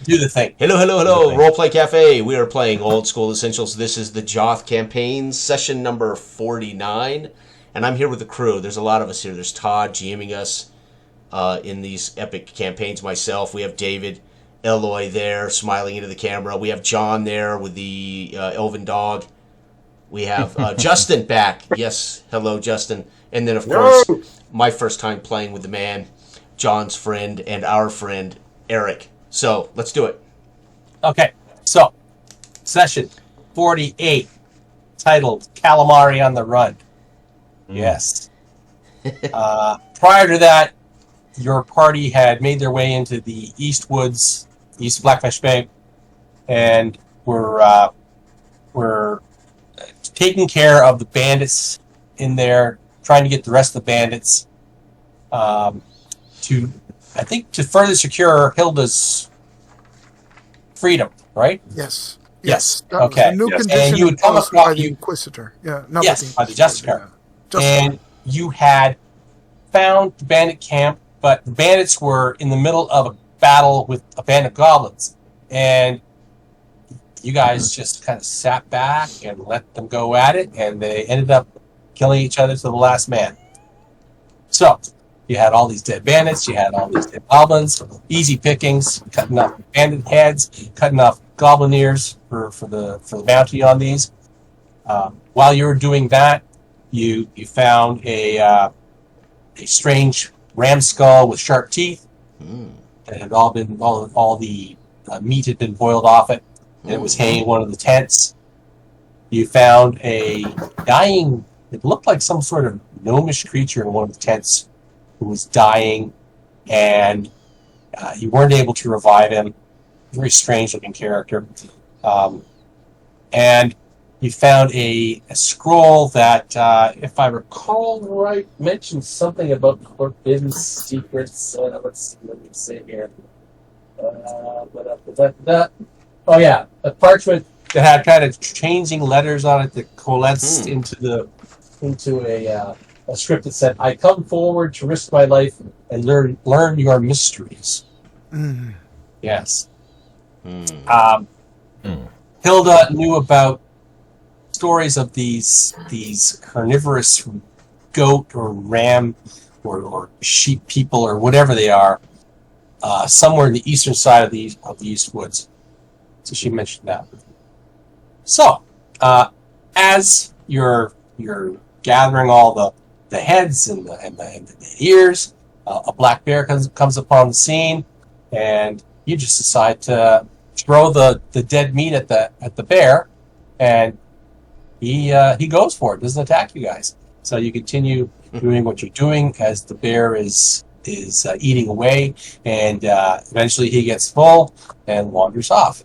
Do the thing. Hello. Roleplay Cafe. We are playing Old-school Essentials. This is the Joth campaign, session number 49. And I'm here with the crew. There's a lot of us here. There's Todd GMing us in these epic campaigns. Myself. We have David, Eloy there, smiling into the camera. We have John there with the elven dog. We have Justin back. Yes. Hello, Justin. And then, of course, my first time playing with the man, John's friend, and our friend, Eric. So, let's do it. Okay, so, session 48, titled Calamari on the Run. Yes. Prior to that, your party had made their way into the East Woods, East Blackfish Bay, and were taking care of the bandits in there, trying to get the rest of the bandits to further secure Hilda's freedom, right? Yes. That okay. Was a new condition and you would come across by the Inquisitor. Yeah. No, yes, by the Justicar. Yeah. And you had found the bandit camp, but the bandits were in the middle of a battle with a band of goblins. And you guys just kind of sat back and let them go at it, and they ended up killing each other to the last man. So, you had all these dead bandits, you had all these dead goblins, easy pickings, cutting off bandit heads, cutting off goblin ears for the bounty on these. While you were doing that, you found a strange ram skull with sharp teeth. That had all the meat had been boiled off it, and it was hanging in one of the tents. You found a dying, it looked like some sort of gnomish creature in one of the tents who was dying, and you weren't able to revive him. Very strange looking character. And you found a scroll that, if I recall right, mentioned something about forbidden secrets. Let me see here. Oh yeah, a parchment that had kind of changing letters on it that coalesced into a script that said, "I come forward to risk my life and learn your mysteries." Yes. Hilda knew about stories of these carnivorous goat or ram or sheep people or whatever they are, somewhere in the eastern side of the East Woods. So she mentioned that. So, as you're gathering all the heads and the ears, a black bear comes upon the scene, and you just decide to throw the dead meat at the bear, and he goes for it, doesn't attack you guys. So you continue doing what you're doing as the bear is eating away, and eventually he gets full and wanders off.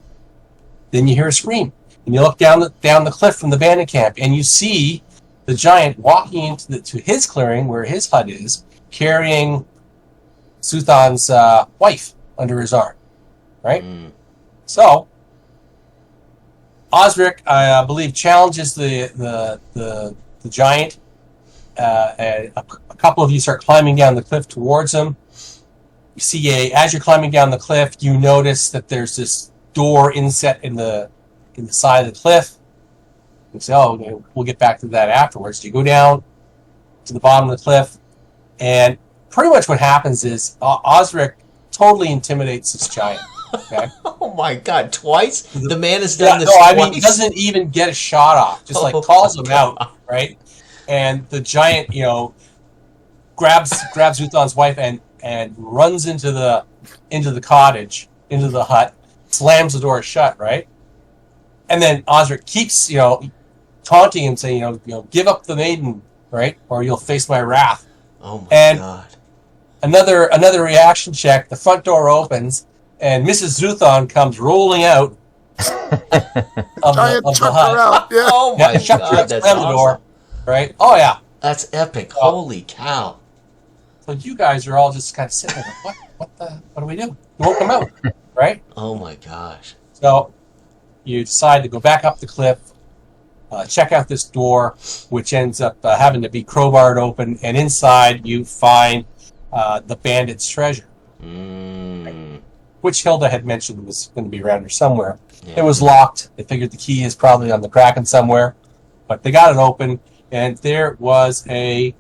Then you hear a scream, and you look down the cliff from the bandit camp, and you see the giant walking into his clearing where his hut is, carrying Zuthan's wife under his arm, right? So Osric, I believe, challenges the giant. A couple of you start climbing down the cliff towards him. You see, as you're climbing down the cliff, you notice that there's this door inset in the side of the cliff. You say, "Oh, okay, we'll get back to that afterwards." You go down to the bottom of the cliff, and pretty much what happens is Osric totally intimidates this giant. Okay. Oh my God! Twice the man has done this. Twice. I mean, he doesn't even get a shot off. Just calls him out, right? And the giant, grabs Zuthan's wife and runs into the cottage, into the hut, slams the door shut, right? And then Osric keeps, taunting him, saying, give up the maiden, right? Or you'll face my wrath. Oh my God. Another reaction check. The front door opens, and Mrs. Zuthan comes rolling out of the hut. Yeah. Oh my God, that's awesome. The door, right? Oh yeah. That's epic. Holy cow. So you guys are all just kind of sitting there like, what do we do? We won't come out, right? Oh my gosh. So you decide to go back up the cliff, check out this door, which ends up having to be crowbarred open, and inside you find the bandit's treasure. Right? which Hilda had mentioned was going to be around here somewhere. Yeah. It was locked. They figured the key is probably on the Kraken somewhere, but they got it open, and there was quite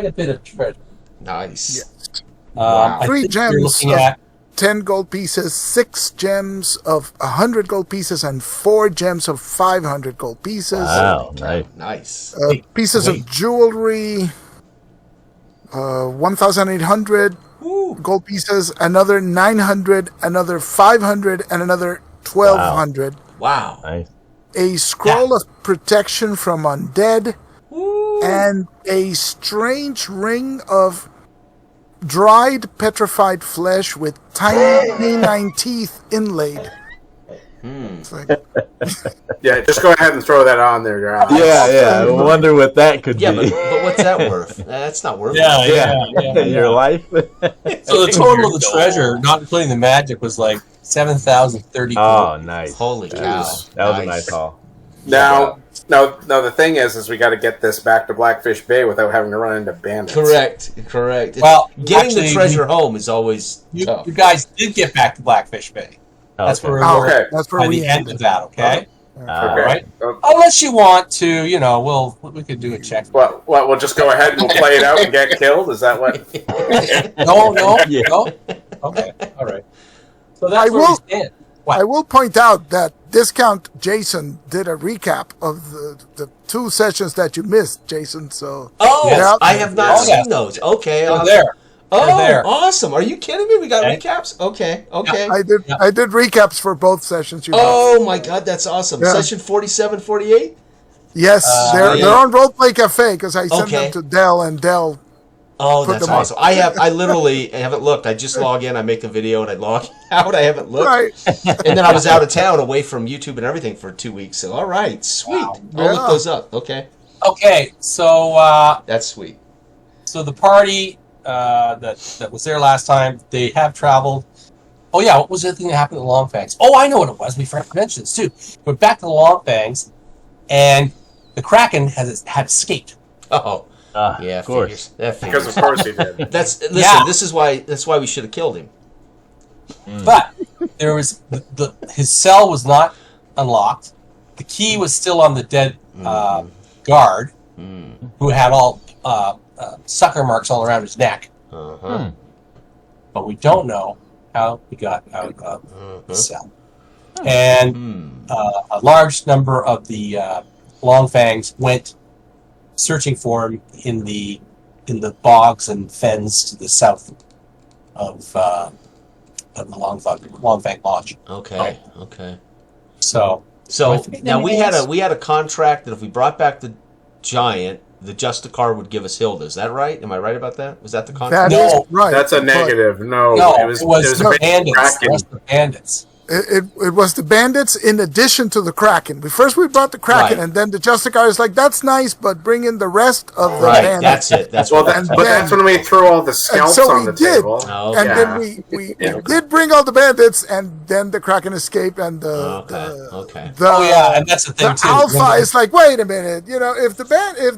a bit of treasure. Nice. Yes. Wow. I 3 think you're gems looking of at 10 gold pieces, 6 gems of 100 gold pieces, and 4 gems of 500 gold pieces. Wow, nice. Nice. Pieces of jewelry, 1,800 Woo. gold pieces, another 900, another 500, and another 1,200. Wow. Nice. A scroll of protection from undead, Woo. and a strange ring of dried petrified flesh with tiny canine teeth inlaid. It's like, Yeah, just go ahead and throw that on there, Your Honor. Yeah. I wonder what that could Yeah, be. but what's that worth? That's not worth yeah, it. yeah. Your life. So the total of the treasure, not including the magic, was like 7,030 Oh, gold. nice. Holy cow. That was a nice haul. Now, the thing is we got to get this back to Blackfish Bay without having to run into bandits. Correct. Well, Getting actually, the treasure home is always tough. you guys did get back to Blackfish Bay. That's Okay. where we oh, were Okay. that's by where we the end ended. of that, okay? Okay. Right. Oh, Unless you want to, we could do a check. Well, we'll just go ahead and we'll play it out and get killed? Is that what? No, Yeah. no. Okay, all right. So I that's where will- we stand. What? I will point out that Discount Jason did a recap of the 2 sessions that you missed, Jason. So Oh, Yes. I have not Oh, yes. seen those. Okay. They're there. Oh, They're there. awesome. Are you kidding me? We got Okay. recaps? Okay. Okay. I did recaps for both sessions. You know. Oh, my God. That's awesome. Yeah. Session 47, 48? Yes, yeah. they're on Roleplay Cafe because I sent Okay. them to Dell, and Dell. Oh, Put that's them up. awesome. I literally haven't looked. I just log in, I make a video, and I log out. I haven't looked. Right. And then I was out of town away from YouTube and everything for 2 weeks. So, all right. Sweet. Wow. I'll Yeah. look those up. Okay. Okay, so That's sweet. so the party that was there last time, they have traveled. Oh yeah, what was the thing that happened at Longfangs? Oh, I know what it was. We forgot to mention this too. We're back to the Longfangs, and the Kraken had escaped. Oh. Yeah, of course. figures. That Because figures. of course he did. Listen, Yeah. that's why we should have killed him. But there was his cell was not unlocked. The key was still on the dead guard, who had all sucker marks all around his neck. Uh-huh. But we don't know how he got out of the cell. And a large number of the Longfangs went searching for him in the bogs and fens to the south of the Longfang Lodge. Okay. Okay. So So With now we anything had a contract that if we brought back the giant, the Justicar would give us Hilda. Is that right? Am I right about that? Was that the contract? That is No, right. That's a but negative. No, no, it was the a big bandits. Kraken. It was the bandits. It was the bandits in addition to the Kraken. We brought the Kraken, Right. and then the Justicar is like, that's nice, but bring in the rest of the Right. bandits. That's it. That's Well, what. And but then- that's when we threw all the scalps so on we the did. table. Oh, And okay. then we did bring all the bandits, and then the Kraken escaped, and Okay. the Oh yeah, and that's the thing the too. Alpha is like, wait a minute, if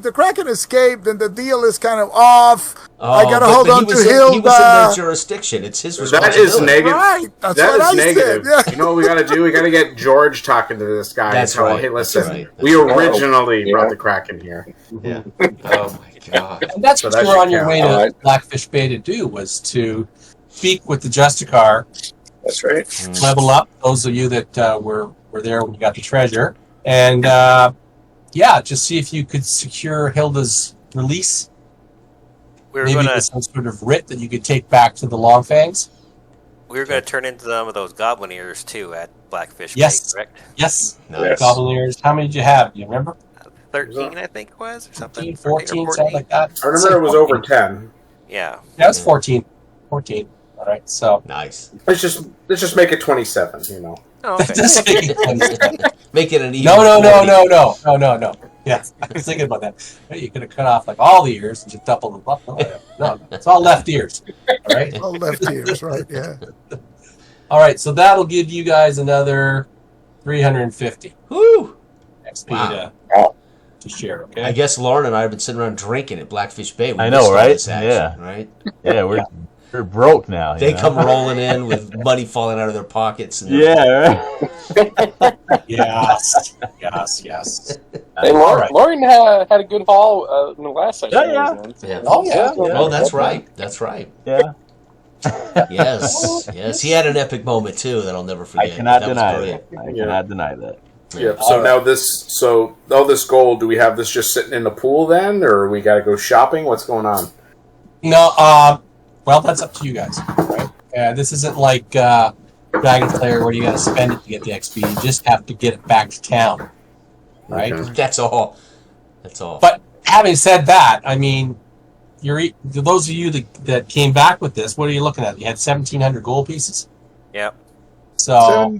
the Kraken escaped, then the deal is kind of off. I gotta hold on to He was in Hilda. their jurisdiction. It's his That responsibility. is negative. Right, that's That what I is negative. said. Yeah. You know what we got to do? We got to get George talking to this guy. That's and tell him, right. Hey, listen, That's right. we originally brought the Kraken here. Yeah. Oh my God. And that's So what that you were should on your count. way to Alright. Blackfish Bay to do, was to speak with the Justicar, That's right. level up. Those of you that were there when you got the treasure, and just see if you could secure Hilda's release. We were Maybe gonna with some sort of writ that you could take back to the Longfangs. turn into some of those goblin ears too at Blackfish Yes. Bay, correct? Yes, Nice. Goblin ears. How many did you have? Do you remember? 13, I think it was, or something. 13, 14, something like that. I remember it was over 10. Yeah. Yeah, it was 14. 14. All right, so Nice. Let's just make it 27. Oh, okay. just make it 27. Make it an even. No. Yeah, I was thinking about that. Hey, you could have cut off like all the ears and just double them up. No, it's all left ears. All right. All left ears, right? Yeah. All right, so that'll give you guys another 350 Woo! XP Wow. to share. Okay. I guess Lauren and I have been sitting around drinking at Blackfish Bay. We I know, missed all right? this action, Yeah. Right. Yeah, we're They're broke now. They you know? come rolling in with money falling out of their pockets. And Yeah. Right? Yes. Hey, All Lauren had a good haul in the last session. Yeah. Yeah. Oh, yeah. Oh, that's right. That's right. Yeah. Yes. He had an epic moment too that I'll never forget. I cannot That was deny brilliant. that. I cannot deny that. Yep. So now all this gold, do we have this just sitting in the pool then, or we got to go shopping? What's going on? No, well, that's up to you guys, right? This isn't like Dragon Slayer where you got to spend it to get the XP. You just have to get it back to town, right? Okay. That's all. But having said that, I mean, those of you that came back with this, what are you looking at? You had 1,700 gold pieces. Yep. So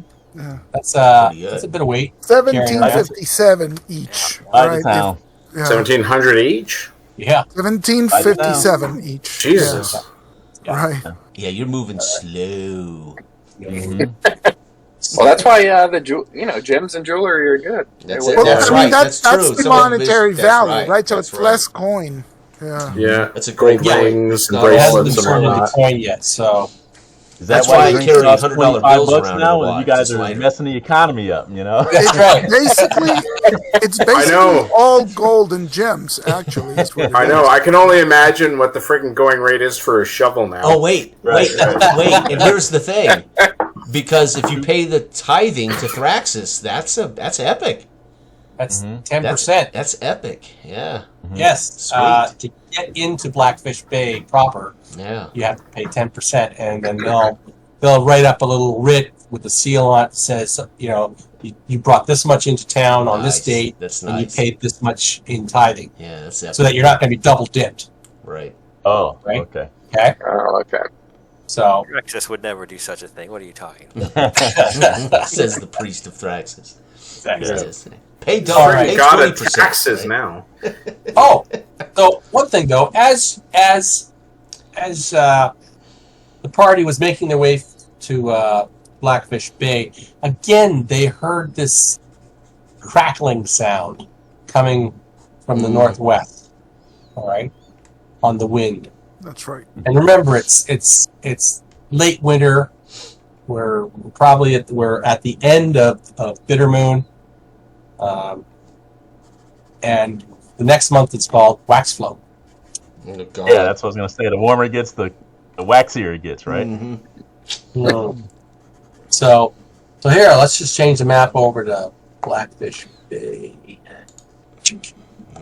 that's a bit of weight. 1757 each. By the Right? town. 1,700 each. Yeah. 1757 each. Jesus. Yeah. Right. Yeah, you're moving slow. Well, that's why gems and jewelry are good. That's They're it. Well, That's I mean, right. that's true. the Some of monetary that's value, right? So That's it's less coin. Yeah. Yeah. That's a great Gold point. rings and No, It hasn't been bracelets and turned into whatnot. coin yet, so Is That's that why why I drinks carry cost $100 $25 bills around now? in a And you watch. guys It's are lighter. messing the economy up, you know? that's right. It's basically all gold and gems, actually. Is what it I is. know. I can only imagine what the freaking going rate is for a shovel now. Oh, wait. Right. And here's the thing. Because if you pay the tithing to Thraxus, that's epic. That's 10%. That's epic. Yeah. Yes. Sweet. To get into Blackfish Bay proper, Yeah. you have to pay 10%, and then they'll write up a little writ with a seal on it that says, you brought this much into town on this Nice. date, That's and you nice. paid this much in tithing, Yeah, that's epic. so that you're not going to be double dipped. Right. Oh, Right. okay. Okay, Oh, okay. so Rexus would never do such a thing. What are you talking about? Says the priest of Thraxus. exactly. Yes. Pay All double. right. Pay God, 20%. taxes right? now. Oh, so one thing though, as the party was making their way to Blackfish Bay, again they heard this crackling sound coming from the northwest. All right, on the wind. That's right. And remember, it's late winter. We're probably at the end of Bitter Moon, and the next month it's called Wax Flow. Oh, God. Yeah, that's what I was going to say. The warmer it gets, the waxier it gets, right? Mhm. So here, let's just change the map over to Blackfish Bay.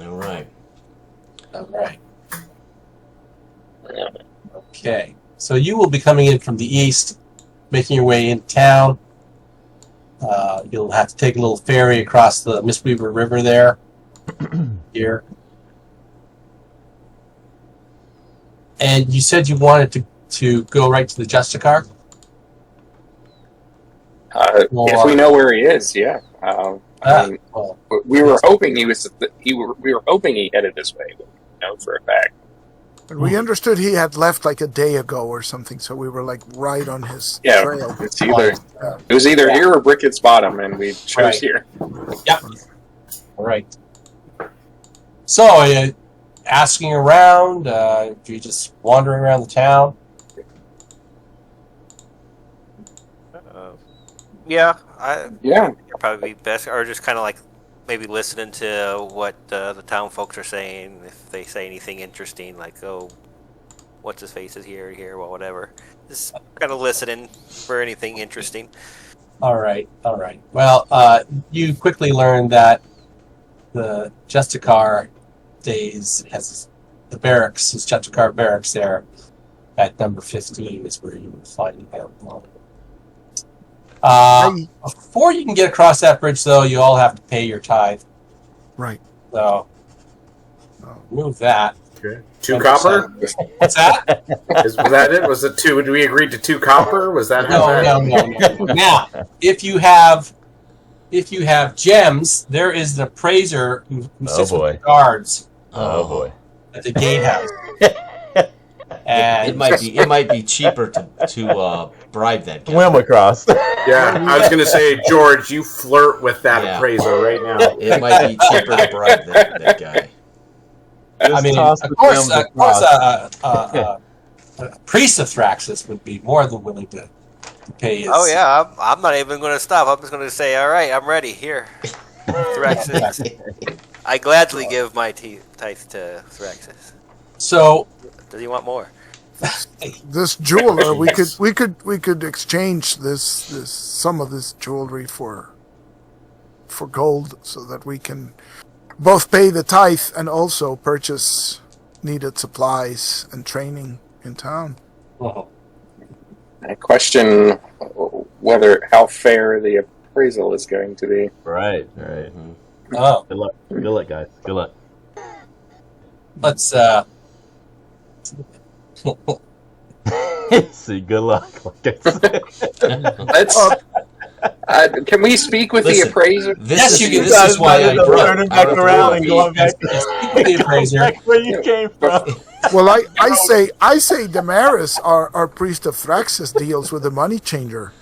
All right. All right. Okay. So you will be coming in from the east, making your way into town. You'll have to take a little ferry across the Mistweaver River there. Here. And you said you wanted to go right to the Justicar? If we know where he is, yeah. Well, We were hoping we were hoping he headed this way, but we know for a fact. But we understood he had left like a day ago or something, so we were like right on his Yeah, trail. it was either here or Brickett's Bottom, and we chose Right. here. Yep. All right. So, are you asking around? Are you just wandering around the town? Yeah, Yeah. it'd probably be best, or just kind of like maybe listening to what the town folks are saying. If they say anything interesting, like, oh, what's his face is here, well, whatever. Just kind of listening for anything interesting. All right. Well, you quickly learn that the Justicar has the barracks, his Justicar barracks there at number 15 is where you will find him. Before you can get across that bridge, though, you all have to pay your tithe. Right. So, move that. Okay. 2 copper? What's that? Was that it? Was it 2? Did we agree to 2 copper? Was that how No. Now, if you have gems, there is an appraiser who sits with the guards Oh, boy. at the gatehouse. And It might be cheaper to bribe that guy. Swim across. Yeah, I was going to say, George, you flirt with that Yeah. appraiser right now. It might be cheaper to bribe that guy. I mean, of course, a a priest of Thraxus would be more than willing to pay his... Oh yeah, I'm not even going to stop. I'm just going to say, all right, I'm ready. Here, Thraxus. I gladly give my tithe to Thraxus. So, Does he want more? This jeweler, we could exchange this some of this jewelry for gold, so that we can both pay the tithe and also purchase needed supplies and training in town. well, I question how fair the appraisal is going to be. Right. oh, Good luck. Good luck, guys. Good luck. let's See, good luck. Like I said. Let's. Can we speak with Listen, the appraiser? Yes, you can. This is why I brought turning back around and going back the appraiser. back where you came from. Well, I say Damaris, our priest of Thraxus, deals with the money changer.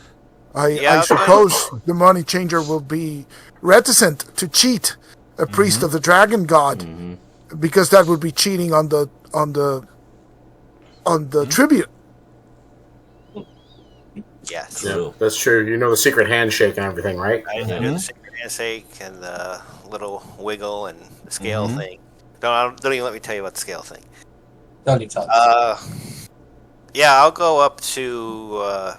I Yeah, suppose the money changer will be reticent to cheat a priest of the dragon god, because that would be cheating on the tribute. Yes. True. That's true. You know the secret handshake and everything, right? I do the secret handshake and the little wiggle and the scale thing. Don't even let me tell you about the scale thing. Don't need to. Yeah, I'll go up to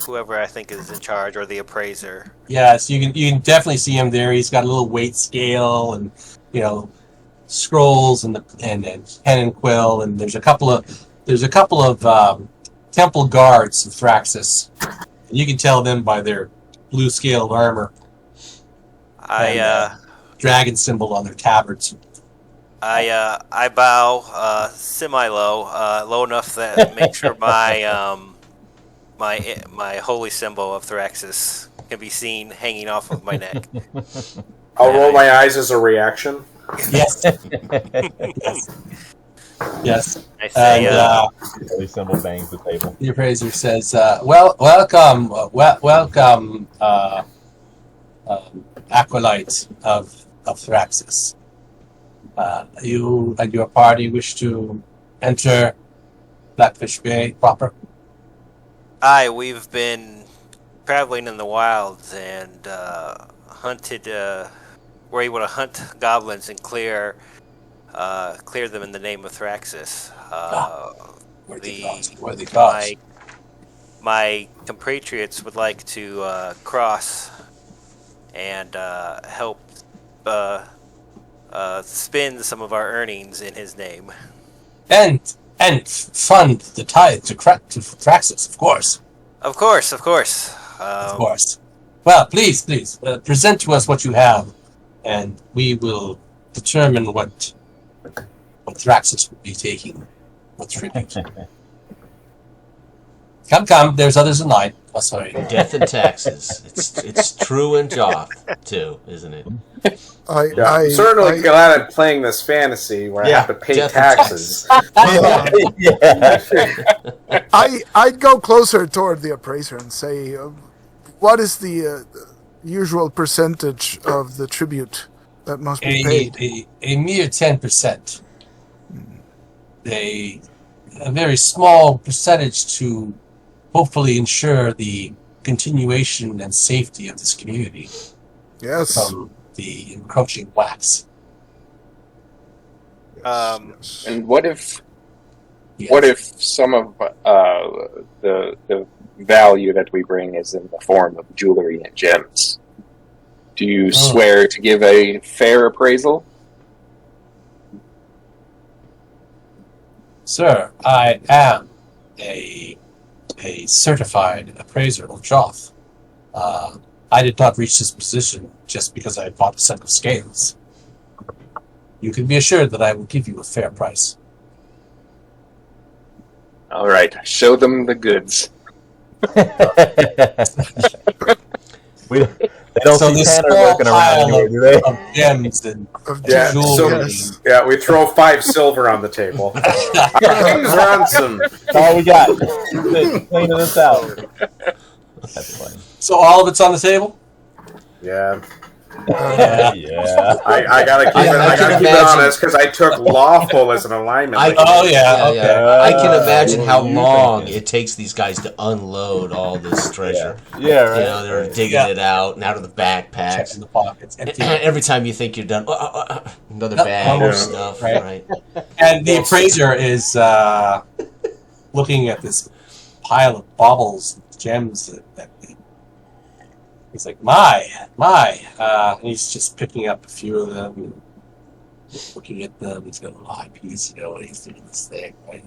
whoever I think is in charge, or the appraiser. Yes, you can definitely see him there. He's got a little weight scale and scrolls and pen and quill, and there's a couple of temple guards of Thraxus. And you can tell them by their blue scaled armor. Dragon symbol on their tabards. I bow semi-low, low enough that make sure my my holy symbol of Thraxus can be seen hanging off of my neck. I'll roll my eyes as a reaction. Yes. Yes. I say, Holy symbol bangs the table. The appraiser says, welcome, acolytes of Thraxus. You and your party wish to enter Blackfish Bay proper? Aye, we've been traveling in the wilds and hunted. We're able to hunt goblins and clear them in the name of Thraxus. Worthy cause. My compatriots would like to cross and help spend some of our earnings in his name. And fund the tithe to Thraxus, of course. Of course. Of course. Well, please, present to us what you have, and we will determine what Thraxus will be taking. What tribute. Come, there's others in line. Oh, sorry. Death and taxes. It's true in Joth too, isn't it? I'm certainly glad I'm playing this fantasy where I have to pay death taxes. I'd go closer toward the appraiser and say, what is the usual percentage of the tribute that must be paid? A mere 10%. A very small percentage to hopefully ensure the continuation and safety of this community Yes. from the encroaching wax. And what if Yes. some of the value that we bring is in the form of jewelry and gems? Do you swear to give a fair appraisal? Sir, I am a certified appraiser of Joth. I did not reach this position just because I bought a set of scales. You can be assured that I will give you a fair price. All right, show them the goods. They don't So see this Tanner small lurking around pile anymore, do they? of gems and Yeah, jewelry. yeah, we throw 5 silver on the table. King's ransom. That's all we got. Cleaning this out. That's funny. So all of it's on the table? Yeah. Yeah. I gotta keep it. I gotta keep it honest because I took lawful as an alignment. I can imagine how you long thinking. it takes these guys to unload all this treasure. Yeah, right. You know, they're digging it out and out of the backpacks. Checking the pockets. Empty. Every time you think you're done, another bag of stuff. Right. Right. And the appraiser is looking at this pile of baubles, gems that he's like, my. And he's just picking up a few of them and looking at them. He's got a lot of pieces, you know, and he's doing this thing, right?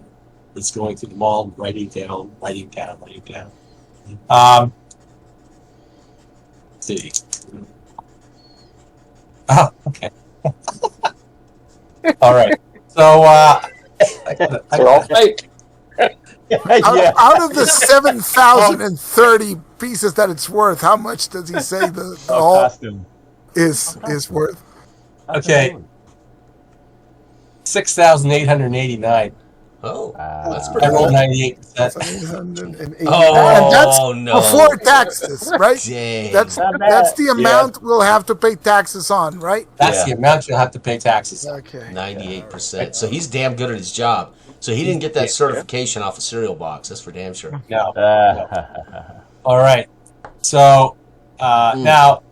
He's going through them all, writing down. Let's see. Oh, okay. All right. So, They're all fake. Out of the 7,030 pieces that it's worth, how much does he say the whole Costume. is worth? okay. 6,889. Oh, that's I pretty rolled good. 98%. 780. Oh, and that's no. before taxes, right? Dang. That's the amount we'll have to pay taxes on, right? That's Yeah. the amount you'll have to pay taxes on. Okay. 98%. So he's damn good at his job. So he didn't get that certification off a cereal box. That's for damn sure. No. All right. So now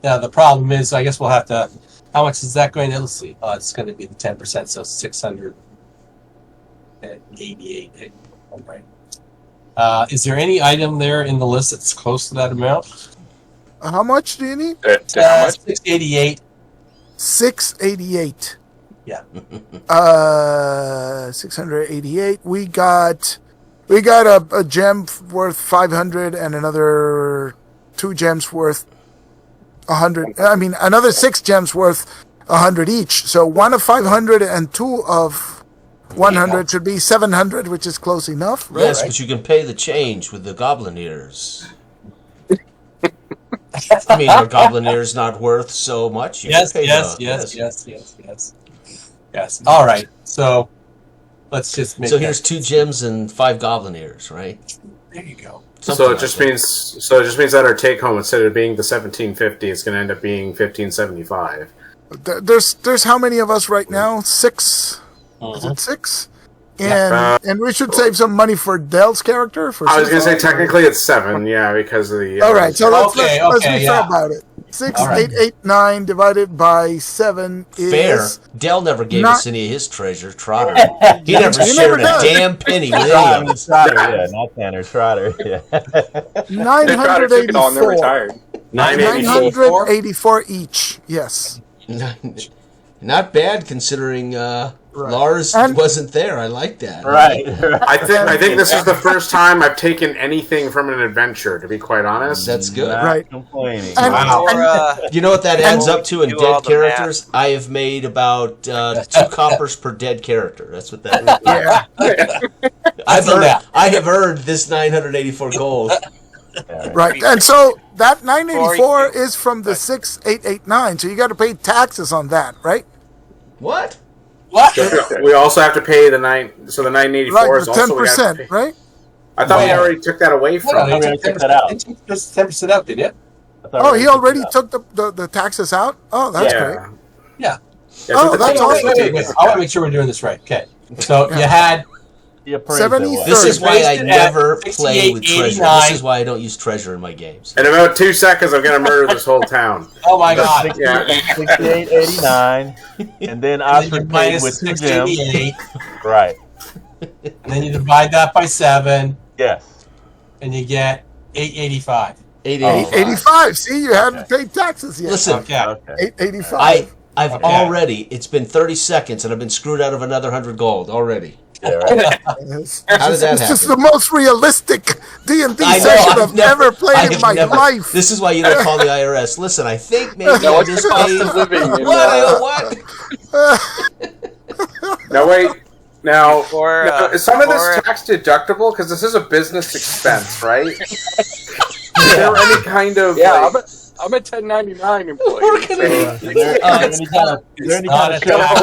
the problem is, I guess we'll have to. How much is that going to? Let's see. It's going to be the 10%, so 688. All right. Is there any item there in the list that's close to that amount? How much do you need? How much? 688. 688. Yeah. 688. We got a gem worth 500 and another 2 gems worth 100. I mean, another 6 gems worth 100 each. So 1 of 500 and 2 of 100 should be 700, which is close enough, right? Yes, but you can pay the change with the goblin ears. I mean, are goblin ears not worth so much? You can pay Yes. All right. So let's just make. So here's 2 gems and 5 goblin ears, right? There you go. So it just means that our take home, instead of being the 1750, is going to end up being 1575. There's how many of us right now? 6. Is it 6? And we should save some money for Dell's character. I was going to say technically it's 7, yeah, because of the. All right, so let's be fair yeah. about it. 6,889 divided by 7 is Fair. Dell never gave us any of his treasure. Trotter. He never He shared never a does. damn penny with any of us. Trotter, yeah, not Tanner, Trotter, yeah. They Trotter took it all and they're 984. retired. 984. 984 each. Yes. Not bad considering Lars And- wasn't there. I like that. Right. I think this is the first time I've taken anything from an adventure, to be quite honest. That's good. Not Right. complaining. And- Wow. You know what that adds up to in do all dead the characters? I have made about 2 coppers per dead character. That's what that is. Yeah. I done that. have earned this 984 gold. Right. And so that 984 is from the 6,889. So you got to pay taxes on that, right? What? What? We also have to pay the 984 Right. is The also we have to 10%, pay. right? I thought we already took that away from. No, they they took took 10% out. 10% out, did it? Oh, he already took the taxes out? Oh, that's great. Yeah. Oh, that's awesome. Wait. I want to make sure we're doing this right. Okay. So you had You appraised 70 it well. This is why I Raised it never at play with treasure. 68.89. This is why I don't use treasure in my games. In about 2 seconds, I'm going to murder this whole town. oh my god. 68.89, and then Osford paid with 2 gems. 688, Right. and then you divide that by 7, Yes. and you get 885. 885. See, you haven't paid taxes yet. Listen, Okay. Okay. 885. I've Okay. already, it's been 30 seconds and I've been screwed out of another 100 gold already. Yeah, right. Yes. How did that This is the happen? most realistic D&D I know, session I've ever played in my life. This is why you don't call the IRS. Listen, I think maybe No, I what's just the cost paid. of living in What? Now, wait. Now, For, is some of this for- tax deductible? Because this is a business expense, right? Is there any kind of... Yeah, like- I'm a 1099 employee. We're gonna- It's not a tax,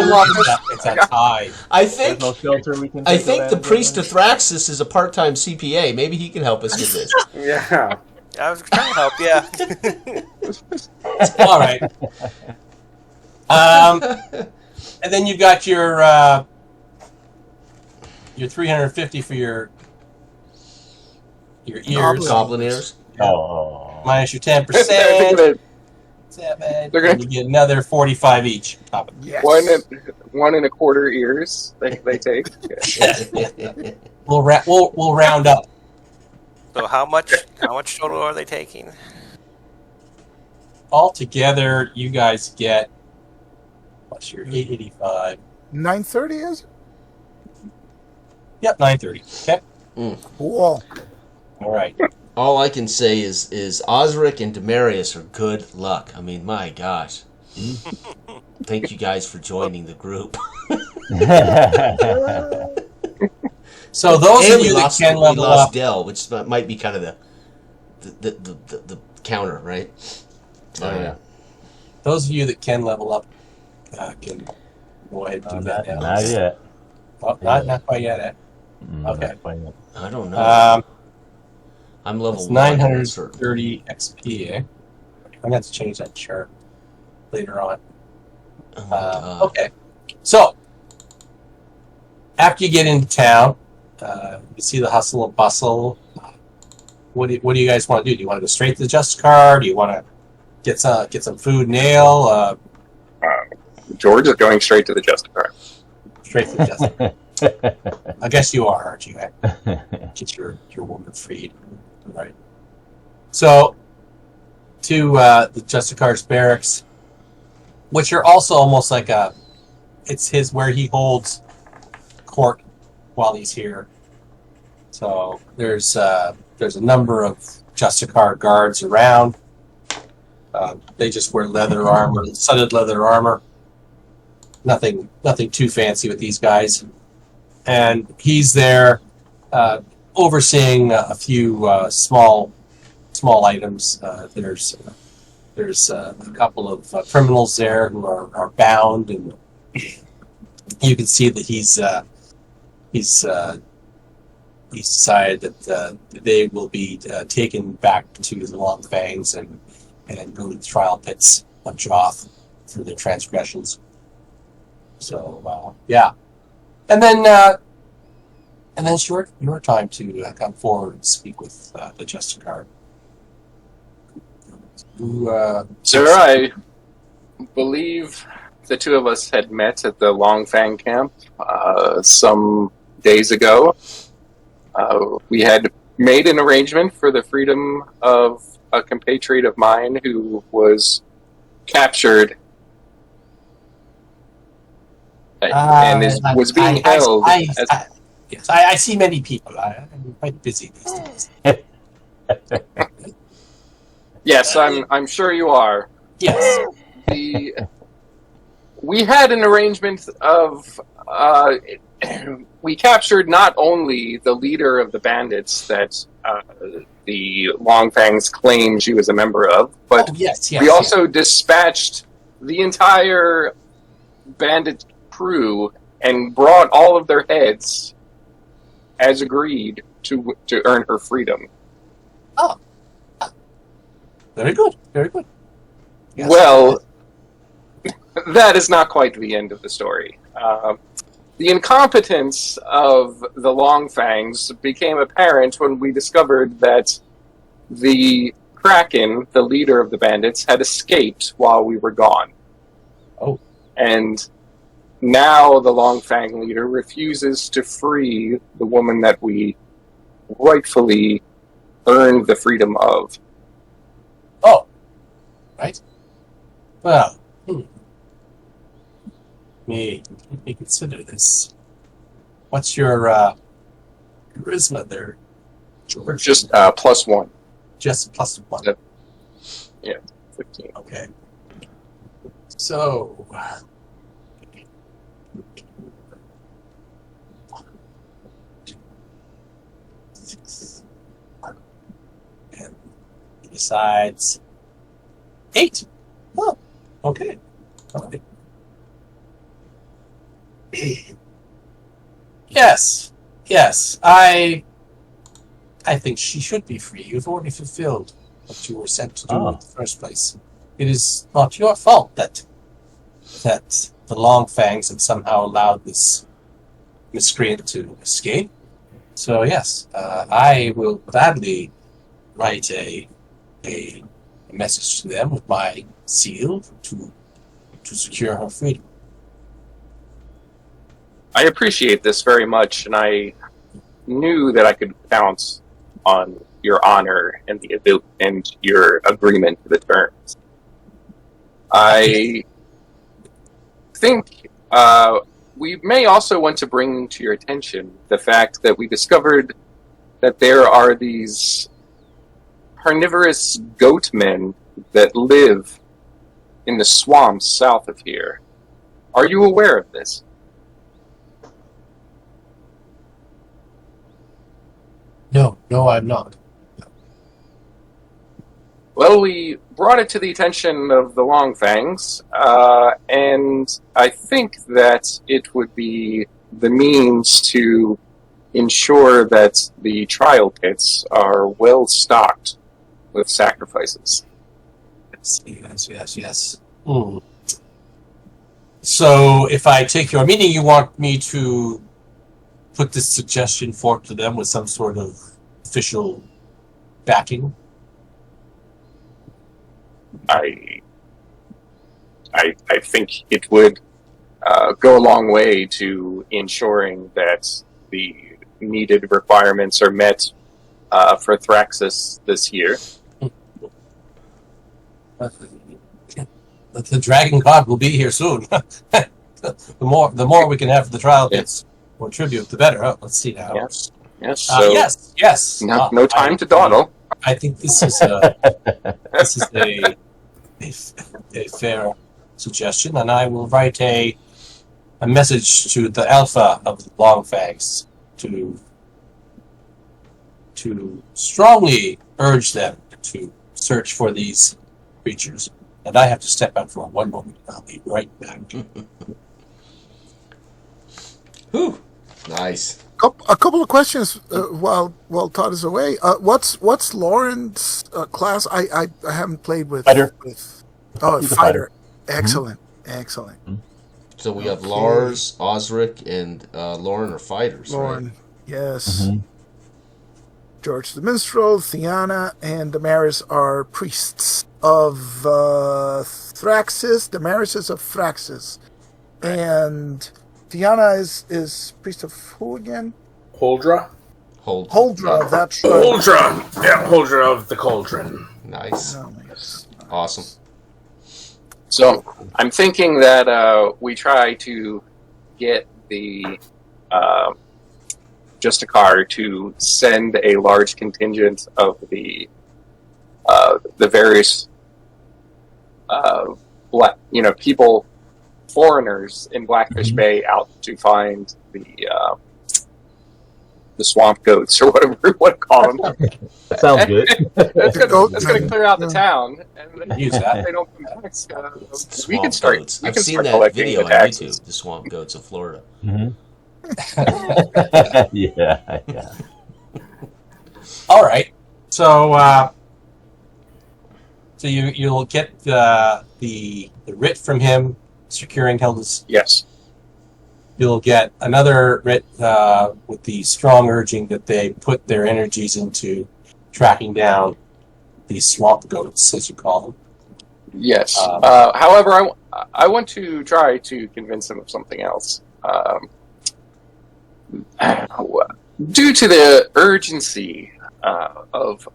it's a tithe. I There's think no shelter we can I take think the advantage priest of. of Thraxis is a part-time CPA. Maybe he can help us with this. Yeah. I was trying to help. Yeah. All right. And then you've got your 350 for your ears. Goblin ears. Oh. Minus your 10%. They're gonna And you get another 45 each. Top of it. Yes. 1.25 ears they take. We'll round up. So how much total are they taking? Altogether, you guys get what's your 885? 930 is it? Yep, 930. Okay. Cool. All right. All I can say is Osric and Demarius are good luck. I mean, my gosh. Thank you guys for joining the group. So those And of you that can level up, Dell, which might be kind of the counter, right? Oh, yeah. those of you that can level up can go ahead and do that now. Not yet. Well, not quite yet. Eh? Okay. Not quite yet. I don't know. I'm level It's 1. 930 XP. Eh? I'm gonna have to change that chart later on. Oh my God. Okay. So after you get into town, you see the hustle and bustle. What do you guys want to do? Do you want to go straight to the Justice Card? Do you want to get some food and ale? George is going straight to the Justice Card. Straight to the Justice Card. I guess you are, aren't you? Eh? Get your woman freed. All right. So to the Justice Card's barracks, which are also almost like it's where he holds court while he's here. So there's a number of Justicar guards around. They just wear leather armor, studded leather armor. Nothing too fancy with these guys. And he's there overseeing a few small items. There's a couple of criminals there who are bound, and you can see that he's decided that they will be taken back to the Long Fangs and go to the trial pits of Joth for their transgressions. So yeah, and then it's your time to come forward and speak with the Justice Guard. Sir, I believe the two of us had met at the Long Fang camp some days ago. We had made an arrangement for the freedom of a compatriot of mine who was captured and was being held. Yes, I see many people. I'm quite busy these days. Yes, I'm sure you are. Yes. We had an arrangement of we captured not only the leader of the bandits that the Longfangs claim she was a member of, but we also dispatched the entire bandit crew and brought all of their heads, as agreed, to earn her freedom. Oh. Very good. Very good. Yes. Well, that is not quite the end of the story. The incompetence of the Longfangs became apparent when we discovered that the Kraken, the leader of the bandits, had escaped while we were gone. Oh. And now the Longfang leader refuses to free the woman that we rightfully earned the freedom of. Oh. Right. Well. Let me consider this. What's your charisma there, George? Just +1. Just +1. Yeah, 15. Okay. So. And besides 8. Oh, okay. Okay. Yes. I I think she should be free. You've already fulfilled what you were sent to do in the first place. It is not your fault that the Long Fangs have somehow allowed this miscreant to escape. So yes, I will gladly write a message to them with my seal to secure her freedom. I appreciate this very much, and I knew that I could count on your honor and your agreement to the terms. I think we may also want to bring to your attention the fact that we discovered that there are these carnivorous goatmen that live in the swamps south of here. Are you aware of this? No, I'm not. Well, we brought it to the attention of the Longfangs, and I think that it would be the means to ensure that the trial pits are well stocked with sacrifices. Yes. So, if I take your meaning, you want me to put this suggestion forth to them with some sort of official backing? I think it would go a long way to ensuring that the needed requirements are met for Thraxis this year. The Dragon God will be here soon. the more we can have for the trial pits or tribute, the better. Oh, let's see now. Yes. So yes. No time to dawdle. I think this is a fair suggestion, and I will write a message to the Alpha of the Longfangs to strongly urge them to search for these creatures. And I have to step out for one moment. I'll be right back. Whew. Nice. A couple of questions while Todd is away. What's Lauren's class? I haven't played with Fighter. Fighter. Excellent. So we have Lars, Osric, and Lauren are fighters, Lauren, right? yes. George the Minstrel, Theana, and Damaris are priests of Thraxis. Damaris is of Thraxis. And Theana is priest of who again? Holdra? Holdra, that's right. Holdra! Yeah, Holdra of the Cauldron. Nice. Oh, nice. Awesome. So I'm thinking that we try to get the Justicar to send a large contingent of the various people, foreigners in Blackfish Bay out to find the swamp goats or whatever we want to call them. That sounds good. That's going to clear out the town, and then Use that. if they don't come back, we Swamp can start. goats. We I've can seen start that collecting video the on taxes. YouTube, the swamp goats of Florida. Yeah. All right. So you'll get the writ from him securing Hilda's. Yes. You'll get another writ with the strong urging that they put their energies into tracking down these swamp goats, as you call them. Yes. However, I want to try to convince him of something else. Due to the urgency of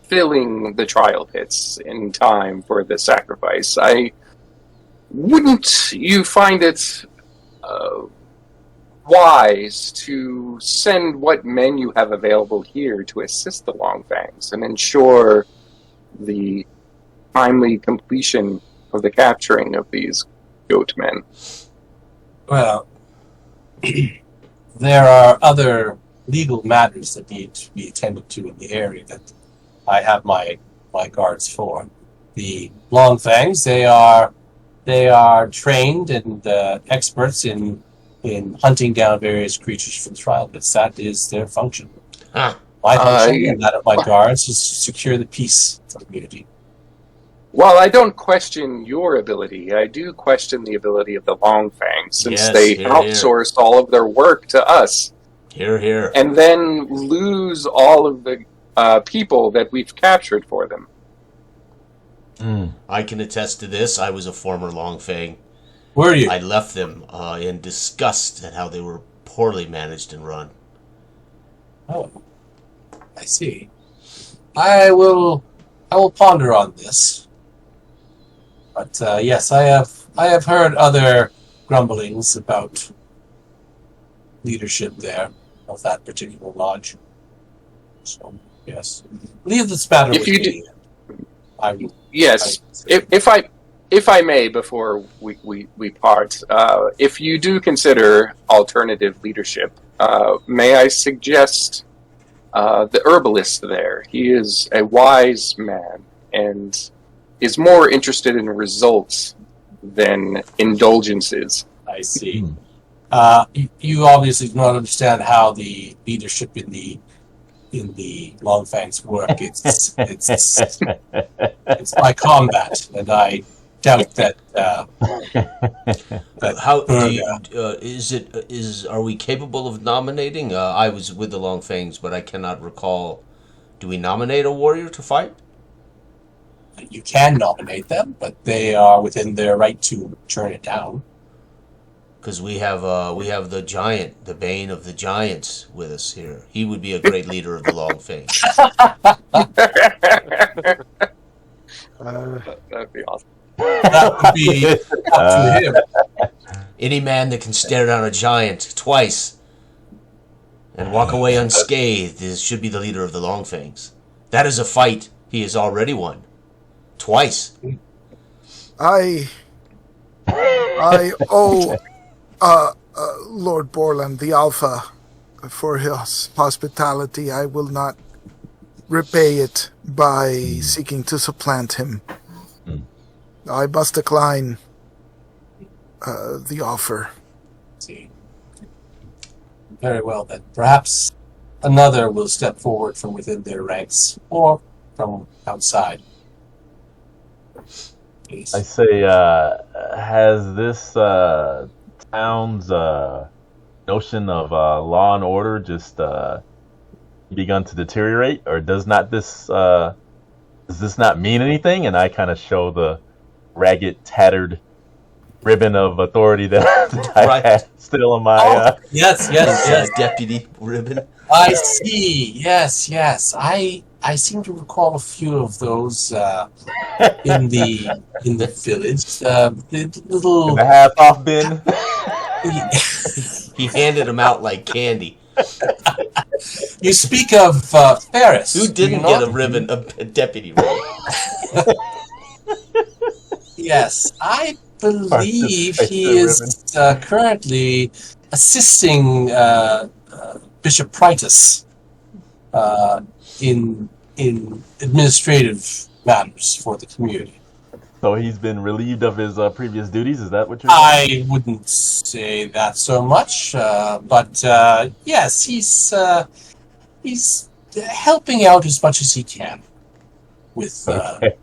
filling the trial pits in time for the sacrifice, wouldn't you find it wise to send what men you have available here to assist the Longfangs and ensure the timely completion of the capturing of these goat men? Well, there are other legal matters that need to be attended to in the area that I have my guards for. The Longfangs, they are trained and experts in hunting down various creatures from trial pits. That is their function. My function and that of my guards is to secure the peace of the community. While I don't question your ability, I do question the ability of the Longfang, since Yes, they hear, outsourced all of their work to us, Here, here. and then lose all of the people that we've captured for them. I can attest to this. I was a former Longfang. Were you? I left them in disgust at how they were poorly managed and run. Oh, I see. I will ponder on this. But yes, I have heard other grumblings about leadership there of that particular lodge. So yes, leave this matter If with you me. I will. Yes, if I may, before we part, if you do consider alternative leadership, may I suggest the herbalist there? He is a wise man and is more interested in results than indulgences. I see. You obviously do not understand how the leadership in the Longfangs work. It's by combat, and I doubt that. How do you, are we capable of nominating? I was with the Longfangs, but I cannot recall. Do we nominate a warrior to fight? You can nominate them, but they are within their right to turn it down. Because we have the giant, the bane of the giants, with us here. He would be a great leader of the Longfangs. That'd be awesome. That would be up to him. Any man that can stare down a giant twice and walk away unscathed should be the leader of the Longfangs. That is a fight he has already won. Twice. I owe Lord Borland the Alpha for his hospitality. I will not repay it by seeking to supplant him. I must decline the offer. See. Very well then. Perhaps another will step forward from within their ranks or from outside. Please. I say, has this town's notion of law and order just begun to deteriorate, or does this not mean anything? And I kind of show the ragged, tattered ribbon of authority that I have still in my. Yes. Deputy ribbon. I see. Yes. I seem to recall a few of those in the village. The little The half-off bin. He handed them out like candy. You speak of Ferris. Who didn't get a ribbon, a deputy ribbon? Yes, I believe he is currently assisting Bishop Pritus in administrative matters for the community. So he's been relieved of his previous duties. Is that what you're I saying? wouldn't say that so much, but yes, he's helping out as much as he can with the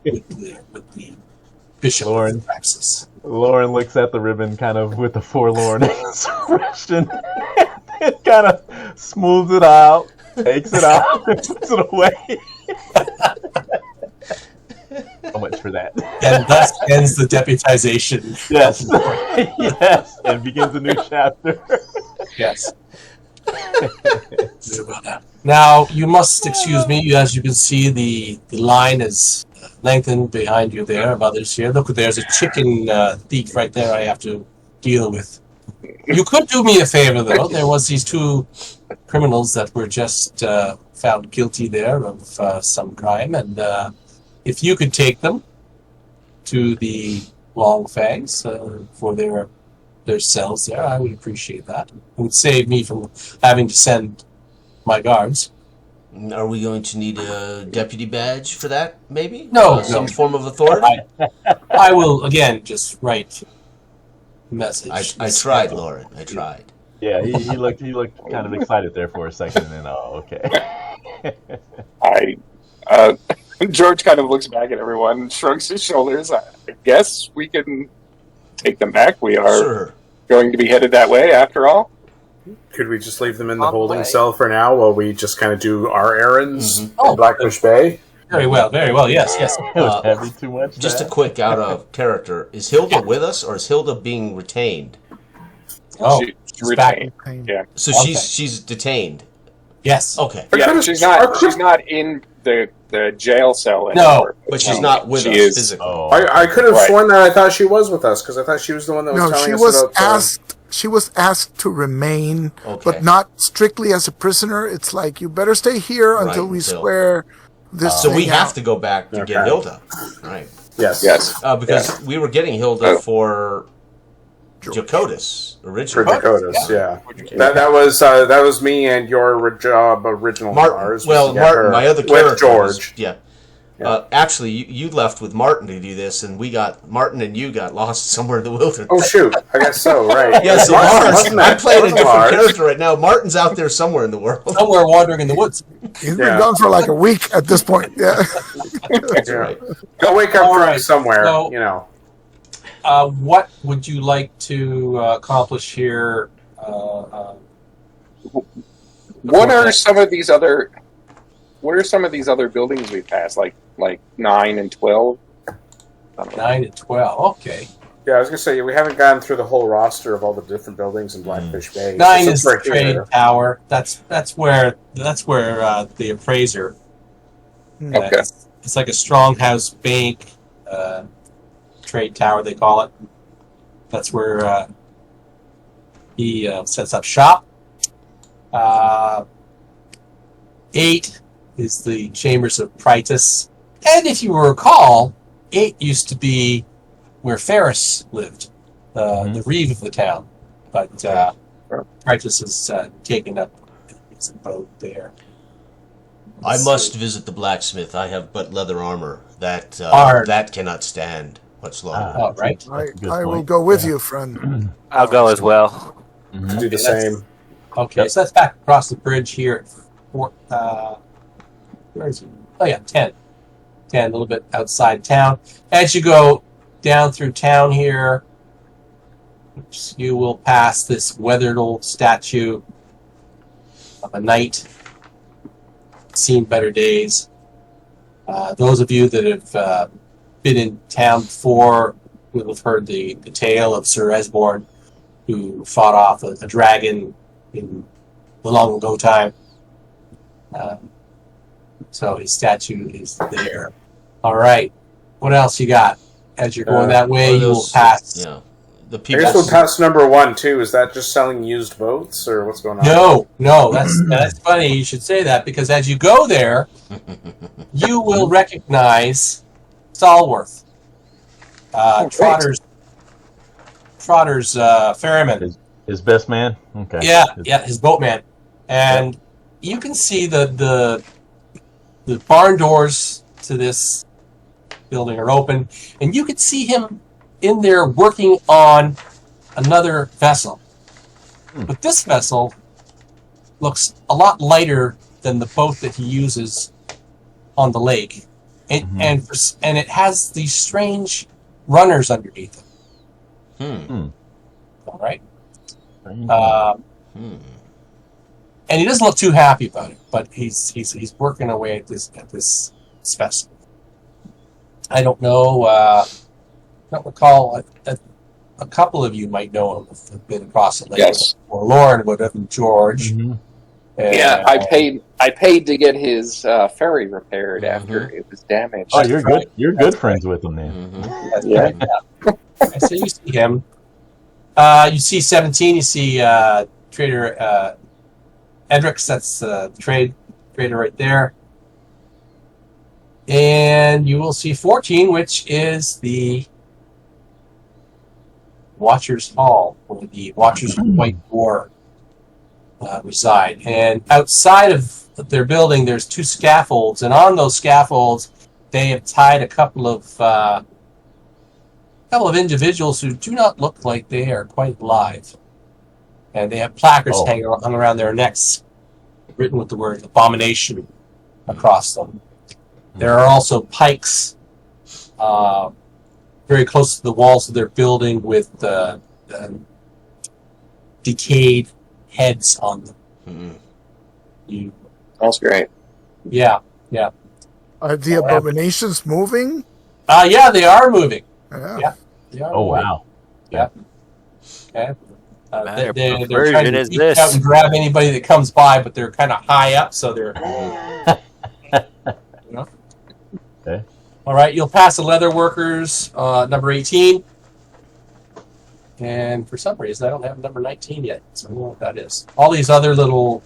Bishop Lauren. of Praxis. Lauren looks at the ribbon kind of with a forlorn expression. It kind of smooths it out, takes it out, and puts it away. So much for that. And thus ends the deputization. Yes. Yes. And begins a new chapter. Yes. Now, you must excuse me. As you can see, the line is lengthened behind you there of others here. Look, there's a chicken thief right there I have to deal with. You could do me a favor, though. There was these two criminals that were just found guilty there of some crime, and if you could take them to the Longfangs for their cells there, I would appreciate that. It would save me from having to send my guards. Are we going to need a deputy badge for that, maybe? No, Some no. form of authority? I will, again, just write a message. I tried, Lauren. I tried. Yeah, he looked kind of excited there for a second, and then okay. George kind of looks back at everyone and shrugs his shoulders. I guess we can take them back. We are going to be headed that way after all. Could we just leave them in the On the holding way. cell for now while we just kind of do our errands in Oh. Blackfish Bay? Very well. Yes. Would that be too much? Just a man? quick out of character. Is Hilda with us, or is Hilda being retained? Oh, She she's back. retained. Yeah. So Okay. she's detained. Yes. Okay. I Yeah, could've- she's I not. could've- She's not in the jail cell No. anymore. But she's No, not with she us is- physically. Oh, I could have Right. sworn that I thought she was with us because I thought she was the one that was No, telling she us was about. asked. She was asked to remain, Okay. but not strictly as a prisoner. It's like you better stay here until Right, we until- square this. So we thing have out. to go back to get Okay. Hilda. Right. Yes. Yes. Because we were getting Hilda Oh. for George. Jokotis For originally. Dakotas, yeah. That was me and your job original Martin. ours. Well, was to get Martin, her my other with character. was- George. Yeah. Yeah. Actually, you left with Martin to do this, and Martin and you got lost somewhere in the wilderness. Oh shoot! I guess so. Right. Yeah, so Martin, Lars, wasn't it? I'm playing a Wasn't different Lars. character right now. Martin's out there somewhere in the world. Somewhere wandering in the woods. He's Yeah. been gone for like a week at this point. Yeah. That's Yeah. right. Go wake up All drunk right, somewhere. so- You know. What would you like to accomplish here? What are some of these other? What are some of these other buildings we passed? Like 9 and 12. 9 and 12. Okay. Yeah, I was gonna say we haven't gone through the whole roster of all the different buildings in Blackfish Bay. 9 So is since the we're trade here- tower. That's where the appraiser. Okay. It's like a stronghouse bank, trade tower they call it. That's where he sets up shop. 8 is the chambers of Pritus, and if you recall, 8 used to be where Ferris lived, the reeve of the town, but Pritus has taken up his abode there. I must visit the blacksmith. I have but leather armor. That Arg. that cannot stand much longer. Oh, right. Good I will point. go with you, friend. I'll go as well. Mhm. do the that's- same. Okay, Yep. so that's back across the bridge here at where is it? Oh yeah, 10. 10, a little bit outside town. As you go down through town here, you will pass this weathered old statue of a knight, seen better days. Those of you that have been in town before will have heard the tale of Sir Esborn, who fought off a dragon in the long ago time. So his statue is there. All right. What else you got? As you're going that way, Or you will those- pass. Yeah. The I people. guess we'll pass number 1 too. Is that just selling used boats, or what's going on? No, that's funny. You should say that because as you go there, you will recognize Stallworth, great. Trotter's ferryman. His best man. Okay. Yeah, his boatman, and you can see the barn doors to this building are open, and you could see him in there working on another vessel. But this vessel looks a lot lighter than the boat that he uses on the lake, and it has these strange runners underneath it. All right. And he doesn't look too happy about it, but he's working away at this vessel. I don't know. I don't recall. A couple of you might know him if they've been across the lake. Yes. Or Lauren would have, and George. Mhm. Yeah, I paid to get his ferry repaired after it was damaged. Oh, you're right. good. You're good friends with him then. Mhm. That's Yeah. right, yeah. So you see him. You see 17. You see Trader Edrix. That's the trader right there. And you will see 14, which is the Watcher's Hall, where the Watchers of the White War reside. And outside of their building, there's 2 scaffolds, and on those scaffolds, they have tied a couple of individuals who do not look like they are quite alive. And they have placards hung around their necks, written with the word abomination across them. There are also pikes very close to the walls of their building with decayed heads on them. Mm-hmm. That's great. Yeah. Are the abominations moving? Yeah, they are moving. Yeah. They are Oh, moving. wow. Yeah. Okay. Matter They're trying perversion to is reach this. out and grab anybody that comes by, but they're kind of high up, so they're. You know? Okay. All right, you'll pass the leather workers, number 18. And for some reason, I don't have number 19 yet, so I don't know what that is. All these other little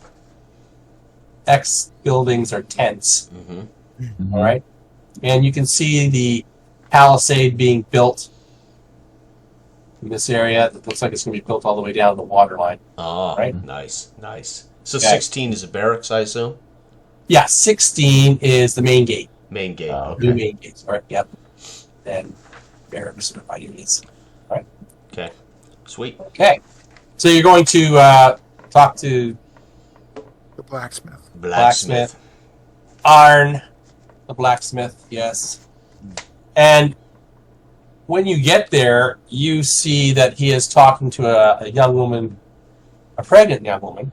X buildings are tents. Mm-hmm. All right, and you can see the palisade being built in this area. It looks like it's going to be built all the way down to the water line. Ah, Right. nice. So Okay. 16 is a barracks, I assume? Yeah, 16 is the main gate. Main gate. Oh, New Okay. main gates. All right, yep. And barracks are by units. Okay. Sweet. Okay, so you're going to talk to The blacksmith. Blacksmith. Arn, the blacksmith, yes. And when you get there, you see that he is talking to a young woman, a pregnant young woman.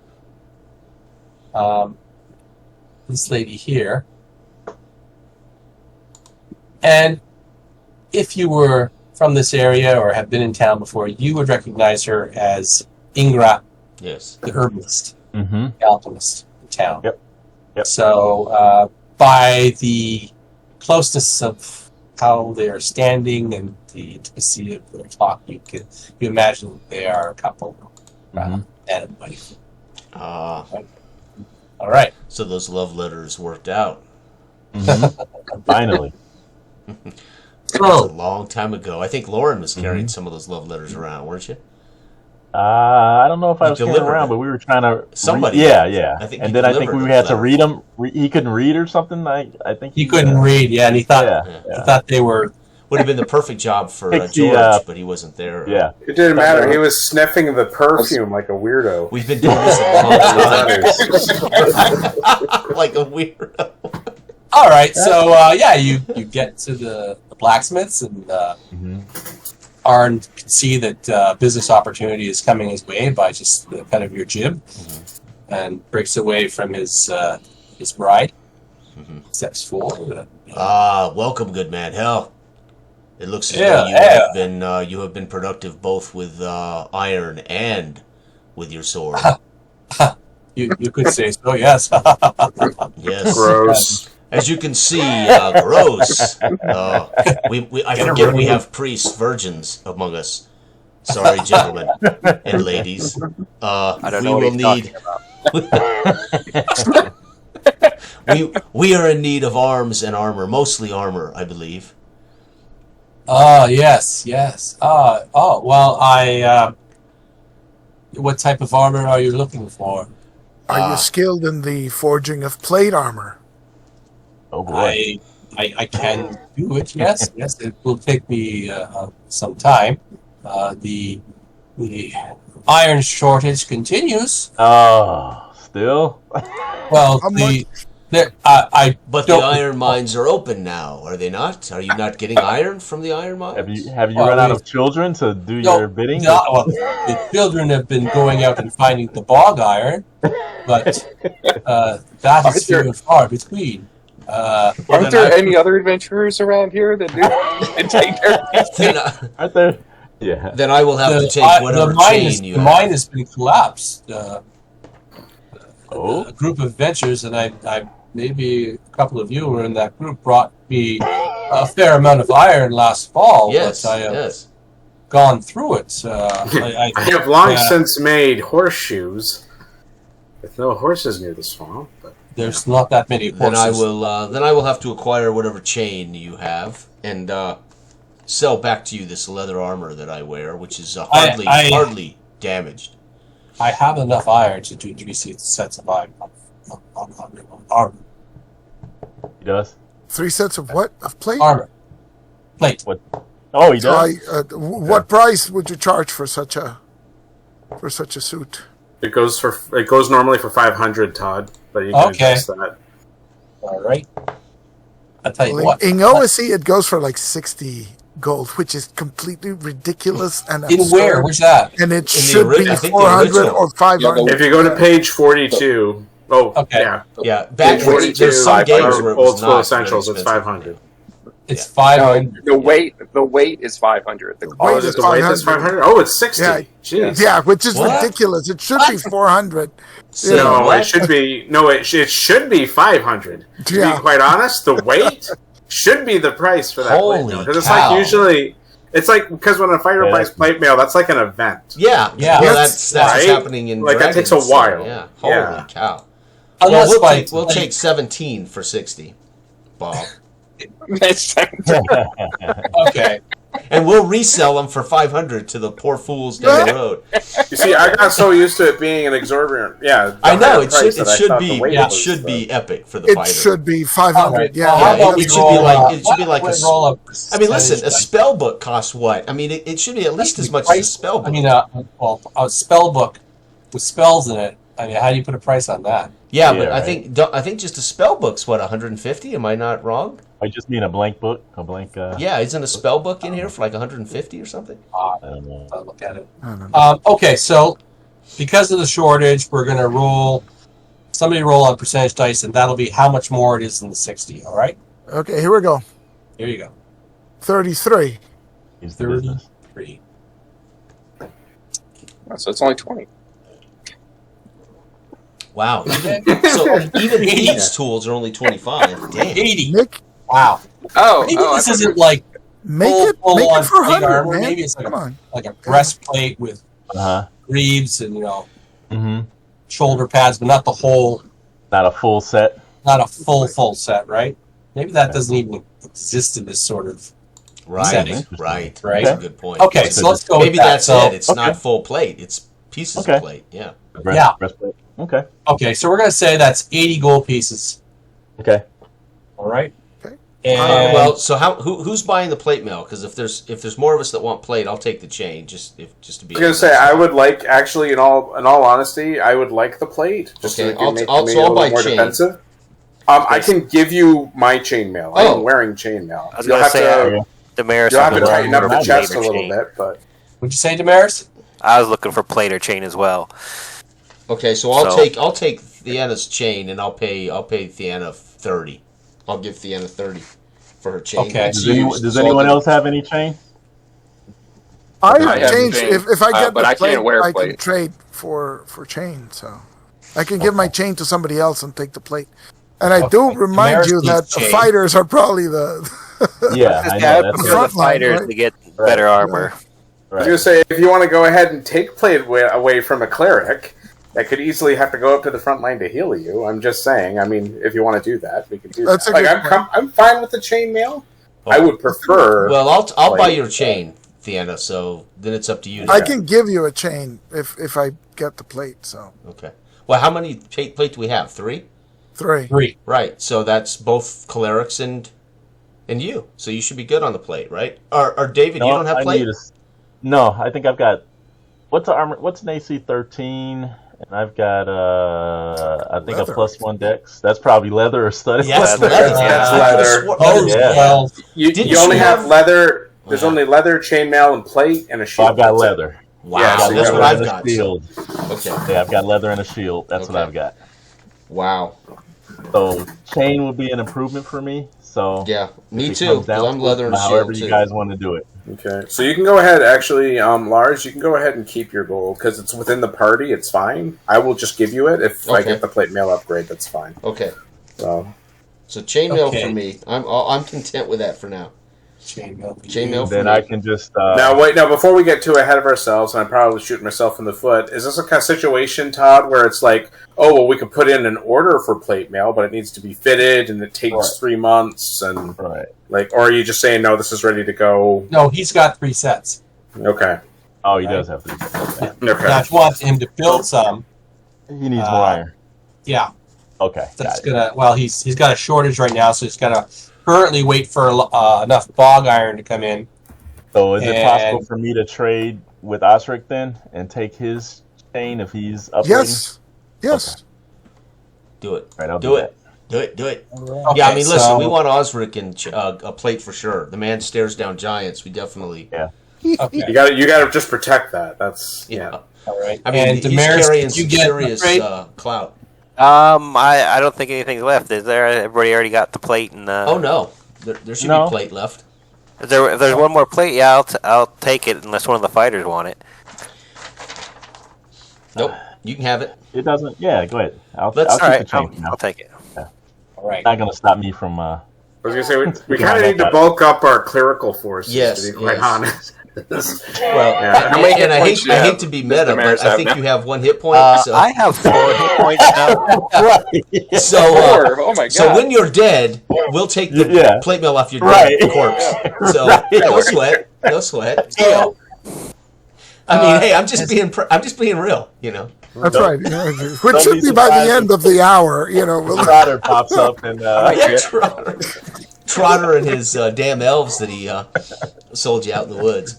This lady here. And if you were from this area or have been in town before, you would recognize her as Ingra, Yes. the herbalist, Mm-hmm. the alchemist in town. Yep. So by the closeness of how they are standing and the intimacy of their talk, you imagine that they are a couple, man and wife. Ah, All right. so those love letters worked out. Mm-hmm. Finally. That was a So long time ago. I think Lauren was carrying some of those love letters around, weren't you? I don't know if I You was carrying delivered around, it. but we were trying to. Somebody Yeah, did. yeah. I think And you then I think delivered we it, had to Cleric. read them. He couldn't read or something. I think he couldn't read, yeah, and he thought Yeah. he thought they were. Would have been the perfect job for Pixie, George, but he wasn't there. Yeah. It didn't matter. He was sniffing the perfume like a weirdo. We've been doing this a long time. Letters. Like a weirdo. All right, so you get to the blacksmiths, and Mm-hmm. Arn can see that business opportunity is coming his way by just the cut of your jib, and breaks away from his bride. Steps forward. Ah, welcome, good man. Hell, it looks as Yeah, though you have been productive both with iron and with your sword. You could say so, yes. Yes. Gross. As you can see, gross. I forget we have priests, virgins among us. Sorry, gentlemen and ladies. I don't we know what will he's need. We are in need of arms and armor, mostly armor, I believe. Yes. Well, what type of armor are you looking for? Are you skilled in the forging of plate armor? Oh boy. I can do it. Yes. It will take me some time. The iron shortage continues. Oh, still. Well, How much? But the iron mines are open now, are they not? Are you not getting iron from the iron mines? Have you Well, run out of children to do your bidding? The children have been going out and finding the bog iron, but that is few and far between. Aren't there any other adventurers around here that do and take care of these things? Aren't there? Yeah. Then I will have to take whatever chain you the have. mine has been collapsed. Oh. A group of adventurers, and I maybe a couple of you were in that group, brought me a fair amount of iron last fall. Yes, but I have yes. gone through it. I I have long since made horseshoes with no horses near the swamp. But there's not that many horses. Then I will have to acquire whatever chain you have and sell back to you this leather armor that I wear, which is hardly damaged. I have enough iron to do 3 sets of iron armor. He does. 3 sets of what? Of plate? Armor. Plate. What? Oh, he So does. what price would you charge for such a suit? it goes normally for 500, Todd, but you can Okay. adjust that. All right. I'll tell you Well, what. in OSC, it goes for like 60 gold, which is completely ridiculous and In absurd. where? Where's that? And it the should be I think the 400 original. or 500. If you go to page 42, Okay. yeah, Yeah, back page when 42, there's some games where it was Old School not Essentials, very it's expensive. 500. It's 500. The weight is 500. The Weight Oh, is is it the weight that's 500. 500? Oh, it's 60. Yeah. Jeez. Yeah, which is What? ridiculous. It should be 400. Say No, what? it should be it should be 500. To Yeah. be quite honest, the weight should be the price for that Holy plate mail, because it's cow. like usually it's like because when a fighter Yeah, buys plate mail, that's like an event. Yeah, Yeah. Well, Yes. that's what's Right? happening in Like, that takes Dragons, a while. So, yeah, holy Yeah. cow. Unless Well, by we'll take 17 for 60, Bob, okay. and we'll resell them for 500 to the poor fools down the road. You see, I got so used to it being an exorbitant. Yeah, I know higher it price should that I thought the weight was, should be epic for the It fighter. should be 500. Okay. Yeah. Well, how about it we should be roll, like- it should be like why a don't we roll up I mean, listen, a percentage spell book costs what? I mean, it should be at least as much as a price- spell book. I mean, a spell book with spells in it. I mean, how do you put a price on that? yeah, Yeah, but right. I think just a spell book's what 150. Am I not wrong? I just mean a blank book, a blank. Yeah, isn't a spell book in here for like 150 or something? I don't know. I'll look at it. I don't know. Okay, so because of the shortage, we're going to roll. Somebody roll on percentage dice, and that'll be how much more it is than the 60. All right, Okay, here we go. here you go. 33. He's the business. 33. So it's only 20. Wow. So even these tools are only 25. Damn. 80. Nick, Wow. Oh, Maybe I this thought isn't like make Full- it full make on it for big 100, armor, man. maybe it's like Come on. a breastplate with Uh greaves and huh. shoulder pads, but not the whole, Not a full set. not a full set, right? Maybe that doesn't even exist in this sort of. Right. Setting. Right. Right. That's a good point. Okay, so let's go. Maybe with that. that's So- it. It's not full plate. It's pieces Okay. of plate. Yeah. Yeah. Breastplate. Okay. Okay, so we're gonna say that's 80 gold pieces. Okay. All right. Okay. And Well, so who's buying the plate mail? Because if there's more of us that want plate, I'll take the chain. Just to be. I was gonna say I would like actually in all honesty I would like the plate just Okay, so it can make I'll me so a I'll little buy more chain. defensive. I can give you my chainmail. I Oh. am wearing chainmail. I was You'll gonna have say, to Damaris. you'll have to will tighten up the order chest a plate or little chain. bit, but what'd you say, Damaris? I was looking for plate or chain as well. Okay, so I'll So- take Theana's chain and I'll pay Theana 30. I'll give Theana 30 for her chain. Okay. It's Does used, does so I'll anyone give- else have any chain? I I have change chain, if I get but the I plate, can't wear I can plate. trade for chain. So I can give my chain to somebody else and take the plate. And I do Okay. remind Damaris you that needs the chain. fighters are probably the Yeah, I Yeah, I know. prefer That's front the line, fighters right? to get better armor. I was right. gonna say if you want to go ahead and take plate away from a cleric, that could easily have to go up to the front line to heal you. I'm just saying. I mean, if you want to do that, we could do That's that. a Like good I'm fine with the chainmail. I would prefer. Well, I'll buy plate. your chain, Theana. So then it's up to you. I can give you a chain if I get the plate. So Okay. Well, how many plate do we have? 3. 3. 3. Right. So that's both Clerics and you. So you should be good on the plate, right? Or David, you don't have I plate? need no, I think I've got. What's the armor? What's an AC 13? And I've got I think Leather. a +1 dex. That's probably leather or studded Yes, leather. leather. That's I could've leather. swore- Oh, Yeah. well, You Didn't only you have have- leather. There's Yeah. only leather, chainmail, and plate, and a So shield. I've got That's it. leather. Wow, Yeah, I've so got that's leather what I've and a got. shield. Okay. Yeah, I've got leather and a shield. That's what Okay. I've got. Wow. So chain would be an improvement for me. So Yeah, me if it too. comes 'Cause down I'm to leather and it, shield however too. you guys want to do it. Okay, so you can go ahead. Actually, Lars, you can go ahead and keep your gold because it's within the party. It's fine. I will just give you it if I Okay. get the plate mail upgrade. That's fine. Okay. So So chainmail Okay. for me. I'm content with that for now. chainmail. Chainmail for Then me. I can just now, wait. Now, before we get too ahead of ourselves, and I'm probably shooting myself in the foot. Is this a kind of situation, Todd, where it's like, oh, well, we could put in an order for plate mail, but it needs to be fitted, and it takes Right. 3 months, and right. like, or are you just saying no? This is ready to go. No, he's got 3 sets. Okay. Oh, he does have to. Okay. Okay. Now, if you want him to build some, He needs more iron. yeah, Okay. that's Got it. gonna. Well, he's got a shortage right now, so he's gotta currently wait for enough bog iron to come in. So is it and- possible for me to trade with Osric then and take his chain if he's upgrading? Yes. Yes. Do it. Right, I'll Do it. Do it. Okay, Yeah, I mean, listen, so- we want Osric and a plate for sure. The man stares down giants. We definitely. Yeah. Okay. You got to just protect that. That's Yeah. All right. I mean, and he's Damaris, carrying did you some get serious upgrade? clout. I don't think anything's left. Is there? Everybody already got the plate and. Oh no, there should No. be plate left. If there's one more plate, yeah, I'll take it unless one of the fighters want it. Nope, you can have it. It doesn't. Yeah, go ahead. I'll Let's- keep All the right, change now. I'll take it. All right. Not gonna stop me from. I was gonna say we Yeah, kind of need to that- bulk up our clerical forces. Yes, to be quite yes. honest. Well, Yeah. How many and I hit points hate do you I hate have? to be Does meta, Damaris but I have think now? you have 1 hit point. So, I have 4 hit points now. so, Four. Oh my god. so when you're dead, we'll take the Yeah. plate mail off your Right. dead corpse. So Right. no sweat, no sweat. So, I mean, hey, I'm just being real, you know. That's right. You know, which Don't should be be by the surprised end of the hour. You know, we'll, Trotter pops up and Yeah, Trotter and his damn elves that he sold you out in the woods.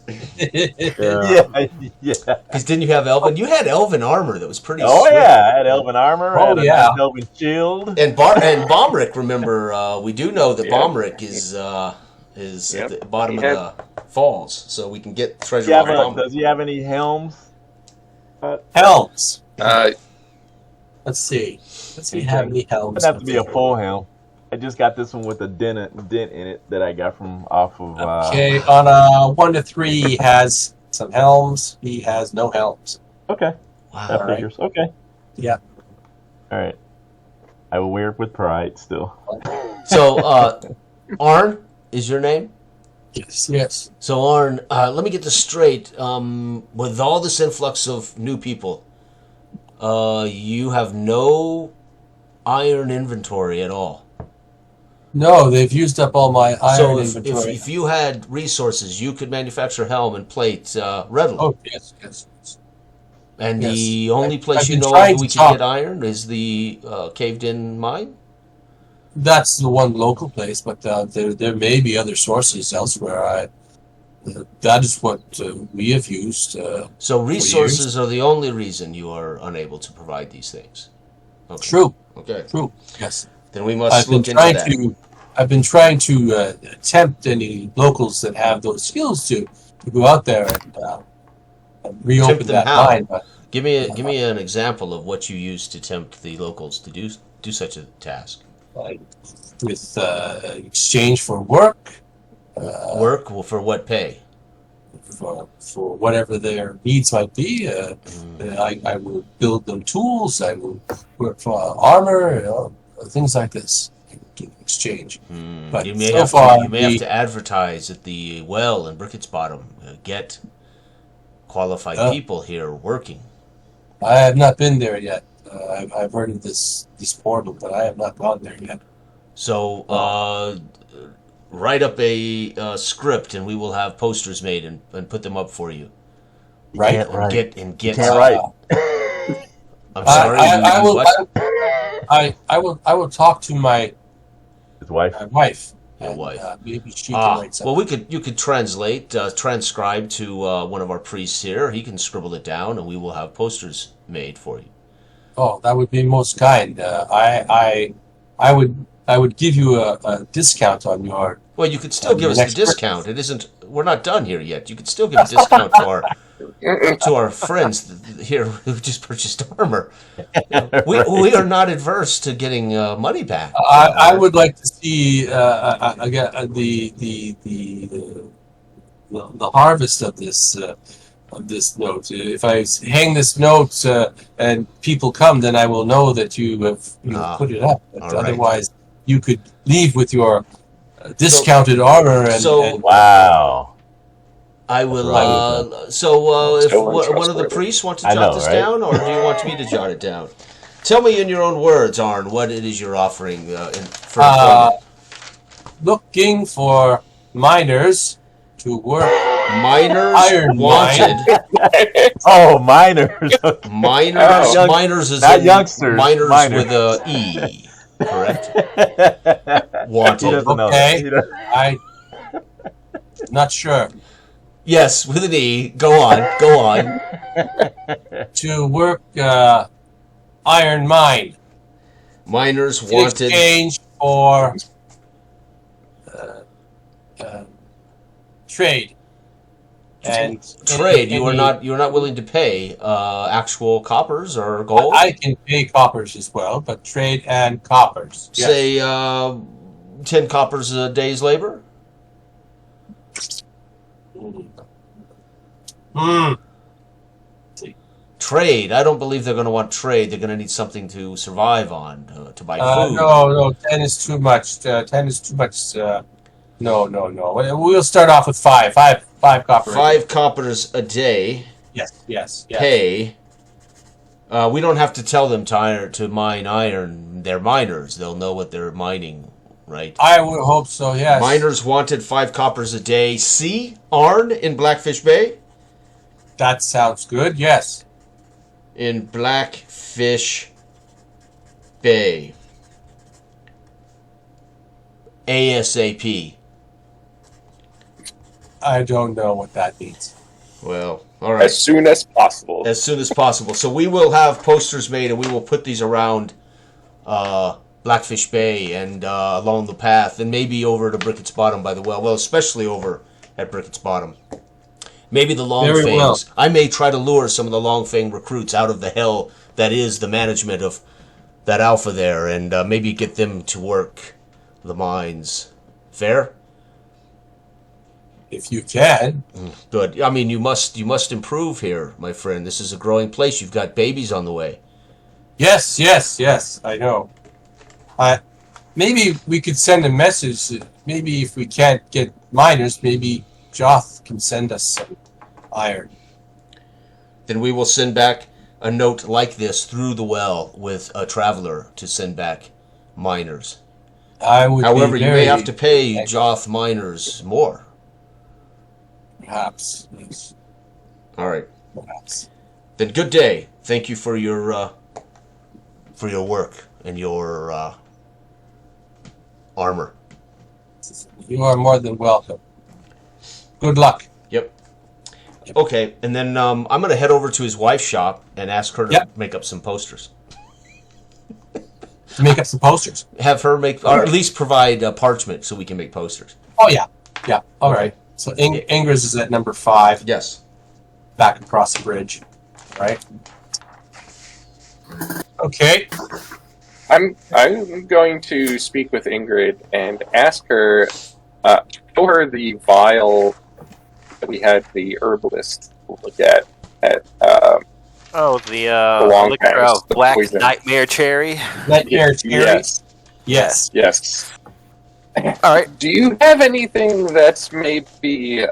yeah. Because didn't you have elven? You had elven armor that was pretty. Oh sweet. yeah, I had elven armor. I Oh, had a yeah. nice elven shield. And Bomric, remember, we do know that Yep. Bomric is Yep. at the bottom He of the falls, so we can get treasure Yeah, off but Bomric. does he have any helms? helms. Uh, Let's see. Let's see how many helms. Doesn't have to be a full helm. I just got this one with a dent in it that I got from off of. Okay, on a 1 to 3, he has some helms. He has no helms. Okay, Wow. that All right. figures. Okay. Yeah. All right. I will wear it with pride still. So, Arn is your name? Yes. Yes. So, Arn, let me get this straight. With all this influx of new people, you have no iron inventory at all. No, they've used up all my iron So, if inventory. you had resources, you could manufacture helm and plate readily. Oh, yes, yes. And yes. the only place I've you been know trying of we to can talk- get iron is the caved-in mine? That's the one local place, but there may be other sources elsewhere. That is what we have used. So resources are the only reason you are unable to provide these things. Okay. True, Okay. true. Yes. Then we must I've been look into trying that. I've been trying to tempt any locals that have those skills to go out there and reopen Tempt them that how? mine. But Give me an example of what you use to tempt the locals to do such a task. with exchange for work, Work for what pay? for whatever their needs might be, I will build them tools. I will work for armor, things like this. In exchange. But You may, so have, far, to, you may have to advertise at the well in Brickett's Bottom. Get qualified people here working. I have not been there yet. I've heard of this portal, but I have not gone there yet. So write up a script, and we will have posters made and put them up for you. Right? Can't write. Get. Can't write. I'm sorry. I will. what? I will talk to my His wife. wife. Your and, wife. Maybe she can write something. Well, you could transcribe to one of our priests here. He can scribble it down, and we will have posters made for you. Oh, that would be most kind. I would give you a discount on your. Well, you could still give us next the discount. It isn't. We're not done here yet. You could still give a discount to our friends here who just purchased armor. We are not adverse to getting money back. I would like to see again the harvest of this note. If I hang this note and people come, then I will know that you have put it up. But all right. otherwise, you could leave with your discounted armor and Wow. I will. Right. If So one of the untrustworthy. priests want to I jot know, this right? down, or do you want me to jot it down? Tell me in your own words, Arn, what it is you're offering for employment. looking for miners to work. Miners Iron wanted. Oh, miners. Miners. Oh. Miners is Not in youngsters, Miners miners. with a E. Correct. He Wanted. doesn't know Okay. that. He doesn't- I not sure Yes, with an E. Go on. Go on. to work iron mine. Miners in wanted exchange for trade. And trade. You are any- not willing to pay actual coppers or gold. I can pay coppers as well, but trade and coppers. Yes. Say 10 coppers a day's labor. Hmm. Trade. I don't believe they're going to want trade. They're going to need something to survive on, to buy food. No, 10 is too much. 10 is too much. No. We'll start off with five copper. 5 coppers a day. Yes. Pay. We don't have to tell them to mine iron. They're miners. They'll know what they're mining, right? I would hope so, yes. Miners wanted 5 coppers a day. See, Arn in Blackfish Bay? That sounds good, yes. In Blackfish Bay. ASAP. I don't know what that means. Well, all right. As soon as possible. As soon as possible. So we will have posters made, and we will put these around Blackfish Bay and along the path, and maybe over to Brickett's Bottom by the well. Well, especially over at Brickett's Bottom. Maybe the Very Longfangs. well. I may try to lure some of the Longfang recruits out of the hell that is the management of that alpha there, and maybe get them to work the mines. Fair? If you can. Good. I mean, you must improve here, my friend. This is a growing place. You've got babies on the way. Yes, I know. Maybe we could send a message. Maybe if we can't get miners, maybe Joth can send us some iron. Then we will send back a note like this through the well with a traveler to send back miners. However, you may have to pay Joth miners more. Perhaps. Yes. All right. Perhaps. Then good day. Thank you for your work and your armor. You are more than welcome. Good luck. Yep. Okay, and then I'm going to head over to his wife's shop and ask her to make up some posters. To make up some posters. Have her make, or at least provide parchment so we can make posters. Oh, yeah. All right. So Ingrid's is at number 5. Yes. Back across the bridge. Right? Okay. I'm going to speak with Ingrid and ask her, show her the vial that we had the herbalist look at the long liquor pangs, of the black poison. nightmare cherry. Nightmare cherry? Yes. All right. Do you have anything that's maybe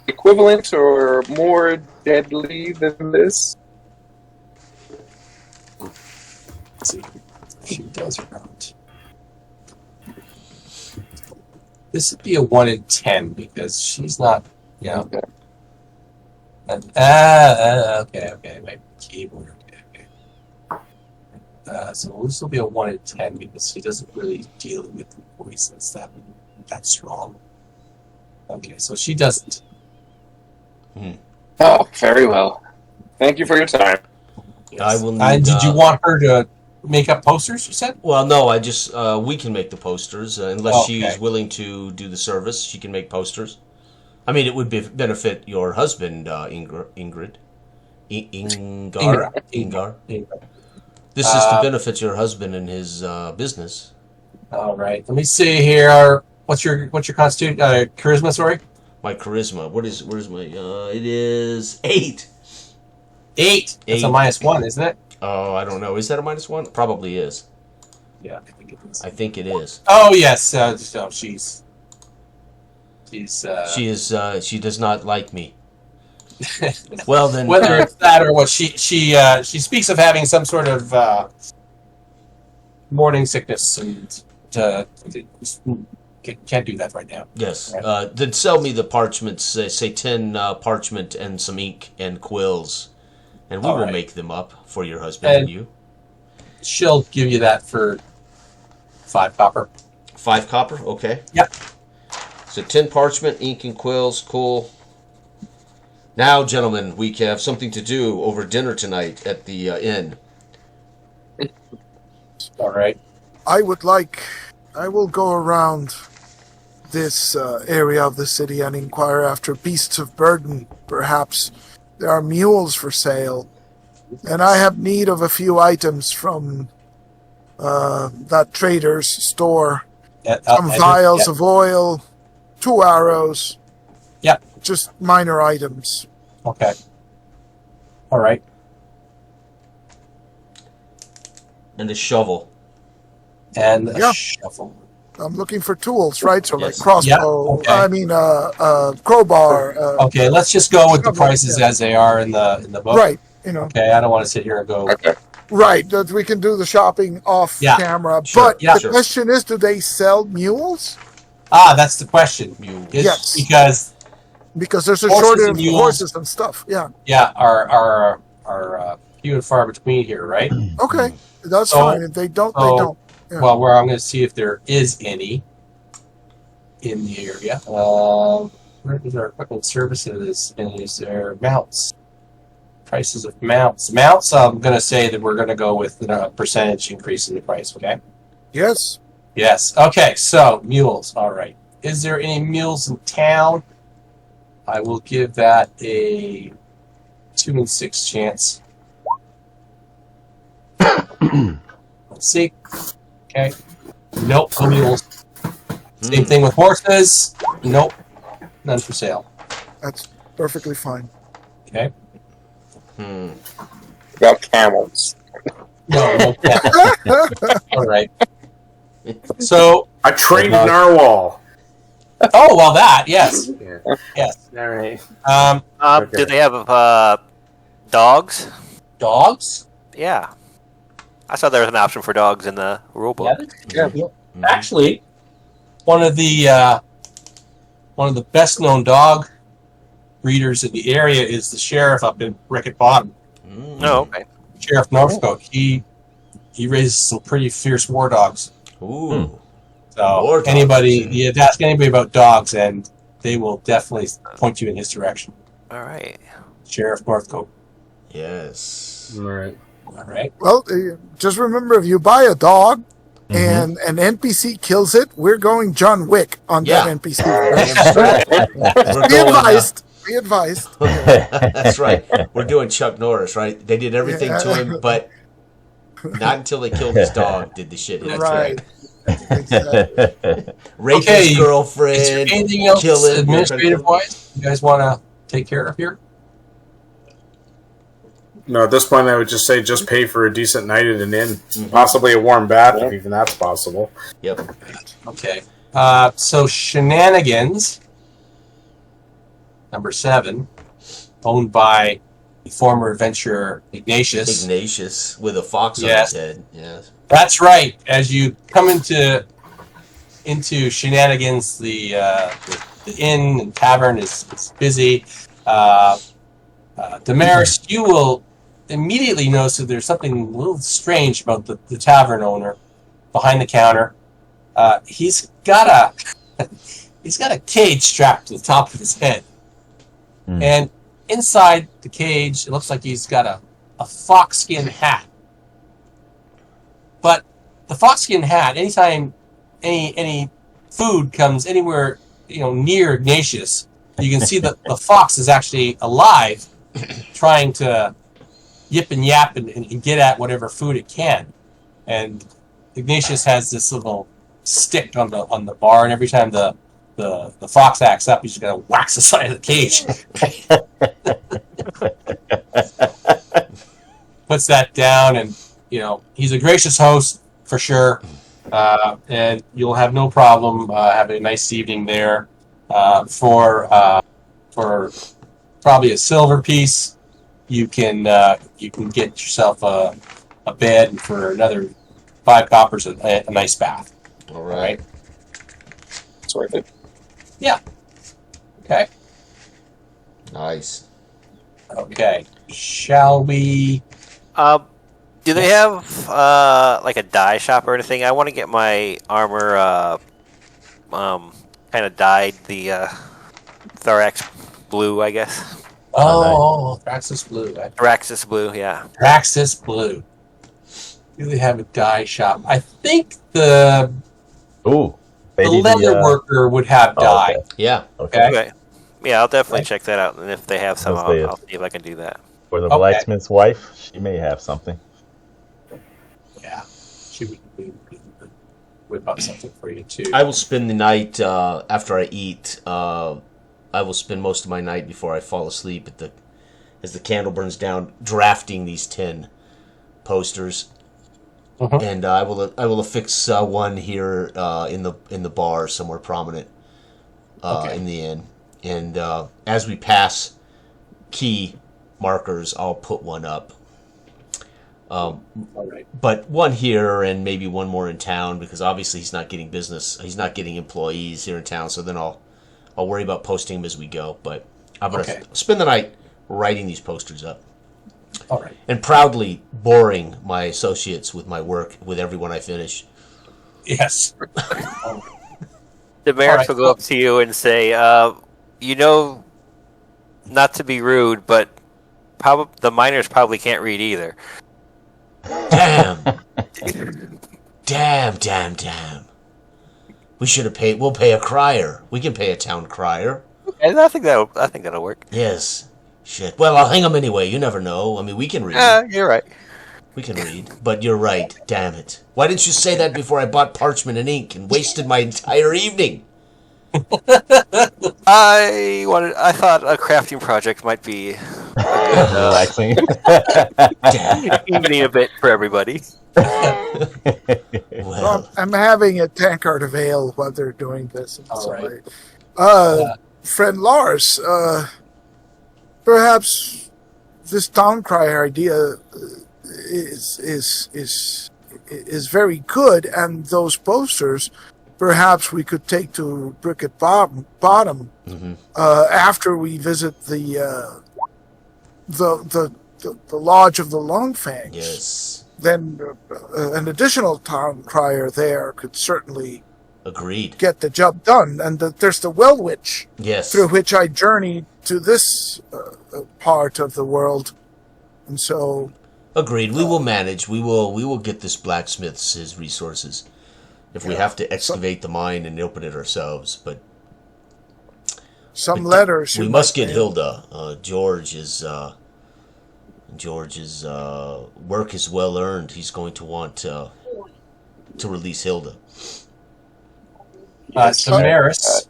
equivalent or more deadly than this? Let's see if she does or not. This would be a 1 in 10 because she's not, Okay. Okay, my keyboard. Okay. So this will be a 1 in 10 because she doesn't really deal with poisons that strong. Okay, so she doesn't. Oh, very well. Thank you for your time. Yes. I will need, And did you want her to make up posters, you said? Well, no, I just, we can make the posters. Unless Okay. she's willing to do the service, she can make posters. I mean, it would benefit your husband, Ingrid. Ingar. This is to benefit your husband in his business. All right. Let me see here. What's your constitution? Charisma, sorry? My charisma. Where's my, it is 8. 8. That's a 8. -1, isn't it? Oh, I don't know. Is that a -1? Probably is. Yeah, I think it is. I think it is. Oh, yes. So she's She does not like me. Well then, whether it's that or what she speaks of having some sort of morning sickness and can't do that right now. yes. Then sell me the parchments. Say 10 parchment and some ink and quills, and we All will right. make them up for your husband and you. She'll give you that for 5 copper. 5 copper. Okay. Yep. So 10 parchment, ink and quills. Cool. Now, gentlemen, we have something to do over dinner tonight at the inn. All right. I will go around this area of the city and inquire after beasts of burden. Perhaps there are mules for sale. And I have need of a few items from that trader's store. Some vials of oil, 2 arrows. Yeah. Just minor items. Okay. All right. And a shovel. And a shovel. I'm looking for tools, right? So Yes. like crossbow. Yeah, okay. I mean, crowbar. Okay, let's just go with the prices as they are in the book. Right. You know. Okay, I don't want to sit here and go. Okay. Right. That we can do the shopping off camera. Sure, But yeah, the question is, do they sell mules? That's the question. Yes. Because there's a horses shortage and of mules. horses and stuff. Yeah. are few and far between here, right? Okay. That's So- fine. If they don't, they so- don't. Yeah. Well, where I'm going to see if there is any in the area. Where is our equipment services? And is there mounts? Prices of mounts. Mounts, I'm going to say that we're going to go with a percentage increase in the price, okay? Yes. Yes. Okay, so mules. All right. Is there any mules in town? I will give that a 2 in 6 chance. Let's see. Okay. Nope, no mules. Same thing with horses. Nope, none for sale. That's perfectly fine. Okay. About camels. No camels. All right. So, I trained a narwhal. oh well, that yes, Yeah. yes. All right. Okay. Do they have dogs? Dogs? Yeah. I saw there was an option for dogs in the rulebook. Yeah. Actually, one of the best known dog breeders in the area is the sheriff up in Rickett Bottom, Oh, okay. Sheriff Northcote. He raises some pretty fierce war dogs. Ooh. So War dogs, anybody, you ask anybody about dogs, and they will definitely point you in his direction. All right. Sheriff Northcote. Yes. All right. All right. Well, just remember, if you buy a dog and an NPC kills it, we're going John Wick on Yeah. that NPC. We're Be going, advised. Be advised. that's right. We're doing Chuck Norris, right? They did everything to him, but not until they killed his dog did the shit. That's Right. right. Exactly. Rape Okay, his girlfriend. Is there anything else kill him. administrative-wise you guys want to take care of here? No, at this point, I would just say just pay for a decent night at an inn. Possibly a warm bath, if even that's possible. Yep. Okay. So Shenanigans, number 7, owned by the former adventurer Ignatius. Ignatius with a fox Yes. on his head. Yes. That's right. As you come into Shenanigans, the inn and tavern is busy. Damaris, you will immediately notice that there's something a little strange about the tavern owner behind the counter. He's got a cage strapped to the top of his head, and inside the cage, it looks like he's got a foxskin hat. But the foxskin hat, anytime any food comes anywhere near Ignatius, you can see that the fox is actually alive, trying to yip and yap and get at whatever food it can. And Ignatius has this little stick on the bar, and every time the fox acts up, he's just gonna wax the side of the cage. Puts that down, and he's a gracious host for sure, and you'll have no problem having a nice evening there for probably a silver piece. You can get yourself a bed, and for another 5 coppers, a nice bath. All right. It's worth it. Yeah. Okay. Nice. Okay. Shall we? Do they have like a dye shop or anything? I want to get my armor kind of dyed the thorax blue, I guess. Oh, Praxis Blue. Thraxis blue, yeah. Praxis Blue. Do they have a dye shop? I think the Ooh. the leather worker would have dye. Okay. Yeah. Okay. Okay. Yeah, I'll definitely Right. check that out, and if they have some, Let's see I'll see if I can do that. For the Okay. blacksmith's wife, she may have something. Yeah. She would whip up something for you too. I will spend the night after I eat. I will spend most of my night before I fall asleep as the candle burns down, drafting these 10 posters, and I will affix one here in the bar somewhere prominent in the inn. And as we pass key markers, I'll put one up. All right. But one here and maybe one more in town, because obviously he's not getting business. He's not getting employees here in town. So then I'll worry about posting them as we go. But I'm gonna spend the night writing these posters up. All right. And proudly boring my associates with my work with everyone I finish. Yes. The Merrick right. will go up to you and say, not to be rude, but the miners probably can't read either. Damn. Damn. We should have paid. We'll pay a crier. We can pay a town crier. And I think that'll work. Yes. Shit. Well, I'll hang them anyway. You never know. I mean, we can read. You're right. We can read. But you're right. Damn it. Why didn't you say that before I bought parchment and ink and wasted my entire evening? I thought a crafting project might be Relaxing. evening a bit for everybody. Well, I'm having a tankard of ale while they're doing this. All right. Friend Lars, perhaps this town crier idea is very good, and those posters, perhaps we could take to Bricket Bottom after we visit the lodge of the Longfangs. yes. Then an additional town crier there could certainly Agreed. get the job done. And there's the Well Witch, Yes. through which I journeyed to this part of the world. And so... Agreed. We will manage. We will get this blacksmith's his resources. If we have to excavate the mine and open it ourselves, but some letters... we you must might get mail. Hilda. George's work is well earned. He's going to want to release Hilda. Damaris,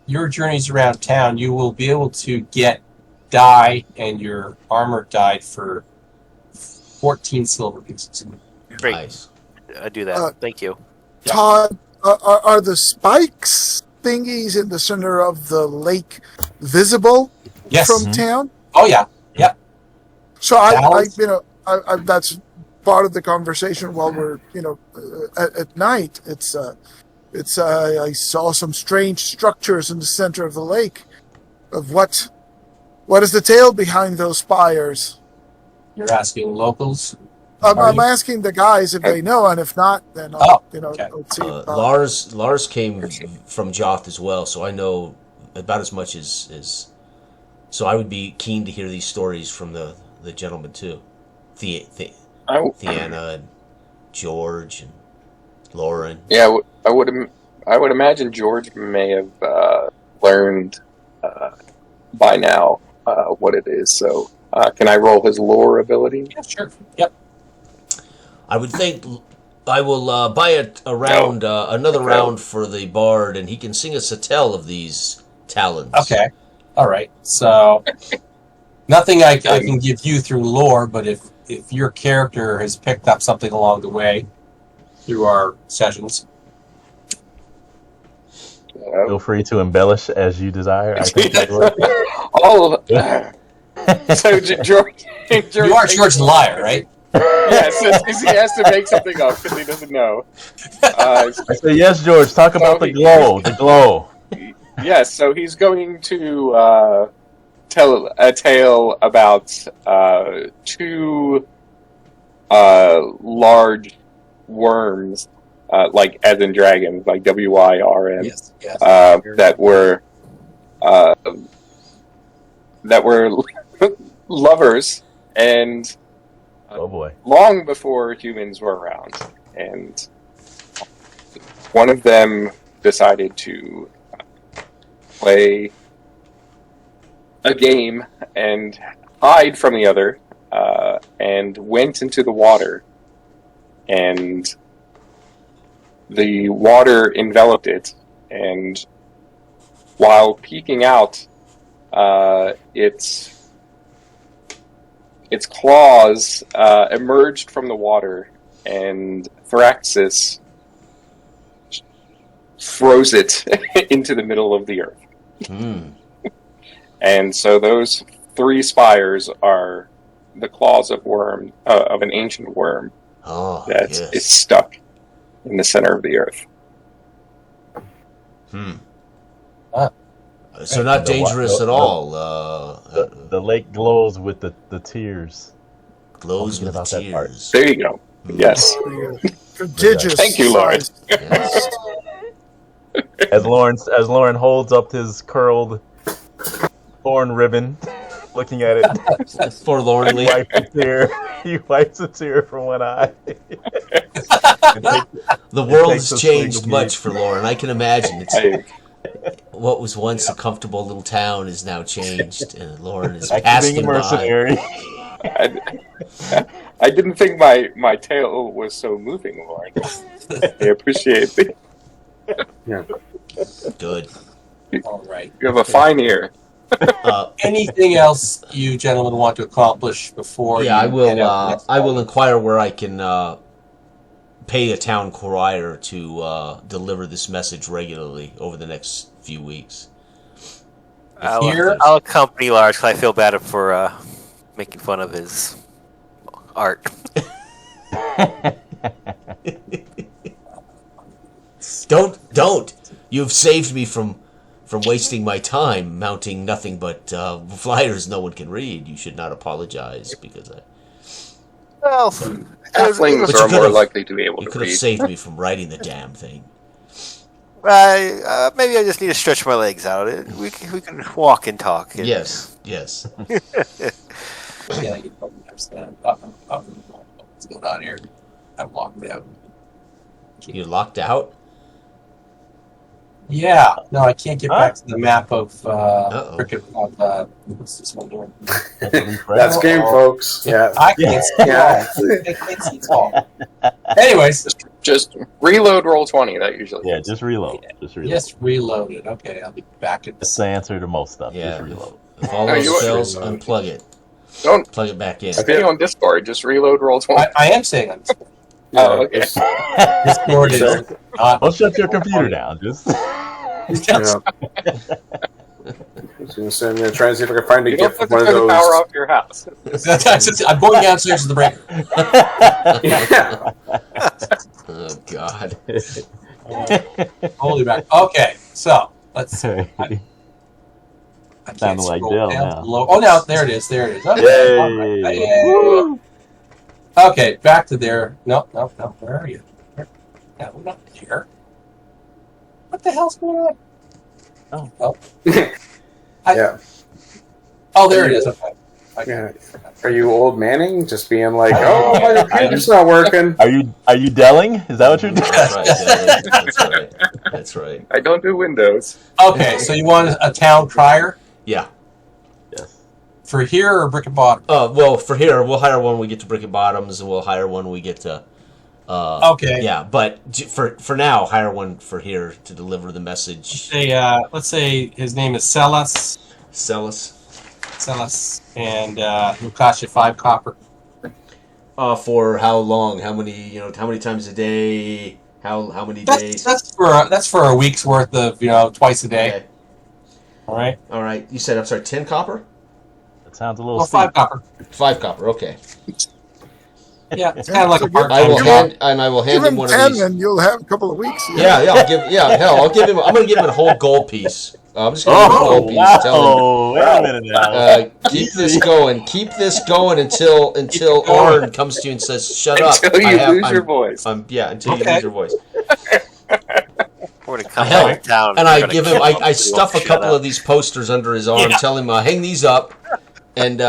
your journeys around town, you will be able to get dye and your armor dyed for 14 silver pieces. Great. Nice. I do that. Thank you. Todd, are the spikes thingies in the center of the lake visible Yes. from town? Oh yeah. Yep. So Balance? I that's part of the conversation while we're at night. I saw some strange structures in the center of the lake. Of what is the tale behind those spires? You're asking locals. I'm asking the guys if they know, and if not, then I'll see. Lars came from Joth as well, so I know about as much as. So I would be keen to hear these stories from the gentleman too, Theana and George and Lauren. Yeah, I would imagine George may have learned by now what it is. So, can I roll his lore ability? Yeah, sure. Yep. I would think I will buy another round for the bard, and he can sing us a tale of these talents. Okay. All right. So nothing I can give you through lore, but if your character has picked up something along the way through our sessions. Feel free to embellish as you desire. I think that works. All of so George, You are George the Liar, right? Yes, because he has to make something up because he doesn't know. I say, yes, George, talk about the glow. The glow. Yes, so he's going to tell a tale about two large worms, like as in dragons, like WYRM, Yes. that were lovers, and Oh boy. long before humans were around, and one of them decided to play a game and hide from the other, and went into the water, and the water enveloped it, and while peeking out, its claws emerged from the water, and Thraxis froze it into the middle of the earth. And so those 3 spires are the claws of an ancient worm that is stuck in the center of the earth. So not dangerous at all. The lake glows with the tears. Glows with about that part. tears. There you go. Yes. Prodigious. Thank you, Lord. size. Yes. As Lauren holds up his curled thorn ribbon, looking at it, Forlornly. he wipes a tear from one eye. The world takes has a changed swing of much meat. for Lauren. I can imagine. What was once a comfortable little town is now changed, and Lauren is Back to passing being a by. mercenary. I didn't think my tale was so moving, Lauren. I appreciate it. Yeah. Good. All right. You have a fine ear. Anything else you gentlemen want to accomplish before? Yeah, you head out I next will time? inquire where I can pay a town crier to deliver this message regularly over the next few weeks. I'll accompany Lars because I feel bad for making fun of his art. Don't! You've saved me from wasting my time mounting nothing but flyers no one can read. You should not apologize because Well, Halflings But you are more could've- likely to be able you to could have read. saved me from writing the damn thing. maybe I just need to stretch my legs out. We can walk and talk. Yes. Yeah, you probably understand. What's going on here? I'm locked out. You're locked out? Yeah, no, I can't get back to the map of Uh-oh. cricket. What's this one doing? That's game, folks. Yeah. I can't see it all. I can't see it all. Anyways, Just reload roll 20. That usually. Yeah, just reload. Just reload. just reloaded. Okay, I'll be back at That's the answer to most stuff. Yeah. Just reload. If all No, those you- spells, unplug it. Don't Plug it back in. stay on Discord. Just reload roll 20. I am saying I'm Oh, okay. Discord is Sure. not. Don't shut your computer down. Just Yeah. I'm gonna try and see if I can find a You don't gift have of one to of turn the those. power off your house. I'm going downstairs to the breaker. Yeah. Oh, God. Hold you back. Okay, so let's. I can't Sounded like scroll Dale down now. to the low. Oh, now there it is. There it is. Okay. Yay. All right. Yay. Okay, back to there. No. Where are you? No, we're not here. What the hell's going on? Oh. Yeah. Oh, there it is. Okay. Yeah. Are you old Manning? Just being like, oh, my computer's not working. Are you delling? Is that what you're doing? That's right, Dylan. That's right. That's right. I don't do Windows. Okay, so you want a town crier Yeah. Yes. for here or Brick and Bottom? Well, for here, we'll hire one when we get to Brick and Bottoms, and we'll hire one when we get to... Okay. Yeah, but for now, hire one for here to deliver the message. Let's say his name is Celis, Celis. and he'll cost you 5 copper. For how long? How many times a day? How many days? That's for a week's worth of twice a day. Okay. All right. All right. You said, I'm sorry, 10 copper? That sounds a little Well, 5 steep. copper. 5 copper, okay. Yeah, it's kind of like a So part-time I will job. hand Give him him one 10 of these. and you'll have a couple of weeks. I'll give him. I'm going to give him a whole gold piece. I'm just going to give him a gold piece. Tell him, Oh, wait a minute now. keep this going. Keep this going until Arn comes to you and says, "Shut up." Until you lose your voice. Until you Okay. lose your voice. We're gonna come Hell, down, And we're I gonna give him. kill I He stuff a won't couple shut of these posters under his arm, Yeah. tell him, "Hang these up." And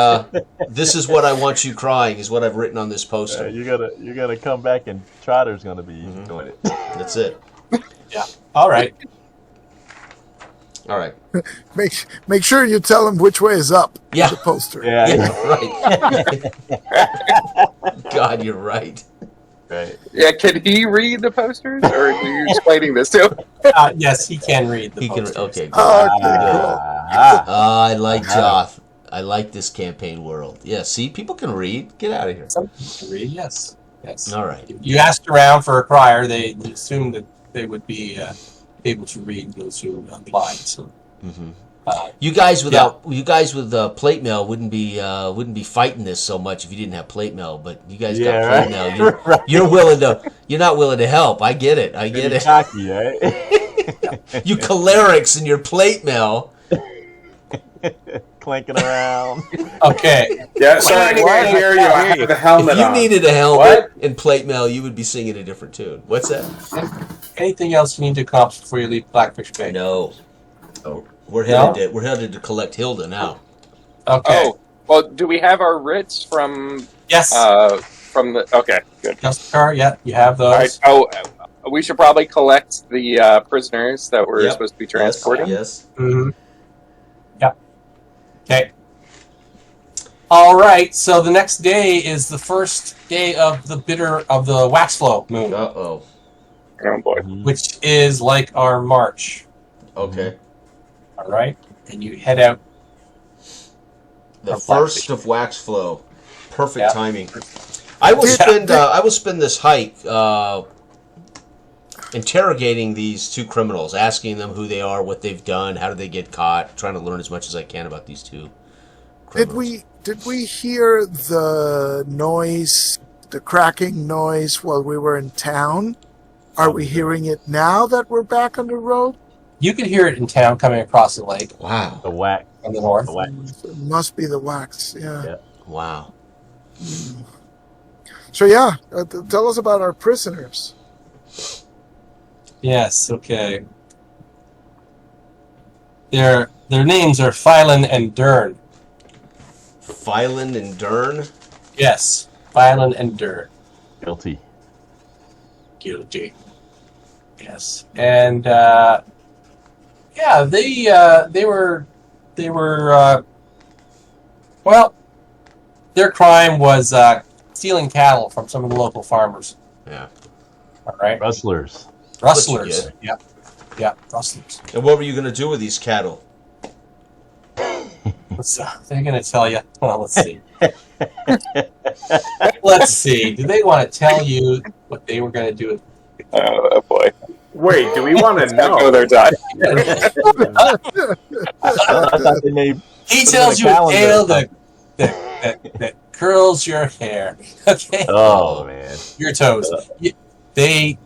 this is what I want you crying is what I've written on this poster. You're gonna come back and Trotter's gonna be doing it. That's it. Yeah. All right. All right. Make sure you tell him which way is up. Yeah. The poster. Yeah, right. God, you're right. Right. Yeah, can he read the posters, or are you explaining this to him? Yes, he can read the He can. posters. Okay. Good. Okay, cool. I like Joth. I like this campaign world. Yeah. See, people can read. Get out of here. Some can read, yes. Yes. All right. You asked around for a crier, they assumed that they would be able to read those who applied. So, You guys with plate mail wouldn't be fighting this so much if you didn't have plate mail. But you guys got plate mail. You're not willing to help. I get it. Cocky, right? You clerics and your plate mail. Clanking around. Okay. Yeah, sorry, I can't hear you. I have the helmet If you on. needed a helmet What? and plate mail, you would be singing a different tune. What's that? Anything else you need to accomplish before you leave Blackfish Bay? No. Oh, we're No? headed to collect Hilda now. Okay. Oh, well, do we have our writs from Yes. from the? Okay, good. Justicar, yeah, you have All right. those. Oh, we should probably collect the prisoners that were Yep. supposed to be transported. Yes. Mm-hmm. Yep. Okay. All right. So the next day is the first day of the wax flow moon, Uh-oh. Oh boy. which is like our March. Okay. All right, and you head out. The Of first of wax flow. Perfect Yeah. timing. I will spend this hike interrogating these two criminals, asking them who they are, what they've done, how did they get caught, trying to learn as much as I can about these two criminals. Did we hear the noise, the cracking noise while we were in town? Are we hearing it now that we're back on the road? You could hear it in town coming across the lake Wow. The whack. from the north. The whack. It must be the wax. Yeah. Yeah. Wow. So yeah, tell us about our prisoners. Yes. Okay. Their names are Phylan and Dern. Phylan and Dern? Yes, Phylan and Dern. Guilty. Guilty. Yes, and yeah, they were well, their crime was stealing cattle from some of the local farmers. Yeah. All right, Rustlers. rustlers. Good. Yeah, rustlers. And what were you going to do with these cattle? So they're going to tell you. Well, let's see. Let's see. Do they want to tell you what they were going to do with? Oh boy. Wait, do we want to Don't go know? there, Todd. I thought they made. He Put tells it in you a a tale calendar. that curls your hair. Okay, Oh man. your toes. They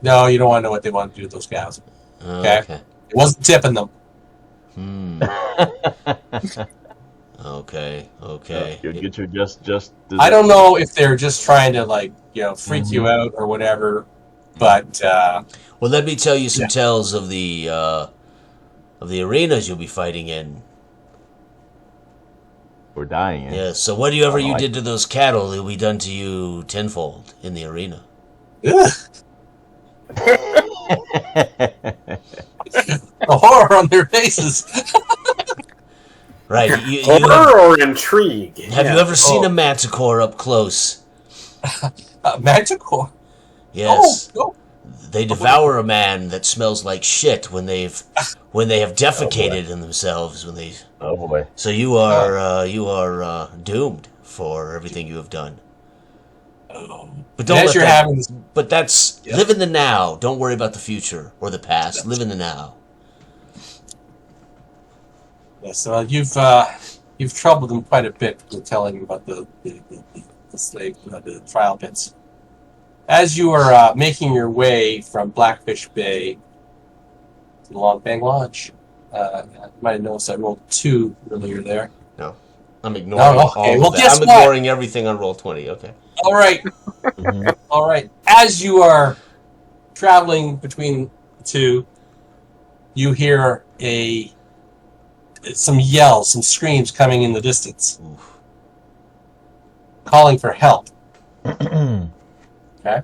no, you don't want to know what they want to do with those cows. Okay. It wasn't tipping them. Okay. You get your just. I don't know if they're just trying to freak you out or whatever, but Well, let me tell you some tales of the arenas you'll be fighting in. We're dying. Yeah. So whatever you like did to those cattle, it'll be done to you tenfold in the arena. ugh, the horror on their faces. Right. Horror or intrigue? Have you ever seen a manticore up close? Magical. Yes. Oh, They devour a man that smells like shit when they have defecated in themselves. Oh boy. So you are doomed for everything you have done. no. But don't As let you're that, having this, But that's live in the now. Don't worry about the future or the past. Live in the now. yes, you've troubled them quite a bit with telling about the slave, the trial pits. As you are making your way from Blackfish Bay to Long Bang Lodge, you might have noticed I rolled 2 earlier there. No, I'm ignoring Oh, okay. all Well, of that. guess I'm what? ignoring everything on roll 20. Okay. All right, all right. As you are traveling between the two, you hear a some yells, some screams coming in the distance, calling for help. Okay.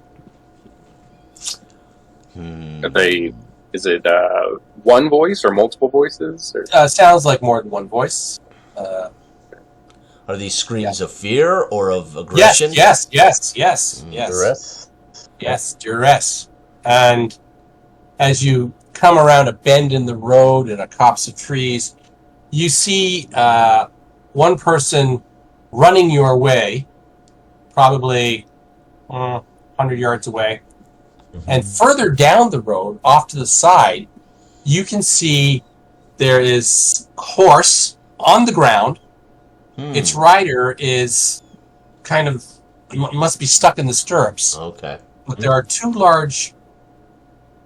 Is it one voice or multiple voices? Or? Sounds like more than one voice. Are these screams of fear or of aggression? Yes. Duress? Yes, duress. And as you come around a bend in the road and a copse of trees, you see one person running your way, probably 100 yards away. And further down the road, off to the side, you can see there is a horse on the ground. Its rider is kind of, must be stuck in the stirrups. Okay. But there are two large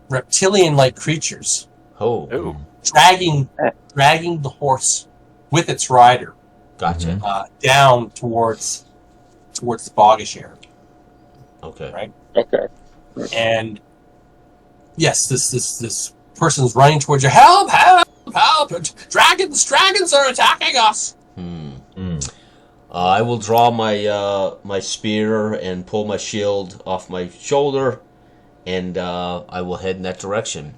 reptilian-like creatures dragging the horse with its rider down towards the boggish area. Okay. Right? Okay. And yes, this person's running towards you. Help! Dragons are attacking us! I will draw my spear and pull my shield off my shoulder, and I will head in that direction.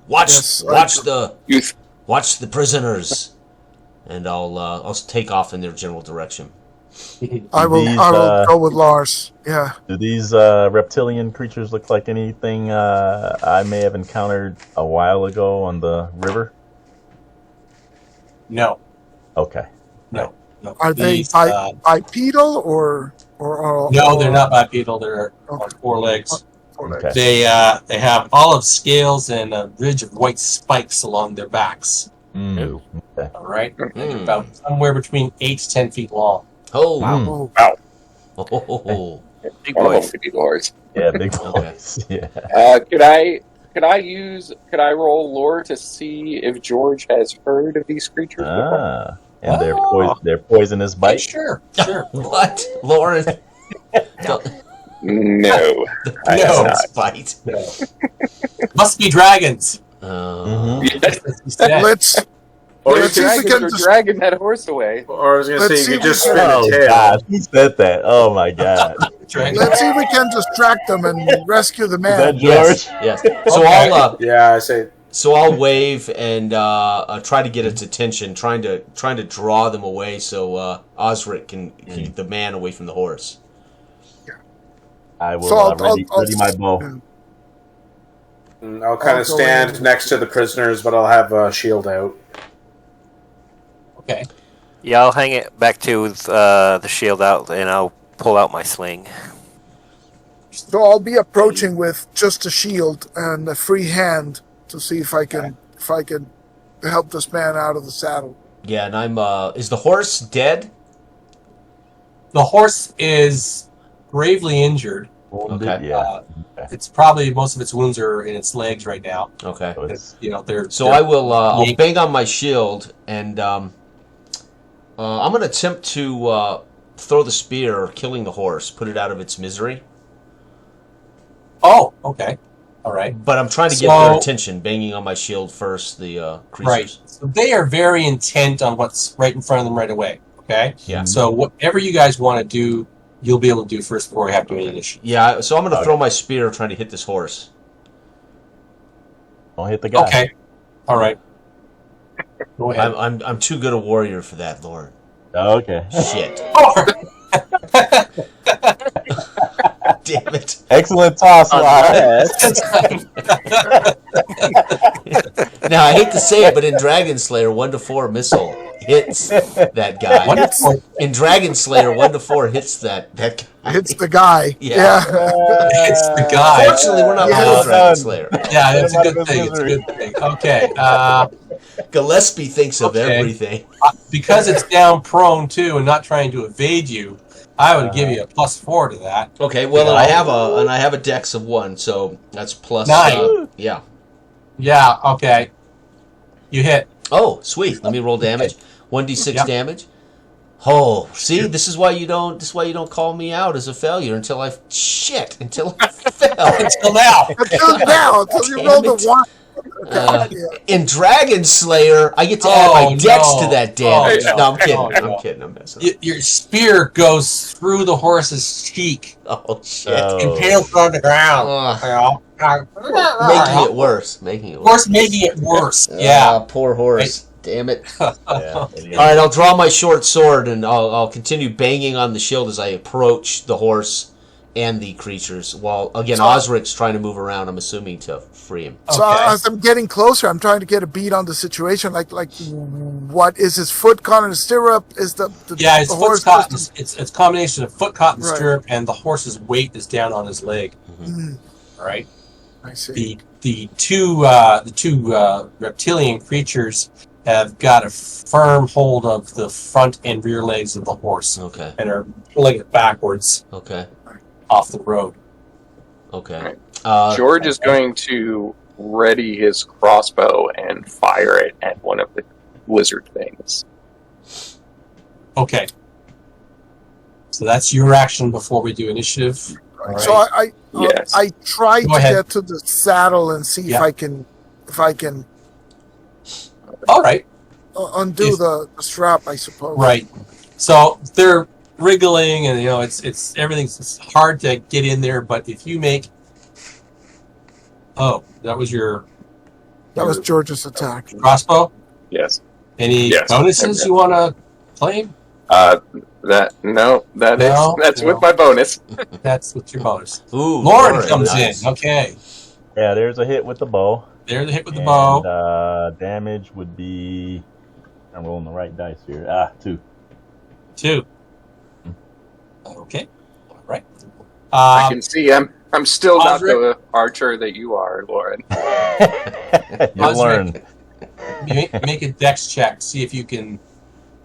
Watch the prisoners, and I'll take off in their general direction. I will go with Lars. Yeah. Do these reptilian creatures look like anything I may have encountered a while ago on the river? No. Okay. No. Are they bipedal or no? They're not bipedal. They're on four legs. Okay. They have olive scales and a ridge of white spikes along their backs. Okay. All right. They're about somewhere between 8 to 10 feet long. Oh wow! Big boys. Yeah, big boys. Yeah. Could I roll lore to see if George has heard of these creatures before? And their poisonous bite? Sure. What? Lauren? No. Bite. No. Must be dragons. Let's see if we can dragging that horse away. Or I was going to say, you could just spin a tail. God, who said that? Oh, my God. Let's see if we can distract them and rescue the man. Is that George? Yes. So I say... So I'll wave and try to get its attention, trying to draw them away so Osric can keep the man away from the horse. I will ready my bow. I'll kind of stand next to the prisoners, but I'll have a shield out. Okay. Yeah, I'll hang it back to the shield out, and I'll pull out my sling. So I'll be approaching with just a shield and a free hand to see if I can help this man out of the saddle. Yeah, and I'm. Is the horse dead? The horse is gravely injured. Okay. Yeah. It's probably most of its wounds are in its legs right now. Okay. So I will. I'll bang on my shield, and I'm going to attempt to throw the spear, killing the horse, put it out of its misery. Oh, okay. All right. But I'm trying to get their attention, banging on my shield first, the creatures. Right. So they are very intent on what's right in front of them right away. Okay? Yeah. So whatever you guys want to do, you'll be able to do first before we have to do any initiative. Yeah, so I'm going to throw my spear trying to hit this horse. Don't hit the guy. Okay. All right. Go ahead. I'm too good a warrior for that, Lord. Okay. Shit. Damn it. Excellent toss, Lars. Now, I hate to say it, but in Dragon Slayer, 1-4 missile hits that guy. In Dragon Slayer, 1-4 hits that guy. Hits the guy. Yeah. It's the guy. Fortunately, we're not playing Dragon Slayer. Yeah, it's a good thing. It's a good thing. Okay. Gillespie thinks of everything. Because it's down prone, too, and not trying to evade you, I would give you a +4 to that. Okay, well, and I have a dex of 1, so that's plus 9. Yeah. Yeah. Okay. You hit. Oh, sweet. Let me roll damage. 1d6 damage. Oh, see, this is why you don't call me out as a failure until I fell. Until now. Until you rolled a 1. In Dragon Slayer, I get to add my dex to that damage. Oh, no, I'm kidding. no. I'm kidding. I'm messing up. Your spear goes through the horse's cheek, Oh, shit. impales on the ground. Making it worse. Making it Of worse. course, making it worse. Yeah. Poor horse. Damn it. Yeah. All right, I'll draw my short sword and I'll continue banging on the shield as I approach the horse and the creatures. While again, Osric's trying to move around. I'm assuming to free him. So Okay. as I'm getting closer, I'm trying to get a beat on the situation. Like, what is his foot caught in a stirrup? Is the Yeah, his the foot's horse caught. just- It's a combination of foot caught in the Right. stirrup, and the horse's weight is down on his leg. Mm, All right. I see. The two reptilian creatures have got a firm hold of the front and rear legs of the horse Okay. and are pulling it backwards Okay. off the road. Okay. George is going to ready his crossbow and fire it at one of the lizard things. Okay. So that's your action before we do initiative. All right. So Yes. I try Go to ahead. get to the saddle and see Yeah. if I can All right. undo If- the strap. I suppose. Right. So they're wriggling, and it's everything's hard to get in there. But if you make, that was your That was George's attack. crossbow. Yes. Any Yes. bonuses you want to claim? That's No, no. with my bonus. That's with your bonus. Ooh, Lauren comes nice. in. Okay. Yeah, there's a hit with the bow. There's the hit with the And, bow. damage would be. I'm rolling the right dice here. 2. 2. Okay. All right. I can see I'm still not Osric? the archer that you are, Lauren. You'll learn. Make a dex check. See if you can Dex